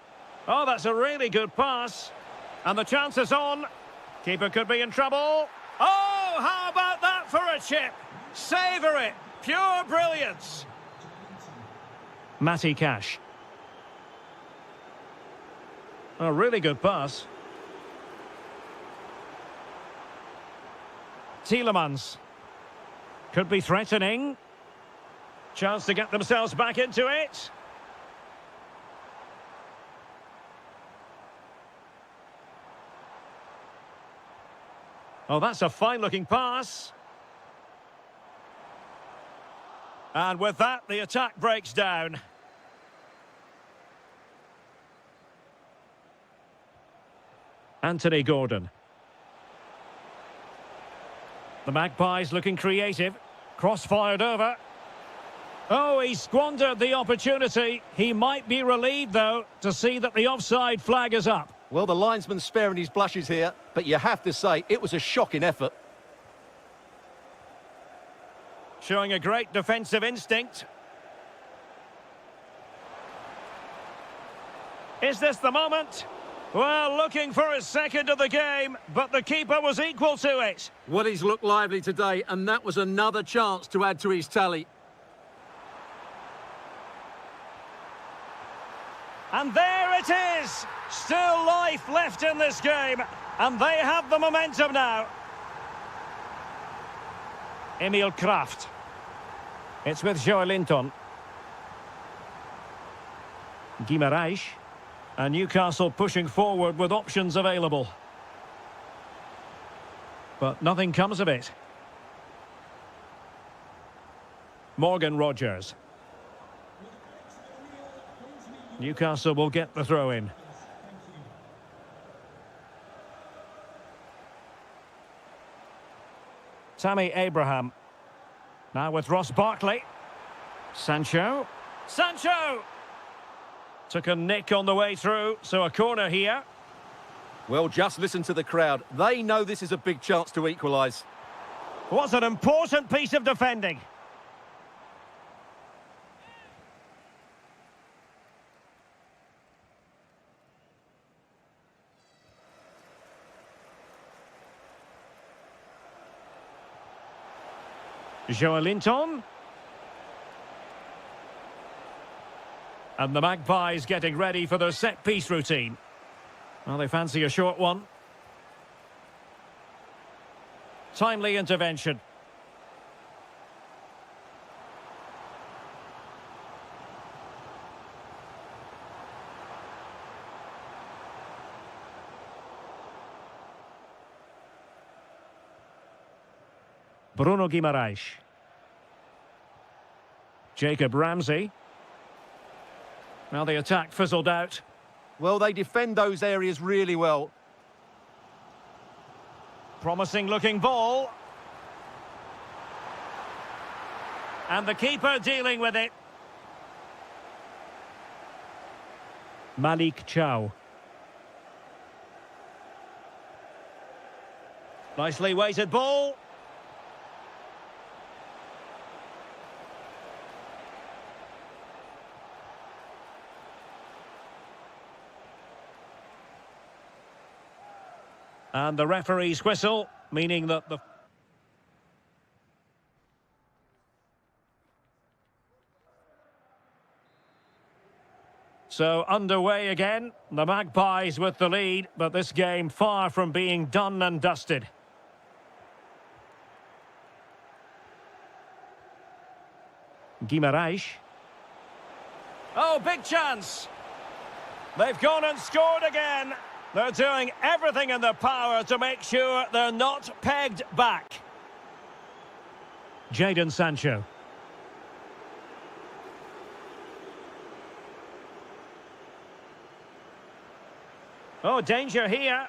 Oh, that's a really good pass. And the chance is on. Keeper could be in trouble. Oh, how about that for a chip? Savour it. Pure brilliance. Matty Cash. A really good pass. Tielemans. Could be threatening. Chance to get themselves back into it. Oh, that's a fine-looking pass. And with that, the attack breaks down. Anthony Gordon. The Magpies looking creative. Cross-fired over. Oh, he squandered the opportunity. He might be relieved, though, to see that the offside flag is up. Well, the linesman's sparing his blushes here, but you have to say it was a shocking effort. Showing a great defensive instinct. Is this the moment? Well, looking for his second of the game, but the keeper was equal to it. Well, he's looked lively today, and that was another chance to add to his tally. And there it is! Still life left in this game, and they have the momentum now. Emil Kraft. It's with Joelinton. Guimaraes. And Newcastle pushing forward with options available. But nothing comes of it. Morgan Rogers. Newcastle will get the throw in. Tammy Abraham. Now with Ross Barkley. Sancho. Sancho! Took a nick on the way through, so a corner here. Well, just listen to the crowd. They know this is a big chance to equalise. Was an important piece of defending. Joelinton. And the Magpies getting ready for their set-piece routine. Well, they fancy a short one. Timely intervention. Bruno Guimaraes. Jacob Ramsey. Now the attack fizzled out. Well, they defend those areas really well. Promising looking ball. And the keeper dealing with it. Malik Chow. Nicely weighted ball. And the referee's whistle, meaning that the... So underway again, the Magpies with the lead, but this game far from being done and dusted. Guimaraes. Oh, big chance! They've gone and scored again! They're doing everything in their power to make sure they're not pegged back. Jadon Sancho. Oh, danger here.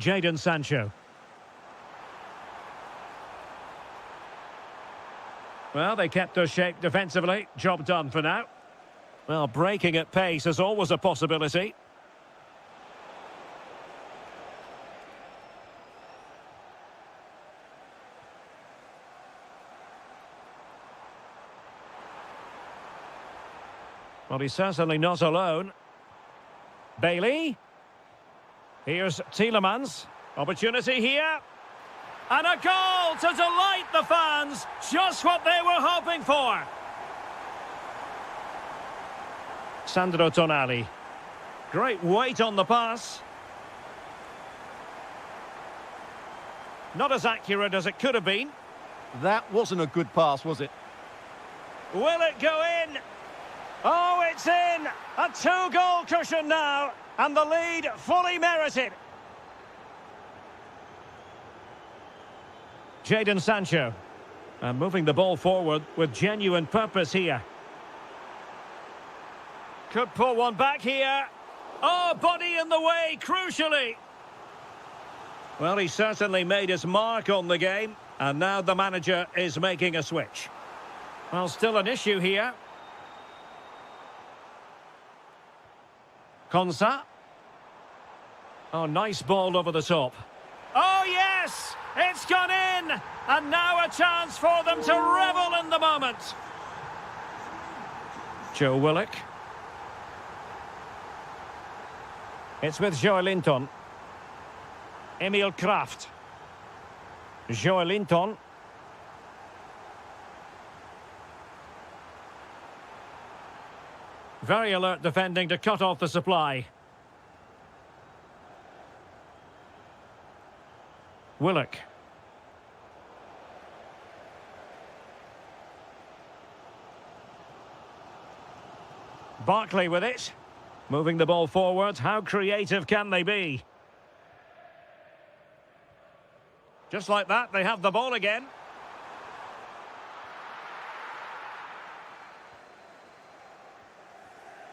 Jadon Sancho. Well, they kept their shape defensively. Job done for now. Well, breaking at pace is always a possibility. Well, he's certainly not alone. Bailey. Here's Tielemans. Opportunity here. And a goal to delight the fans. Just what they were hoping for. Sandro Tonali. Great weight on the pass. Not as accurate as it could have been. That wasn't a good pass, was it? Will it go in? Oh, it's in! A two-goal cushion now, and the lead fully merited. Jadon Sancho. And moving the ball forward with genuine purpose here. Could pull one back here. Oh, body in the way, crucially. Well, he certainly made his mark on the game, and now the manager is making a switch. Well, still an issue here. Konsa. Oh, nice ball over the top. Oh, yes! It's gone in! And now a chance for them to revel in the moment. Joe Willock. It's with Joelinton. Emil Kraft. Joelinton. Very alert defending to cut off the supply. Willock. Barkley with it. Moving the ball forward. How creative can they be? Just like that, they have the ball again.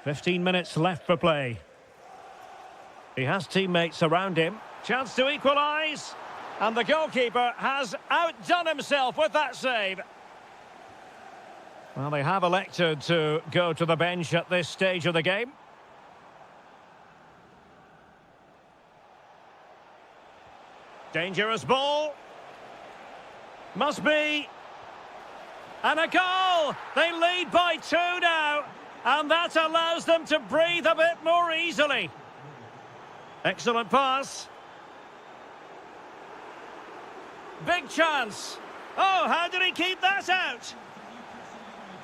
"15 minutes left for play. He has teammates around him. Chance to equalise. And the goalkeeper has outdone himself with that save. Well, they have elected to go to the bench at this stage of the game. Dangerous ball. Must be. And a goal! They lead by 2 now. And that allows them to breathe a bit more easily. Excellent pass. Big chance. Oh, how did he keep that out?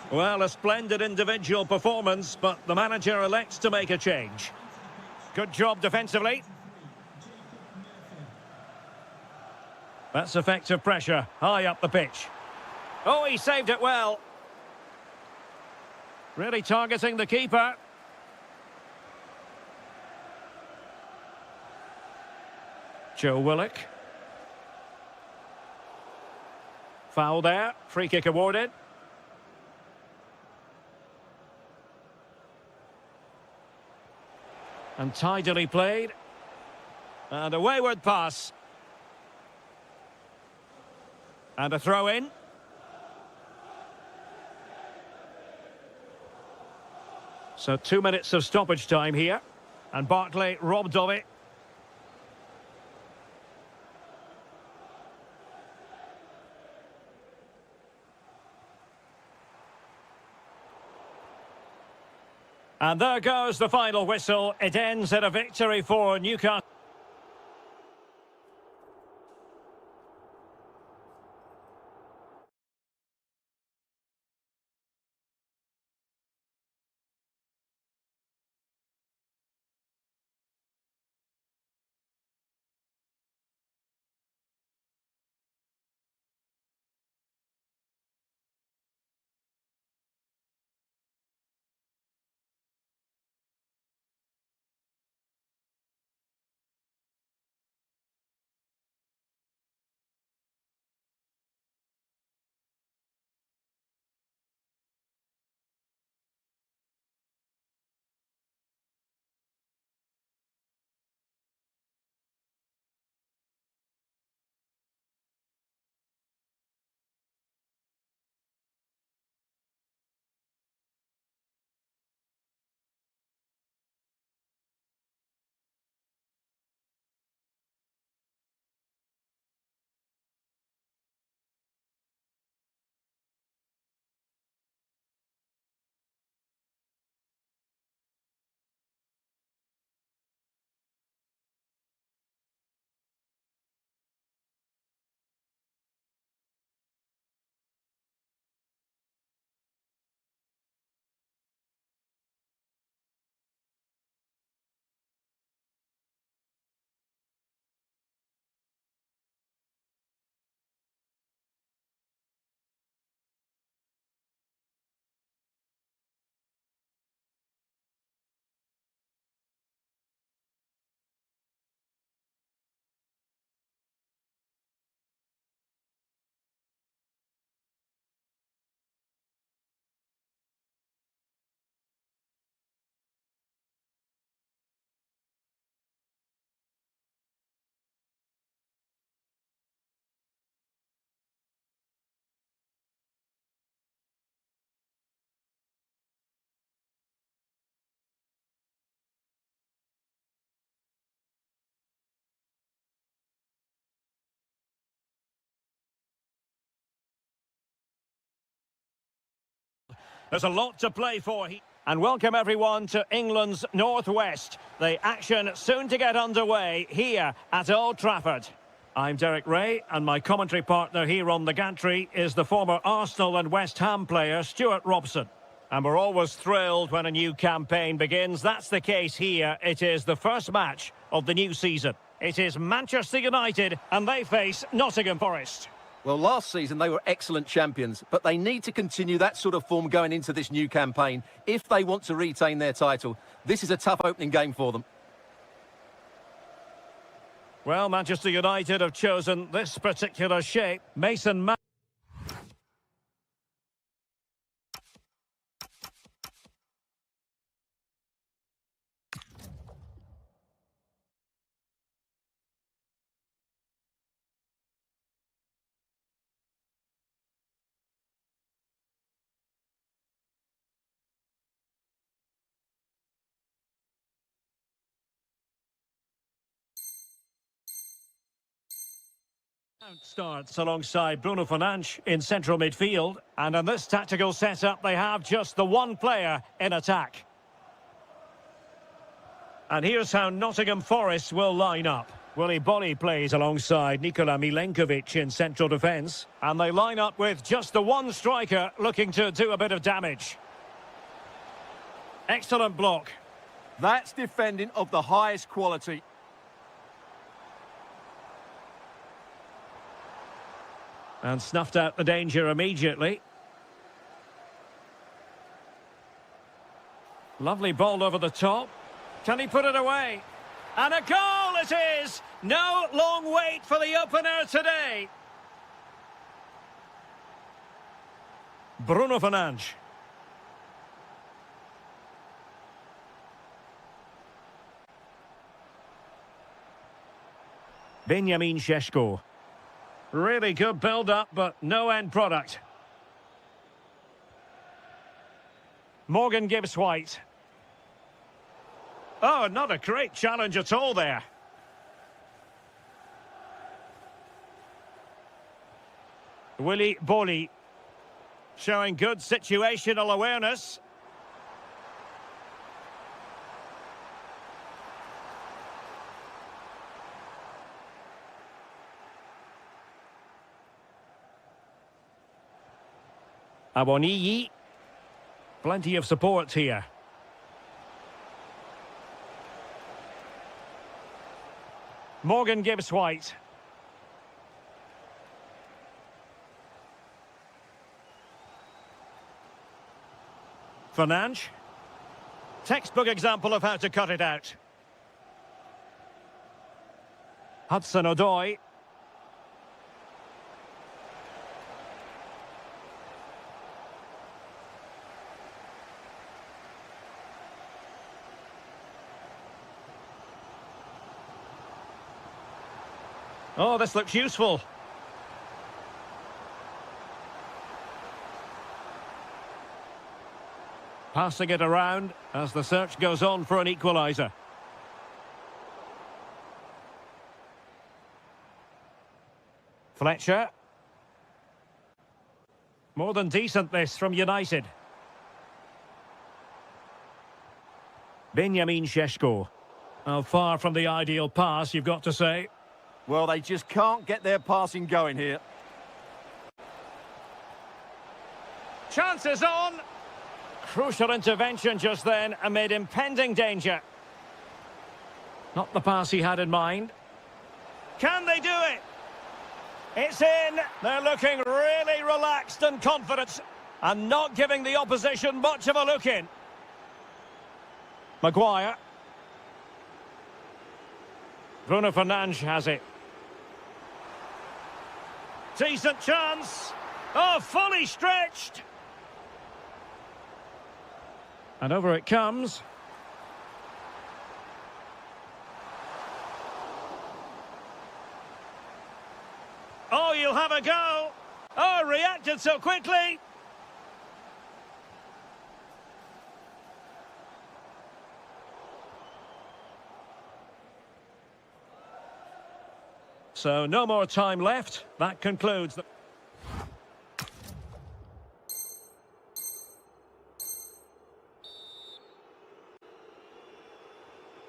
Well, a splendid individual performance, but the manager elects to make a change. Good job defensively. That's effective pressure, high up the pitch. Oh, he saved it well. Really targeting the keeper. Joe Willock. Foul there, free kick awarded. And tidily played. And a wayward pass. And a throw in. So 2 minutes of stoppage time here. And Barkley robbed of it. And there goes the final whistle. It ends in a victory for Newcastle. There's a lot to play for. And welcome everyone to England's Northwest. The action soon to get underway here at Old Trafford. I'm Derek Ray, and my commentary partner here on the gantry is the former Arsenal and West Ham player Stuart Robson. And we're always thrilled when a new campaign begins. That's the case here. It is the first match of the new season. It is Manchester United, and they face Nottingham Forest. Well, last season they were excellent champions, but they need to continue that sort of form going into this new campaign if they want to retain their title. This is a tough opening game for them. Well, Manchester United have chosen this particular shape. Mason Mount. Starts alongside Bruno Fernandes in central midfield, and in this tactical setup they have just the one player in attack. And here's how Nottingham Forest will line up. Willy Bolly plays alongside Nikola Milenkovic in central defence, and they line up with just the one striker looking to do a bit of damage. Excellent block. That's defending of the highest quality. And snuffed out the danger immediately. Lovely ball over the top. Can he put it away? And a goal it is! No long wait for the opener today. Bruno Fernandes. Benjamin Šeško. Really good build-up, but no end product. Morgan Gibbs-White. Oh, not a great challenge at all there. Willy Bolly showing good situational awareness. Awoniyi. Plenty of support here. Morgan Gibbs-White. Fernandes. Textbook example of how to cut it out. Hudson-Odoi. Oh, this looks useful. Passing it around as the search goes on for an equaliser. Fletcher. More than decent this from United. Benjamin Šeško. Oh, far from the ideal pass, you've got to say. Well, they just can't get their passing going here. Chances on. Crucial intervention just then amid impending danger. Not the pass he had in mind. Can they do it? It's in. They're looking really relaxed and confident and not giving the opposition much of a look in. Maguire. Bruno Fernandes has it. Decent chance. Oh, fully stretched. And over it comes. Oh, you'll have a go. Oh, reacted so quickly. So no more time left. That concludes the...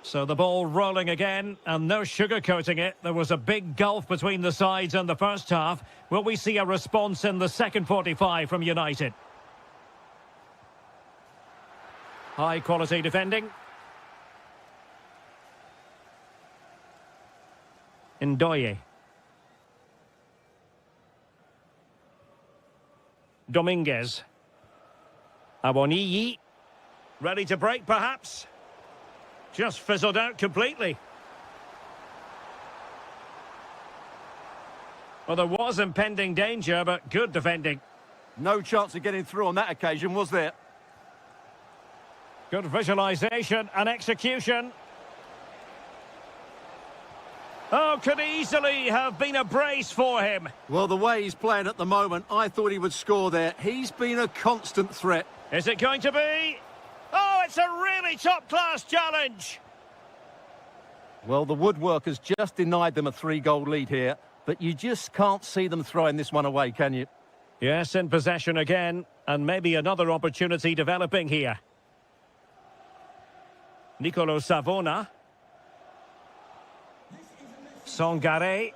So the ball rolling again, and no sugarcoating it. There was a big gulf between the sides in the first half. Will we see a response in the second 45 from United? High quality defending. Ndoye. Dominguez. Awoniyi. Ready to break, perhaps? Just fizzled out completely. Well, there was impending danger, but good defending. No chance of getting through on that occasion, was there? Good visualisation and execution. Oh, could easily have been a brace for him. Well, the way he's playing at the moment, I thought he would score there. He's been a constant threat. Is it going to be? Oh, it's a really top-class challenge. Well, the woodworkers just denied them a 3-goal lead here, but you just can't see them throwing this one away, can you? Yes, in possession again, and maybe another opportunity developing here. Nicolo Savona. Songare.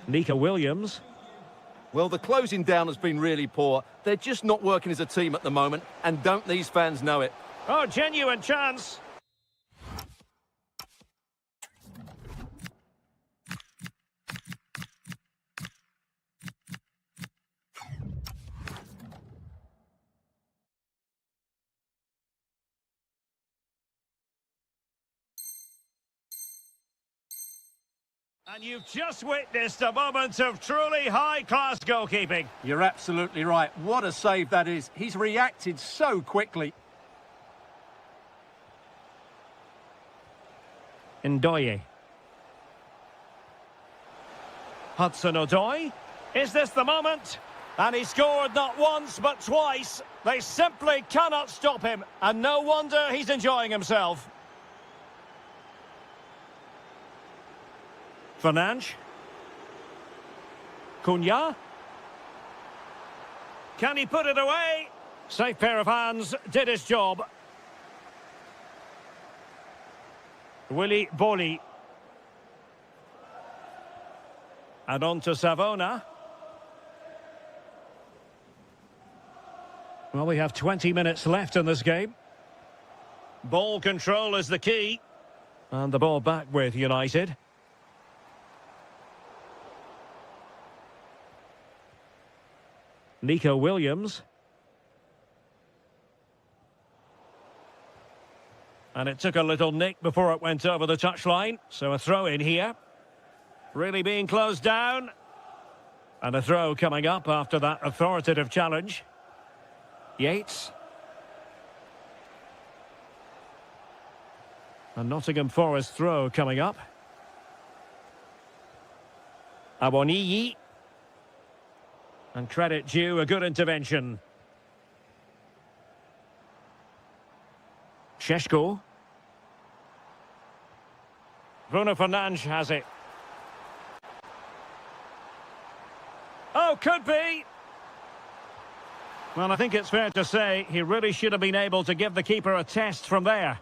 Nico Williams. Well, the closing down has been really poor. They're just not working as a team at the moment, and don't these fans know it? Oh, genuine chance. And you've just witnessed a moment of truly high-class goalkeeping. You're absolutely right. What a save that is. He's reacted so quickly. Ndoye. Hudson-Odoi. Is this the moment? And he scored not once, but twice. They simply cannot stop him. And no wonder he's enjoying himself. Fernandes. Cunha. Can he put it away? Safe pair of hands, did his job. Willy Bolly. And on to Savona. Well, we have 20 minutes left in this game. Ball control is the key. And the ball back with United. Nico Williams. And it took a little nick before it went over the touchline. So a throw in here. Really being closed down. And a throw coming up after that authoritative challenge. Yates. A Nottingham Forest throw coming up. Awoniyi. And credit due, a good intervention. Šeško. Bruno Fernandes has it. Oh, could be. Well, I think it's fair to say he really should have been able to give the keeper a test from there.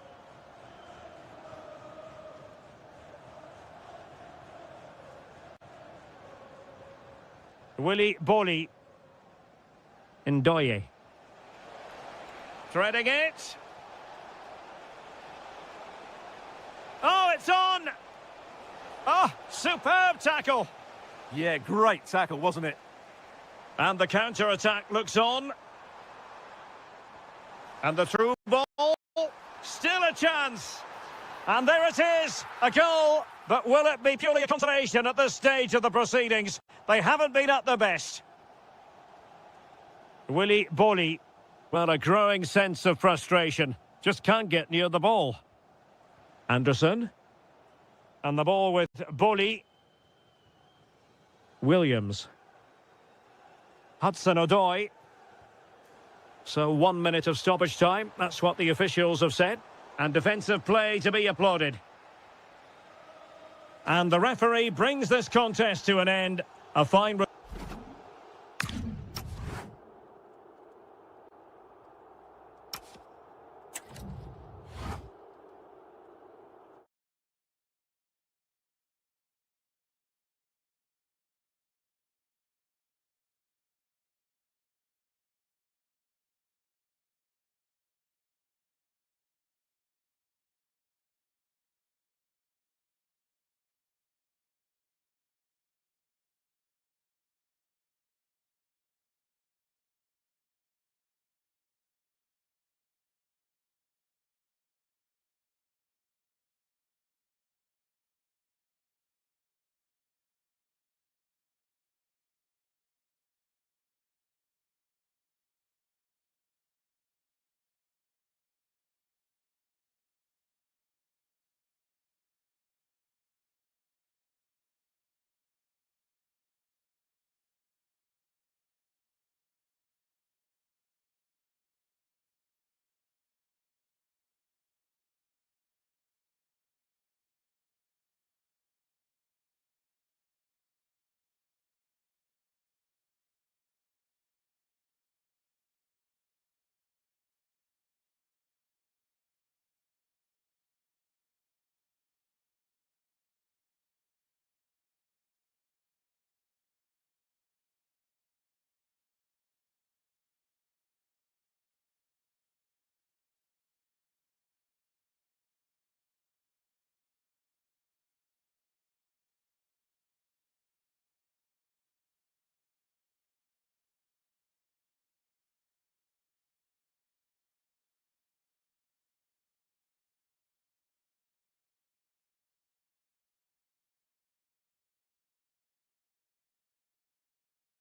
Willy Bolly. Ndoye. Threading it. Oh, it's on! Oh, superb tackle. Yeah, great tackle, wasn't it? And the counter-attack looks on. And the through ball. Still a chance. And there it is, a goal. But will it be purely a consolation at this stage of the proceedings? They haven't been at their best. Willy Bolly. Well, a growing sense of frustration. Just can't get near the ball. Anderson. And the ball with Bolly. Williams. Hudson-Odoi. So 1 minute of stoppage time. That's what the officials have said. And defensive play to be applauded. And the referee brings this contest to an end. A fine...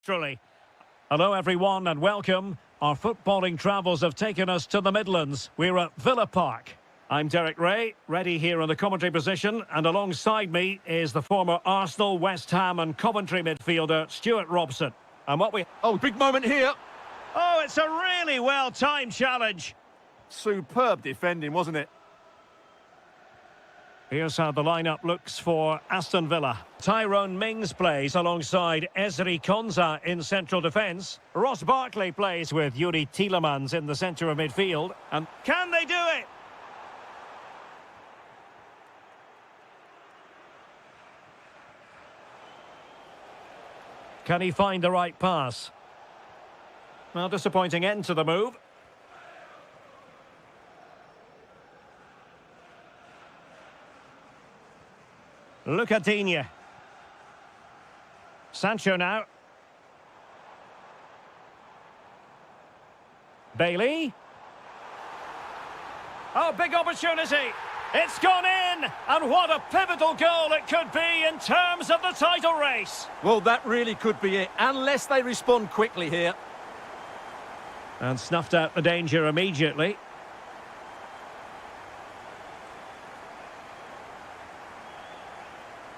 Hello everyone and welcome. Our footballing travels have taken us to the Midlands. We're at Villa Park. I'm Derek Ray, ready here in the commentary position, and alongside me is the former Arsenal, West Ham and Coventry midfielder Stuart Robson. And what we... Oh, big moment here. Oh, it's a really well-timed challenge. Superb defending, wasn't it? Here's how the lineup looks for Aston Villa. Tyrone Mings plays alongside Ezri Konsa in central defence. Ross Barkley plays with Yuri Tielemans in the centre of midfield. And can they do it? Can he find the right pass? Well, disappointing end to the move. Lucadinha. Sancho now. Bailey. Oh, big opportunity. It's gone in. And what a pivotal goal it could be in terms of the title race. Well, that really could be it, unless they respond quickly here. And snuffed out the danger immediately.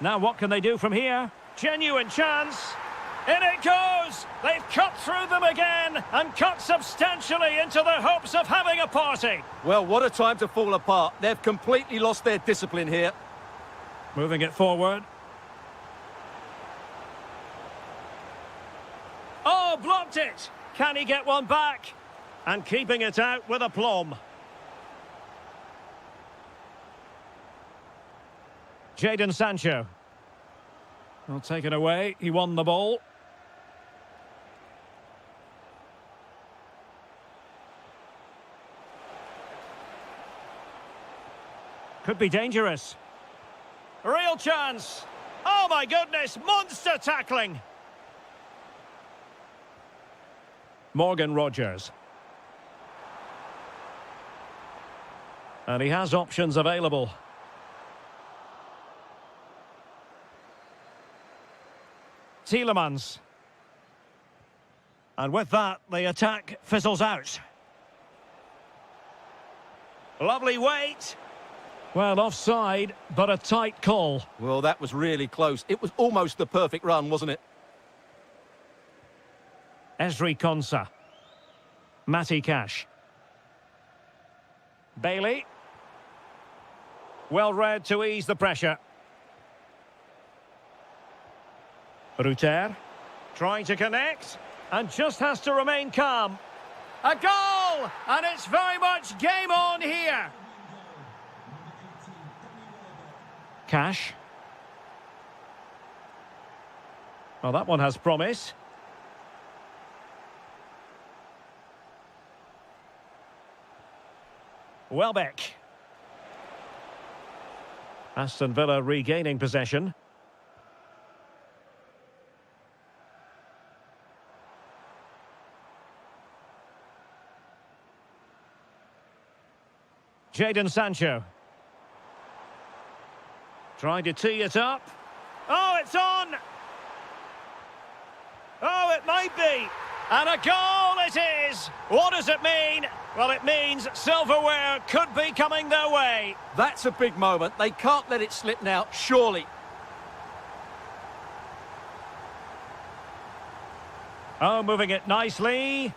Now what can they do from here? Genuine chance. In it goes! They've cut through them again and cut substantially into their hopes of having a party. Well, what a time to fall apart. They've completely lost their discipline here. Moving it forward. Oh, blocked it! Can he get one back? And keeping it out with aplomb. Jadon Sancho. Well, taken away. He won the ball. Could be dangerous. Real chance. Oh, my goodness. Monster tackling. Morgan Rogers. And he has options available. Tielemans. And with that, the attack fizzles out. Lovely weight. Well, offside, but a tight call. Well, that was really close. It was almost the perfect run, wasn't it? Ezri Konsa. Matty Cash. Bailey. Well read to ease the pressure. Ruter. Trying to connect. And just has to remain calm. A goal! goal! And it's very much game on here. Cash. Well, that one has promise. Welbeck. Aston Villa regaining possession. Jadon Sancho. Trying to tee it up. Oh, it's on! Oh, it might be. And a goal it is. What does it mean? Well, it means silverware could be coming their way. That's a big moment. They can't let it slip now, surely. Oh, moving it nicely.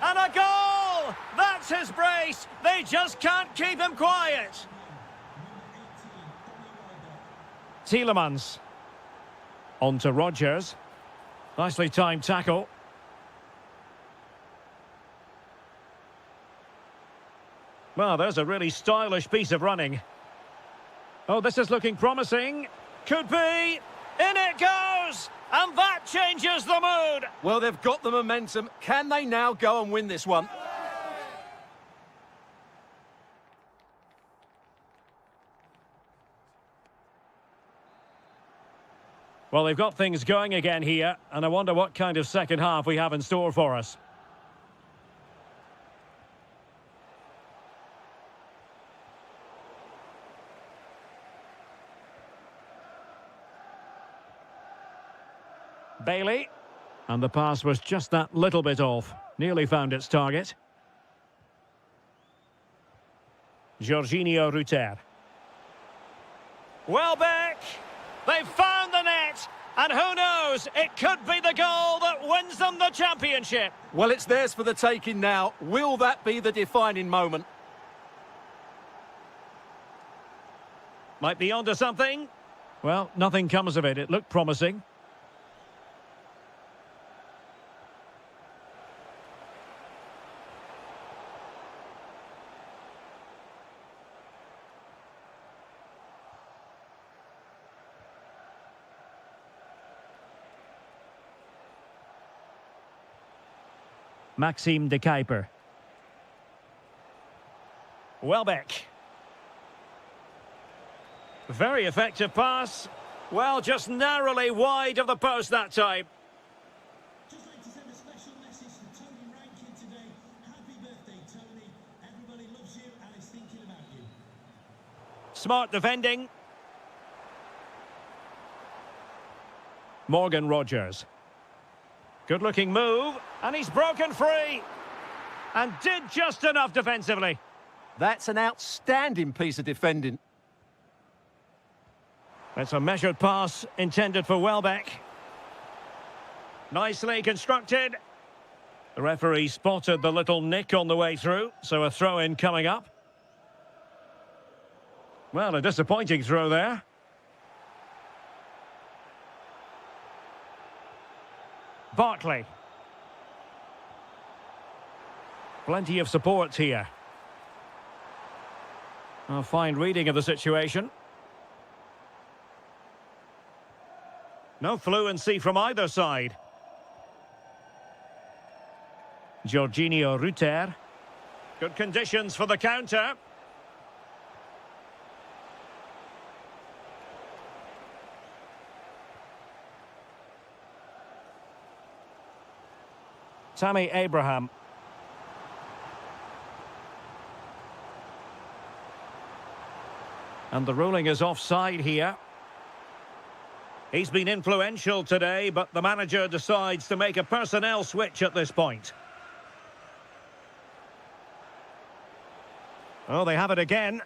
And a goal! That's his brace. They just can't keep him quiet. Tielemans. On to Rodgers. Nicely timed tackle. Well, there's a really stylish piece of running. Oh, this is looking promising. Could be. In it goes! And that changes the mood. Well, they've got the momentum. Can they now go and win this one? Well, they've got things going again here, and I wonder what kind of second half we have in store for us. Bailey, and the pass was just that little bit off. Nearly found its target. Jorginho Ruter. Welbeck! They've found the net! And who knows, it could be the goal that wins them the championship. Well, it's theirs for the taking now. Will that be the defining moment? Might be onto something. Well, nothing comes of it. It looked promising. Maxime de Kuiper. Welbeck. Very effective pass. Well, just narrowly wide of the post that time. Just like to send a special message to Tony Rankin today. Happy birthday, Tony. Everybody loves you and is thinking about you. Smart defending. Morgan Rodgers. Good-looking move, and he's broken free. And did just enough defensively. That's an outstanding piece of defending. It's a measured pass intended for Welbeck. Nicely constructed. The referee spotted the little nick on the way through, so a throw-in coming up. Well, a disappointing throw there. Barkley. Plenty of support here. A fine reading of the situation. No fluency from either side. Jorginho Ruter. Good conditions for the counter. Tammy Abraham. And the ruling is offside here. He's been influential today, but the manager decides to make a personnel switch at this point. Oh, they have it again.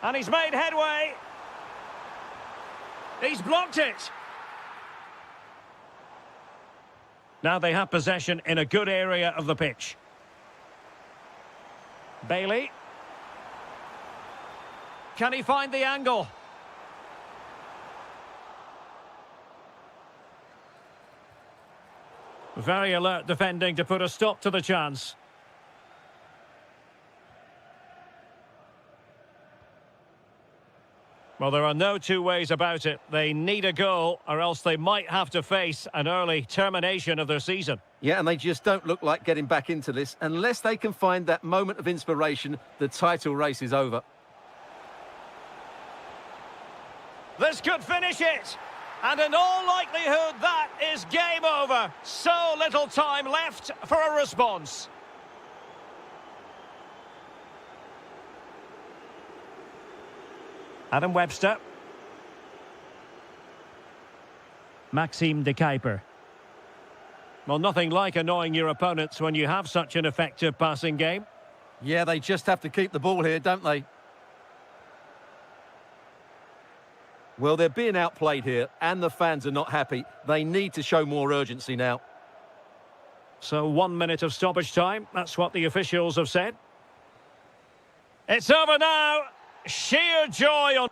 And he's made headway. He's blocked it. Now they have possession in a good area of the pitch. Bailey. Can he find the angle? Very alert defending to put a stop to the chance. Well, there are no two ways about it. They need a goal, or else they might have to face an early termination of their season. Yeah, and they just don't look like getting back into this. Unless they can find that moment of inspiration, the title race is over. This could finish it. And in all likelihood, that is game over. So little time left for a response. Adam Webster. Maxime de Kuiper. Well, nothing like annoying your opponents when you have such an effective passing game. Yeah, they just have to keep the ball here, don't they? Well, they're being outplayed here, and the fans are not happy. They need to show more urgency now. So 1 minute of stoppage time. That's what the officials have said. It's over now. Sheer joy on...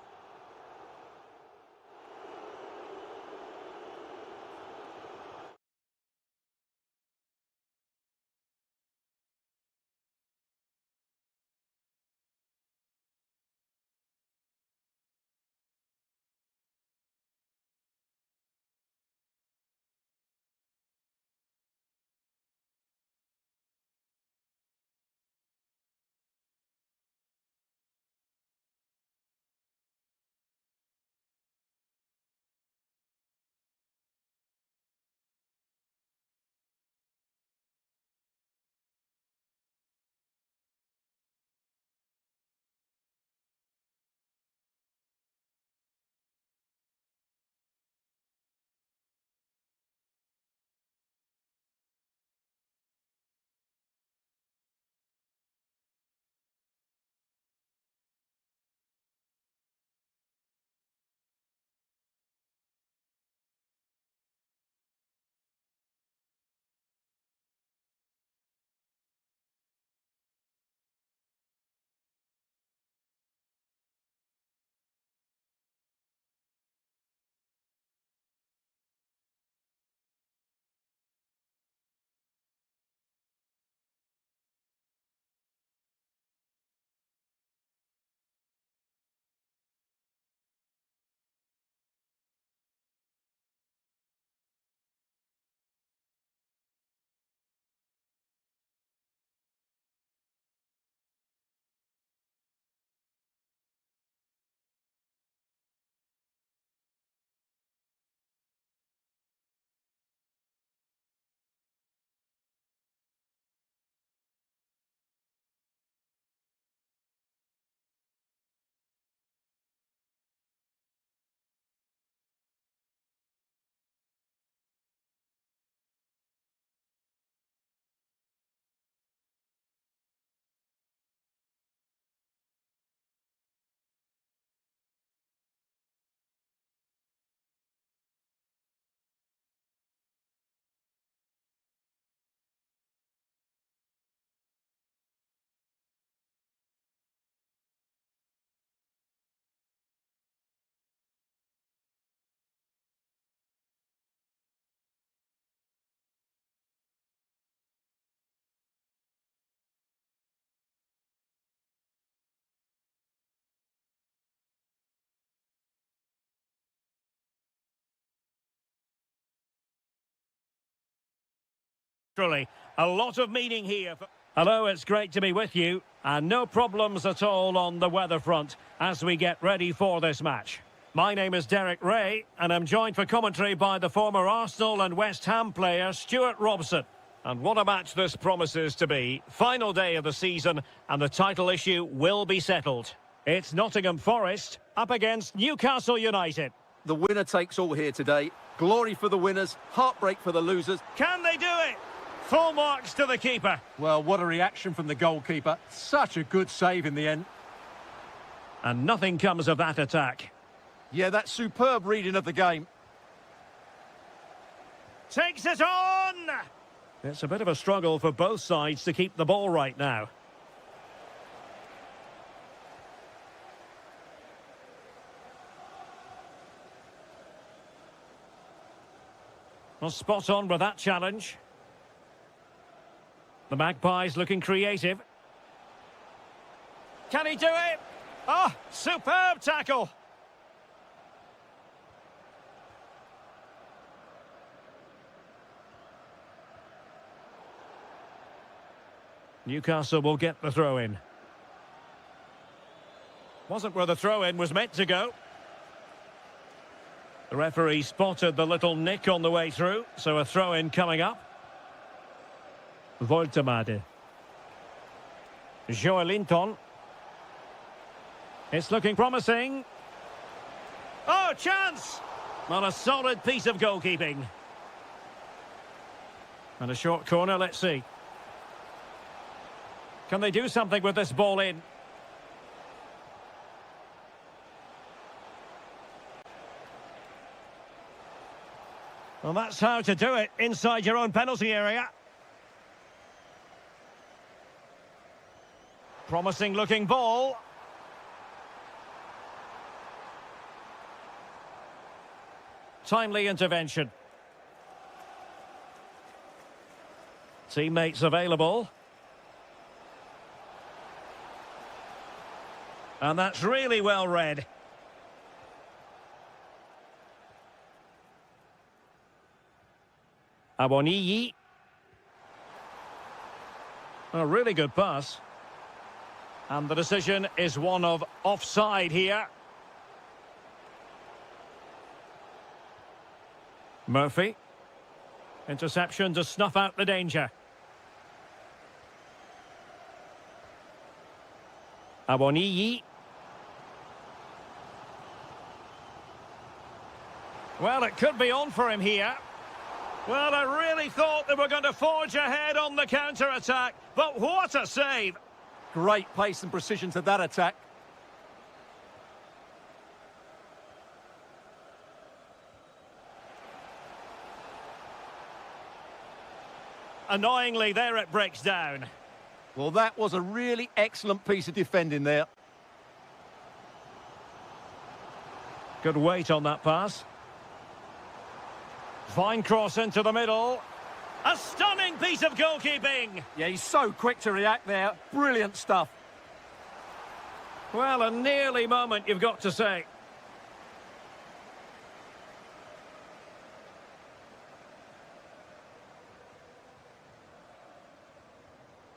A lot of meaning here. Hello, it's great to be with you. And no problems at all on the weather front as we get ready for this match. My name is Derek Ray, and I'm joined for commentary by the former Arsenal and West Ham player Stuart Robson. And what a match this promises to be. Final day of the season, and the title issue will be settled. It's Nottingham Forest up against Newcastle United. The winner takes all here today. Glory for the winners, heartbreak for the losers. Can they do it? Full marks to the keeper. Well, what a reaction from the goalkeeper. Such a good save in the end. And nothing comes of that attack. Yeah, that's superb reading of the game. Takes it on! It's a bit of a struggle for both sides to keep the ball right now. Well, spot on with that challenge. The Magpies looking creative. Can he do it? Oh, superb tackle. Newcastle will get the throw-in. Wasn't where the throw-in was meant to go. The referee spotted the little nick on the way through, so a throw-in coming up. Voltemade. Joelinton. It's looking promising. Oh, chance! Well, a solid piece of goalkeeping. And a short corner, let's see. Can they do something with this ball in? Well, that's how to do it inside your own penalty area. Promising looking ball. Timely intervention. Teammates available. And that's really well read. Aboniyi. A really good pass. And the decision is one of offside here. Murphy. Interception to snuff out the danger. Aboniyi. Well, it could be on for him here. Well, I really thought they were going to forge ahead on the counter-attack, but what a save! Great pace and precision to that attack. Annoyingly, there it breaks down. Well, that was a really excellent piece of defending there. Good weight on that pass. Fine cross into the middle. A stunning piece of goalkeeping. Yeah, he's so quick to react there. Brilliant stuff. Well, a nearly moment, you've got to say.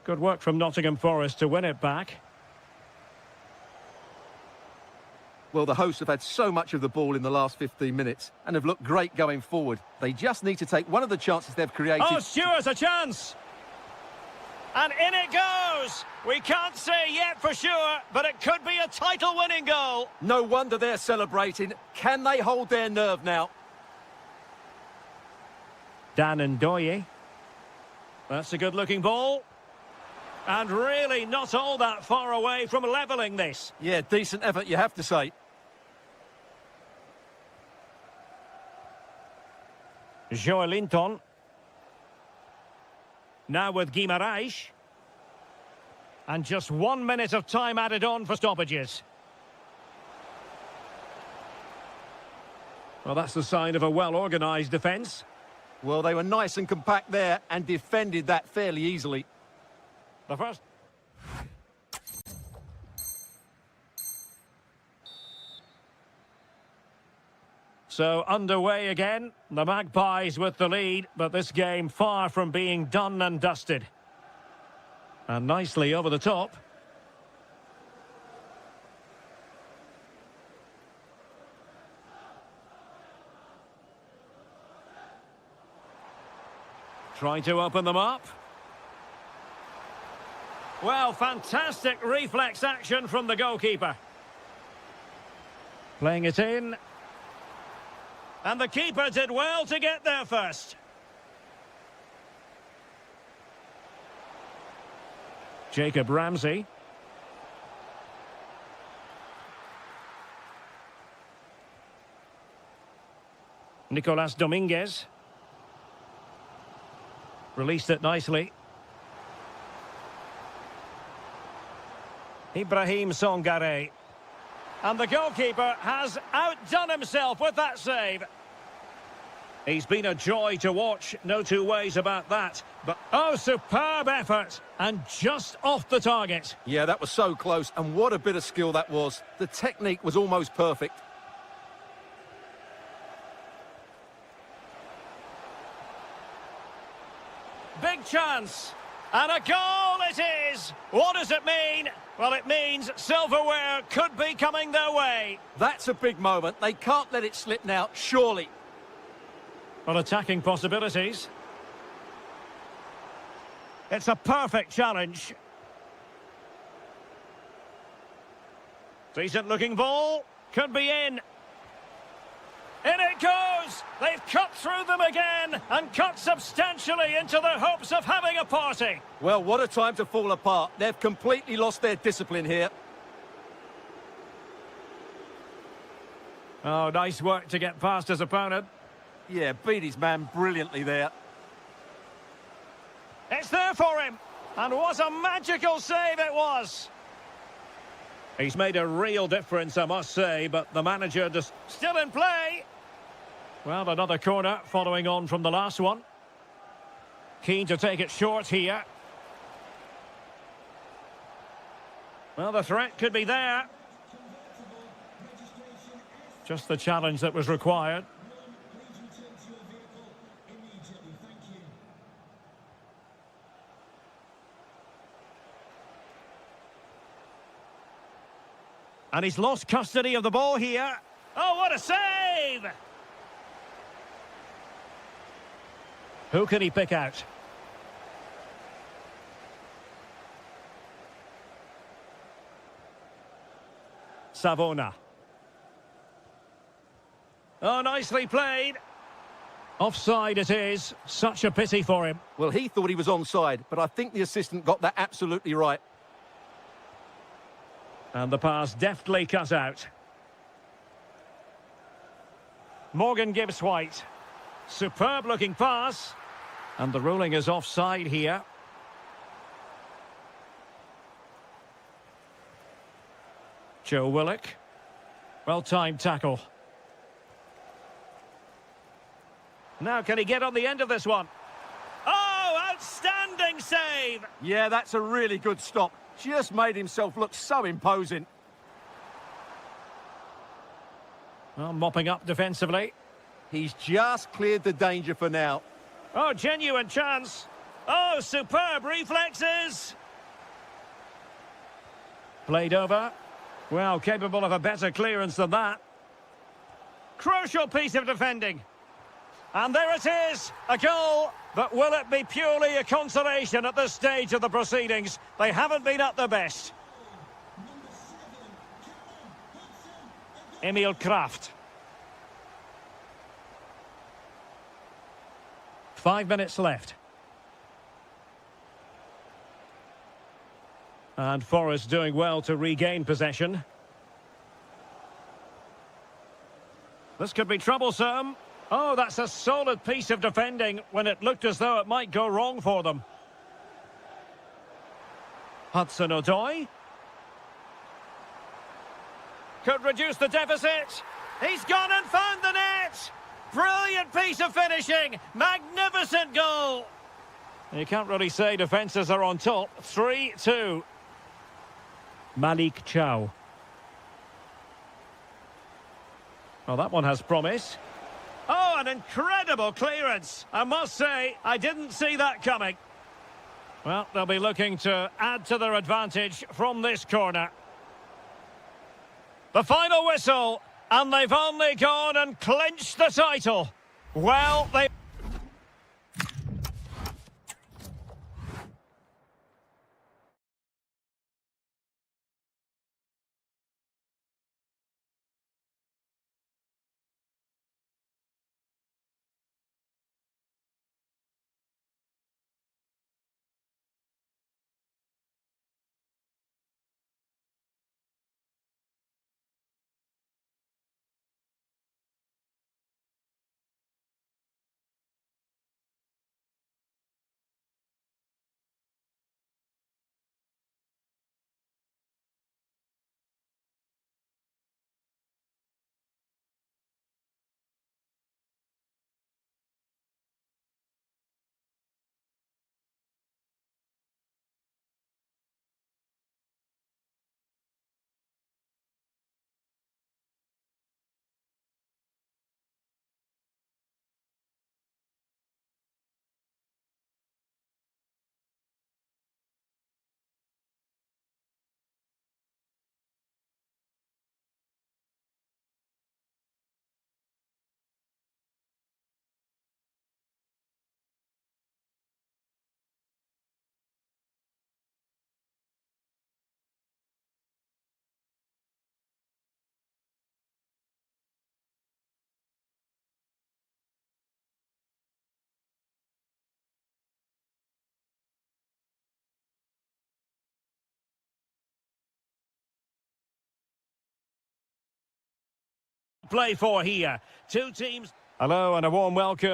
Good work from Nottingham Forest to win it back. Well, the hosts have had so much of the ball in the last 15 minutes and have looked great going forward. They just need to take one of the chances they've created. Oh, Stewart's a chance! And in it goes! We can't say yet for sure, but it could be a title-winning goal. No wonder they're celebrating. Can they hold their nerve now? Dan Ndoye. That's a good-looking ball. And really not all that far away from levelling this. Yeah, decent effort, you have to say. Joelinton. Now with Guimaraes. And just 1 minute of time added on for stoppages. Well, that's the sign of a well-organised defence. Well, they were nice and compact there and defended that fairly easily. The first... So underway again, the Magpies with the lead, but this game far from being done and dusted. And nicely over the top. Trying to open them up. Well, fantastic reflex action from the goalkeeper. Playing it in. And the keeper did well to get there first. Jacob Ramsey. Nicolas Dominguez. Released it nicely. Ibrahim Songare. And the goalkeeper has outdone himself with that save. He's been a joy to watch, no two ways about that. But, oh, superb effort, and just off the target. Yeah, that was so close, and what a bit of skill that was. The technique was almost perfect. Big chance, and a goal it is! What does it mean? Well, it means silverware could be coming their way. That's a big moment. They can't let it slip now, surely. Well, attacking possibilities. It's a perfect challenge. Decent looking ball. Could be in. In it goes! They've cut through them again and cut substantially into their hopes of having a party. Well, what a time to fall apart. They've completely lost their discipline here. Oh, nice work to get past his opponent. Yeah, beat his man brilliantly there. It's there for him. And what a magical save it was. He's made a real difference, I must say, but the manager just still in play. Well, another corner following on from the last one. Keen to take it short here. Well, the threat could be there. Just the challenge that was required. And he's lost custody of the ball here. Oh, what a save! Who can he pick out? Savona. Oh, nicely played. Offside it is. Such a pity for him. Well, he thought he was onside, but I think the assistant got that absolutely right. And the pass deftly cut out. Morgan gives White. Superb looking pass. And the ruling is offside here. Joe Willock. Well-timed tackle. Now can he get on the end of this one? Oh, outstanding save! Yeah, that's a really good stop. Just made himself look so imposing. Well, mopping up defensively. He's just cleared the danger for now. Oh, genuine chance. Oh, superb reflexes. Played over. Well, capable of a better clearance than that. Crucial piece of defending. And there it is, a goal. But will it be purely a consolation at this stage of the proceedings? They haven't been at their best. Emil Kraft. 5 minutes left. And Forest doing well to regain possession. This could be troublesome. Oh, that's a solid piece of defending when it looked as though it might go wrong for them. Hudson-Odoi. Could reduce the deficit. He's gone and found the net. Brilliant piece of finishing. Magnificent goal. You can't really say defences are on top. 3-2. Malik Chow. Well, that one has promise. Oh, an incredible clearance. I must say, I didn't see that coming. Well, they'll be looking to add to their advantage from this corner. The final whistle, and they've only gone and clinched the title. Well, they... play for here. Two teams. Hello and a warm welcome.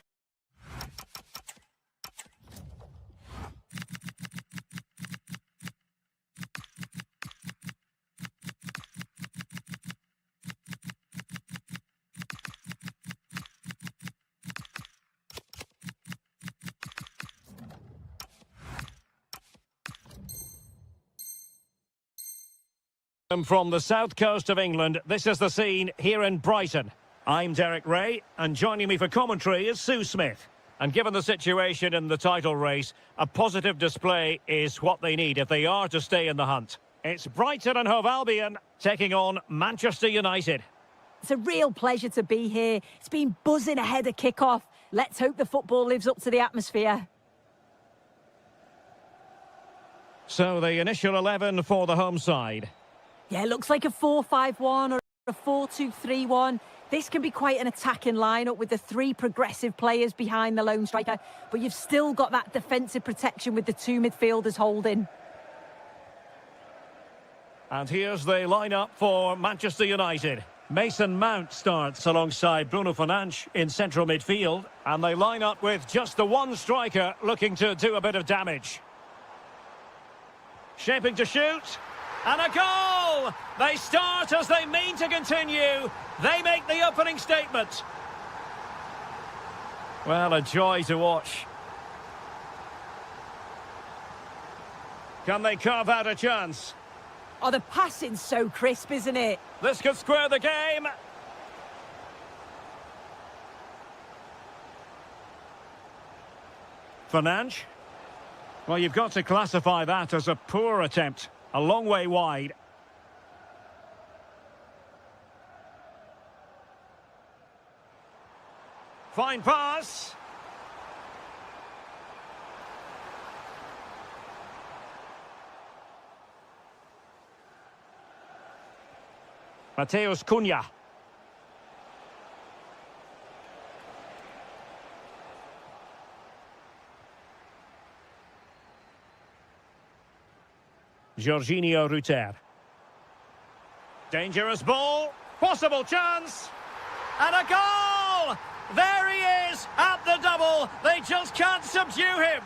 From the south coast of England, this is the scene here in Brighton. I'm Derek Ray, and joining me for commentary is Sue Smith. And given the situation in the title race, a positive display is what they need if they are to stay in the hunt. It's Brighton and Hove Albion taking on Manchester United. It's a real pleasure to be here. It's been buzzing ahead of kick-off. Let's hope the football lives up to the atmosphere. So the initial 11 for the home side. Yeah, it looks like a 4-5-1 or a 4-2-3-1. This can be quite an attacking lineup with the three progressive players behind the lone striker, but you've still got that defensive protection with the two midfielders holding. And here's the lineup for Manchester United. Mason Mount starts alongside Bruno Fernandes in central midfield, and they line up with just the one striker looking to do a bit of damage. Shaping to shoot. And a goal! They start as they mean to continue. They make the opening statement. Well, a joy to watch. Can they carve out a chance? Oh, the passing's so crisp, isn't it? This could square the game. Fernandes. Well, you've got to classify that as a poor attempt. A long way wide. Fine pass. Mateus Cunha. Jorginho Ruter. Dangerous ball. Possible chance. And a goal! There he is at the double. They just can't subdue him.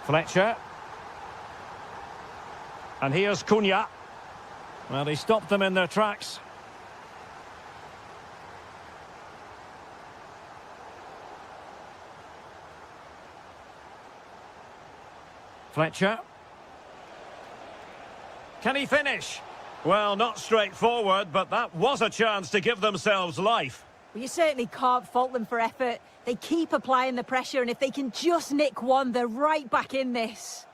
Fletcher. And here's Cunha. Well, he stopped them in their tracks. Fletcher. Can he finish? Well, not straightforward, but that was a chance to give themselves life. Well, you certainly can't fault them for effort. They keep applying the pressure, and if they can just nick one, they're right back in this.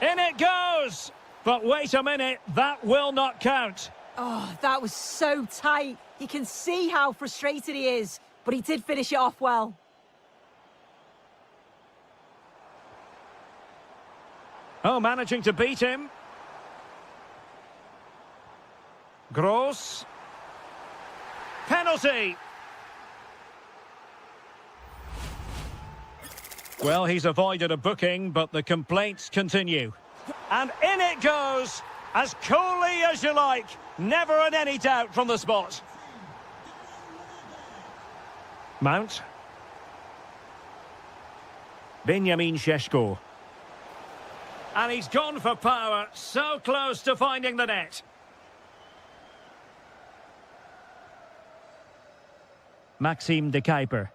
In it goes! But wait a minute, that will not count. Oh, that was so tight. You can see how frustrated he is, but he did finish it off well. Oh, managing to beat him. Gross. Penalty. Well, he's avoided a booking, but the complaints continue. And in it goes, as coolly as you like. Never in any doubt from the spot. Mount. Benjamin Šeško. And he's gone for power, so close to finding the net. Maxime de Kuiper.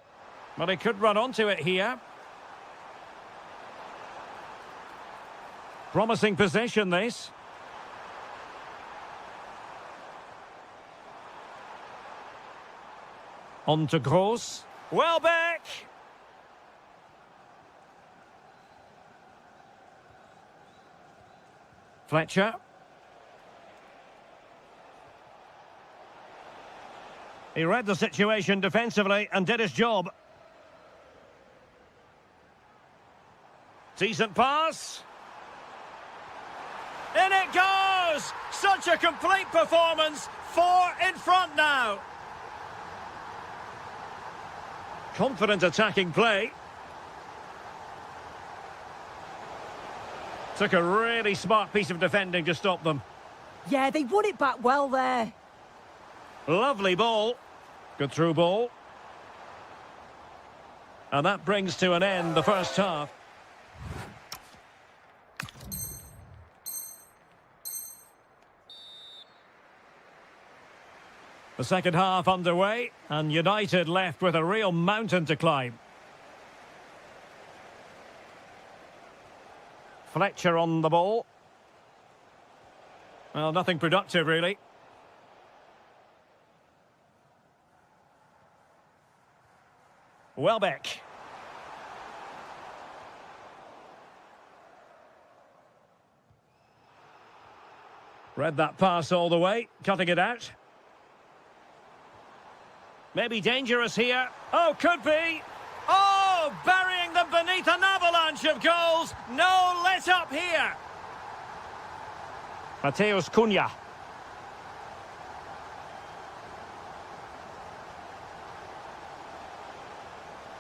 Well, he could run onto it here. Promising position, this. On to Gross. Welbeck! Fletcher. He read the situation defensively and did his job. Decent pass. In it goes! Such a complete performance. 4 in front now. Confident attacking play. Took a really smart piece of defending to stop them. Yeah, they won it back well there. Lovely ball. Good through ball. And that brings to an end the first half. The second half underway, and United left with a real mountain to climb. Fletcher on the ball. Well, nothing productive, really. Welbeck. Read that pass all the way, cutting it out. Maybe dangerous here. Oh, could be. Oh, burying them beneath an avalanche of goals. No let up here. Mateus Cunha.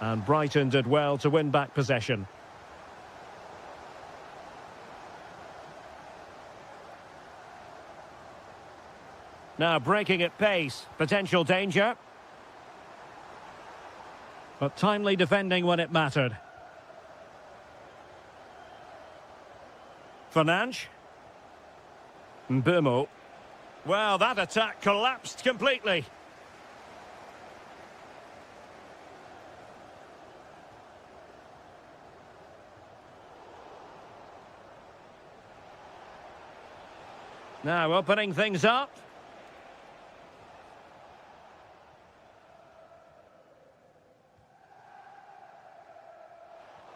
And Brighton did well to win back possession. Now breaking at pace. Potential danger. But timely defending when it mattered. Fernandes. Mbeumo. Well, that attack collapsed completely. Now opening things up.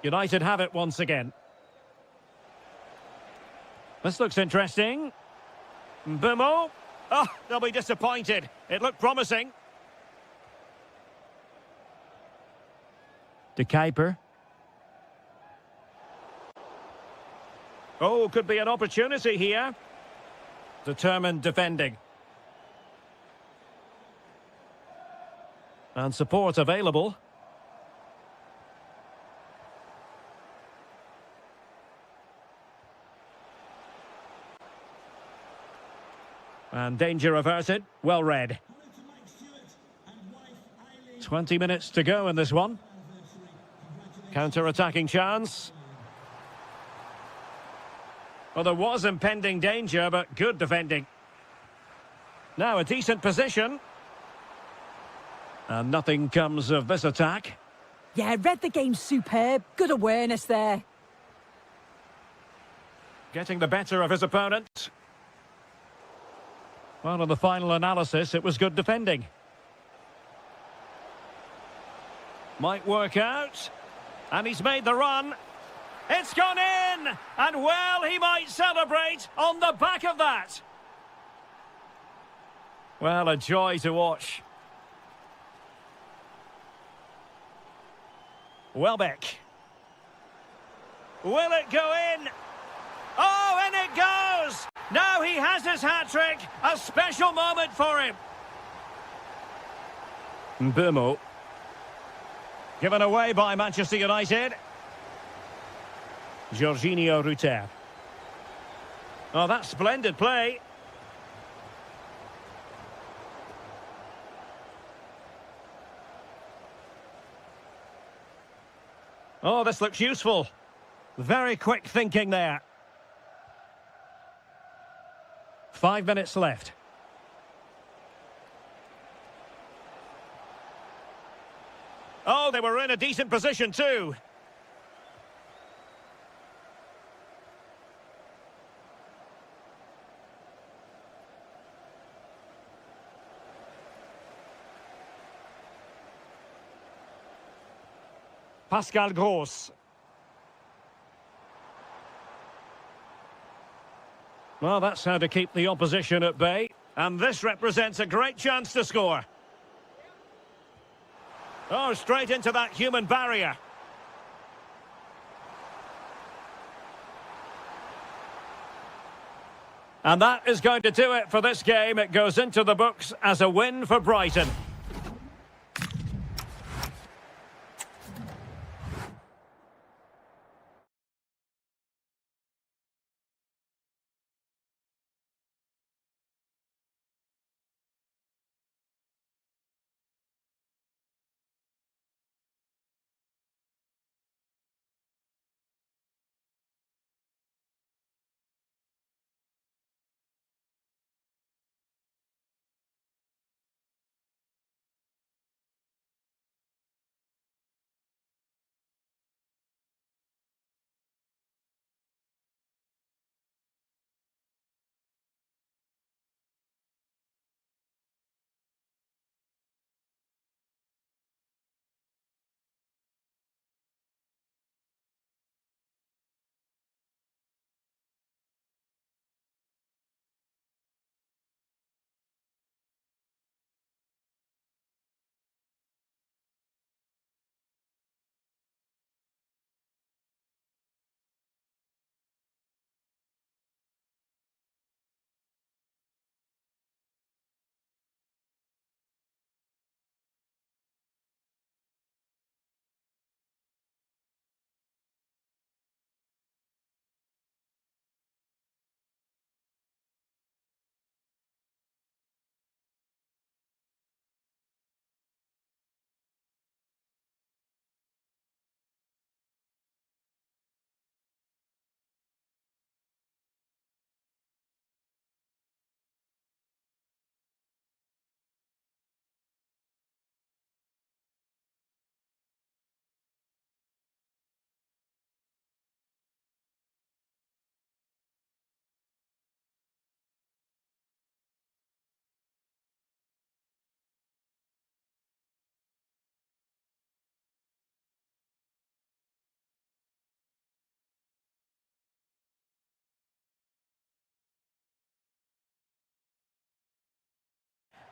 United have it once again. This looks interesting. Mbeumo. Oh, they'll be disappointed. It looked promising. De Kuiper. Oh, could be an opportunity here. Determined defending. And support available. And danger averted. Well read. 20 minutes to go in this one. Counter-attacking chance. Well, there was impending danger, but good defending. Now a decent position. And nothing comes of this attack. Yeah, read the game superb. Good awareness there. Getting the better of his opponent. Well, in the final analysis, it was good defending. Might work out. And he's made the run. It's gone in! And well, he might celebrate on the back of that. Well, a joy to watch. Welbeck. Will it go in? Oh, and it goes! Now he has his hat-trick. A special moment for him. Mbeumo. Given away by Manchester United. Jorginho Rutter. Oh, that's splendid play. Oh, this looks useful. Very quick thinking there. 5 minutes left. Oh, they were in a decent position too. Pascal Gross. Well, that's how to keep the opposition at bay. And this represents a great chance to score. Oh, straight into that human barrier. And that is going to do it for this game. It goes into the books as a win for Brighton.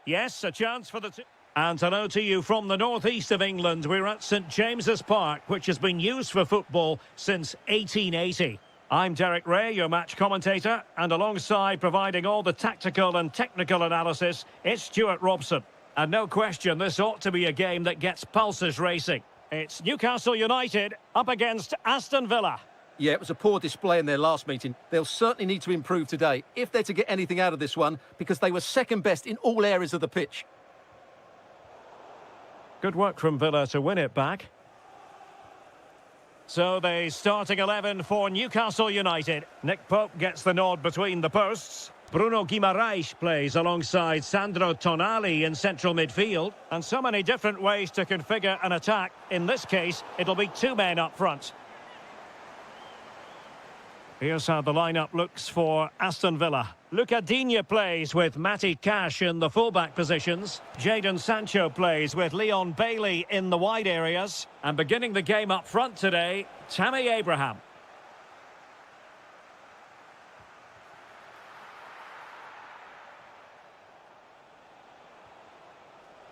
Yes, a chance for the two. And hello to you from the northeast of England. We're at St James's Park, which has been used for football since 1880. I'm Derek Ray, your match commentator, and alongside providing all the tactical and technical analysis, it's Stuart Robson. And no question, this ought to be a game that gets pulses racing. It's Newcastle United up against Aston Villa. Yeah, it was a poor display in their last meeting. They'll certainly need to improve today if they're to get anything out of this one, because they were second best in all areas of the pitch. Good work from Villa to win it back. So the starting 11 for Newcastle United. Nick Pope gets the nod between the posts. Bruno Guimaraes plays alongside Sandro Tonali in central midfield. And so many different ways to configure an attack. In this case, it'll be two men up front. Here's how the lineup looks for Aston Villa. Luca Digne plays with Matty Cash in the fullback positions. Jadon Sancho plays with Leon Bailey in the wide areas. And beginning the game up front today, Tammy Abraham.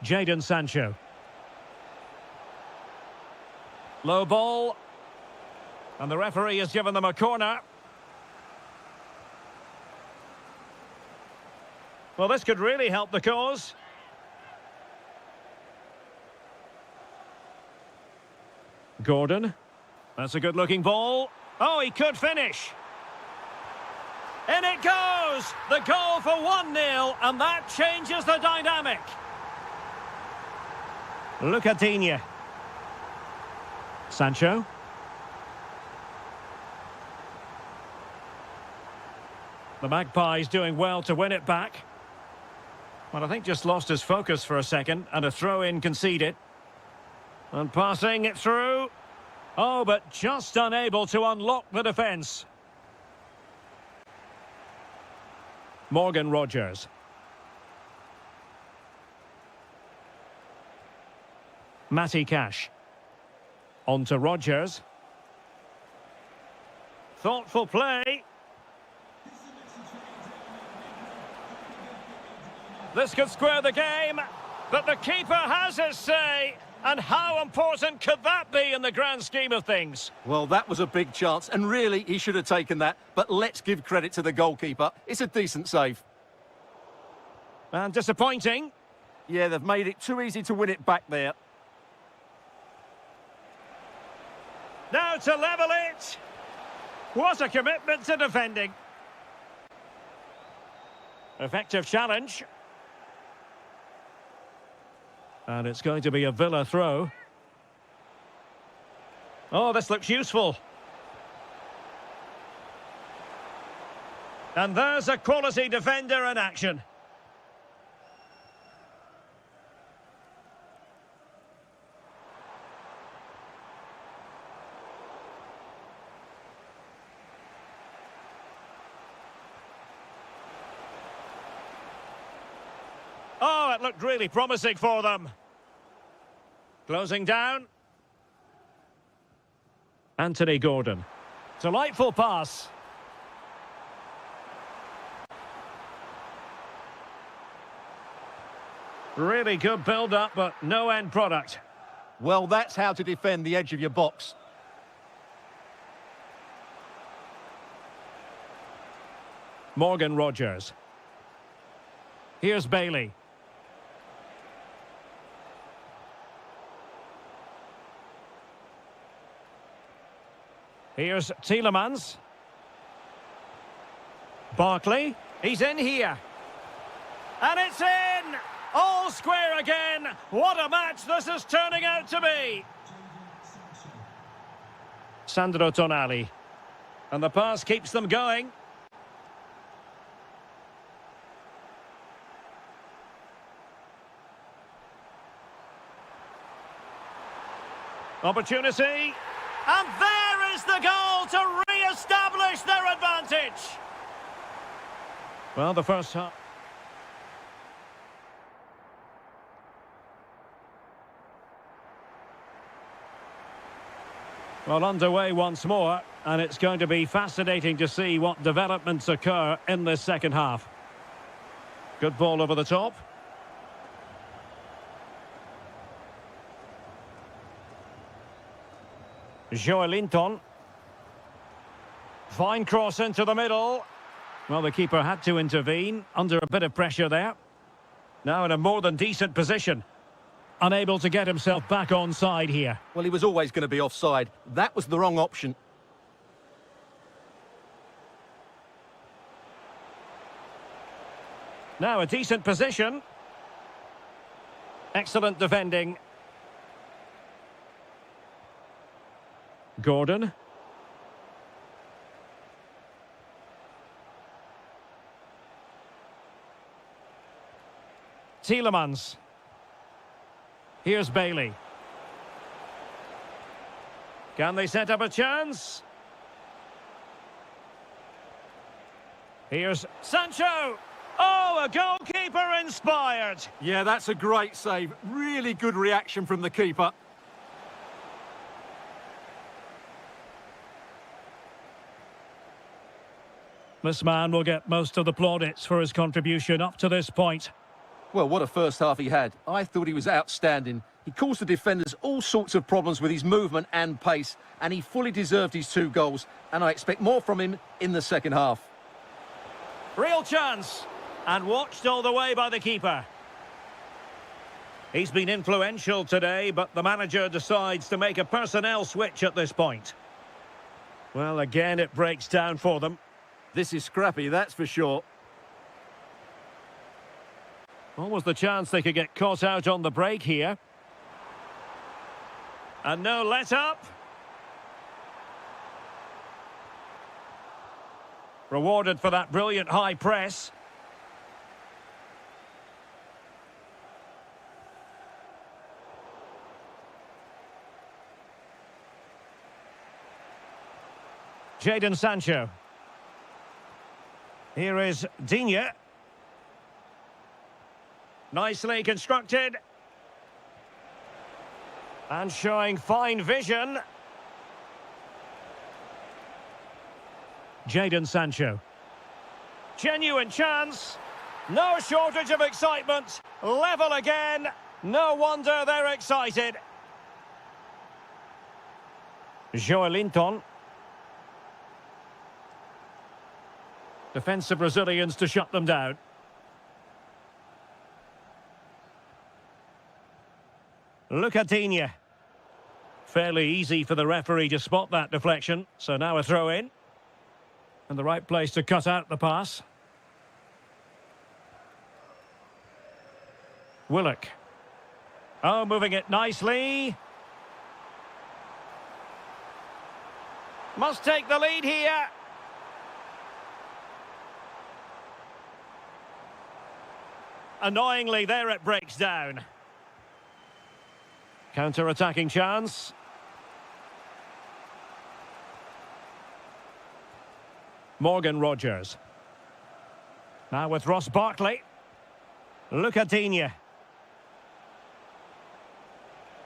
Jadon Sancho. Low ball. And the referee has given them a corner. Well, this could really help the cause. Gordon. That's a good-looking ball. Oh, he could finish. In it goes! The goal for 1-0, and that changes the dynamic. Luca Digne. Sancho. The Magpies doing well to win it back. Well, I think just lost his focus for a second, and a throw-in conceded. And passing it through. Oh, but just unable to unlock the defence. Morgan Rogers. Matty Cash. On to Rogers. Thoughtful play. This could square the game, but the keeper has his say. And how important could that be in the grand scheme of things? Well, that was a big chance, and really, he should have taken that. But let's give credit to the goalkeeper. It's a decent save. And disappointing. Yeah, they've made it too easy to win it back there. Now to level it. What a commitment to defending. Effective challenge. And it's going to be a Villa throw. Oh, this looks useful. And there's a quality defender in action. Oh, it looked really promising for them. Closing down. Anthony Gordon. Delightful pass. Really good build-up, but no end product. Well, that's how to defend the edge of your box. Morgan Rogers. Here's Bailey. Here's Tielemans. Barkley. He's in here. And it's in! All square again. What a match this is turning out to be. Sandro Tonali. And the pass keeps them going. Opportunity. And there is the goal to re-establish their advantage. Well, the first half. Well, underway once more, and it's going to be fascinating to see what developments occur in this second half. Good ball over the top. Joelinton. Fine cross into the middle. Well, the keeper had to intervene, under a bit of pressure there. Now in a more than decent position. Unable to get himself back onside here. Well, he was always going to be offside. That was the wrong option. Now a decent position. Excellent defending. Gordon. Tielemans. Here's Bailey. Can they set up a chance? Here's Sancho. Oh, a goalkeeper inspired. Yeah, that's a great save. Really good reaction from the keeper. This man will get most of the plaudits for his contribution up to this point. Well, what a first half he had. I thought he was outstanding. He caused the defenders all sorts of problems with his movement and pace, and he fully deserved his 2 goals, and I expect more from him in the second half. Real chance, and watched all the way by the keeper. He's been influential today, but the manager decides to make a personnel switch at this point. Well, again, it breaks down for them. This is scrappy, that's for sure. Almost the chance they could get caught out on the break here. And no let-up. Rewarded for that brilliant high press. Jadon Sancho. Here is Digne. Nicely constructed. And showing fine vision. Jadon Sancho. Genuine chance. No shortage of excitement. Level again. No wonder they're excited. Joelinton. Defensive Brazilians to shut them down. Look at Digne. Fairly easy for the referee to spot that deflection. So now a throw in. And the right place to cut out the pass. Willock. Oh, moving it nicely. Must take the lead here. Annoyingly, there it breaks down. Counter-attacking chance. Morgan Rogers. Now with Ross Barkley. Look at Digne.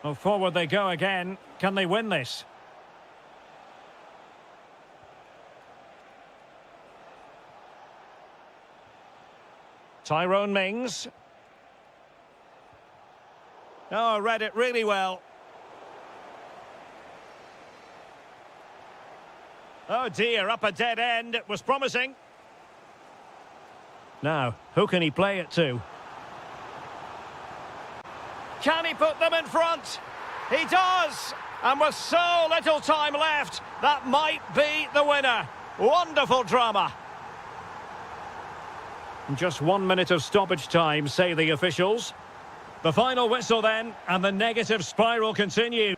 Well, forward they go again. Can they win this? Tyrone Mings. Oh, read it really well. Oh dear, up a dead end. It was promising. Now, who can he play it to? Can he put them in front? He does! And with so little time left, that might be the winner. Wonderful drama. Just 1 minute of stoppage time, say the officials. The final whistle then, and the negative spiral continues.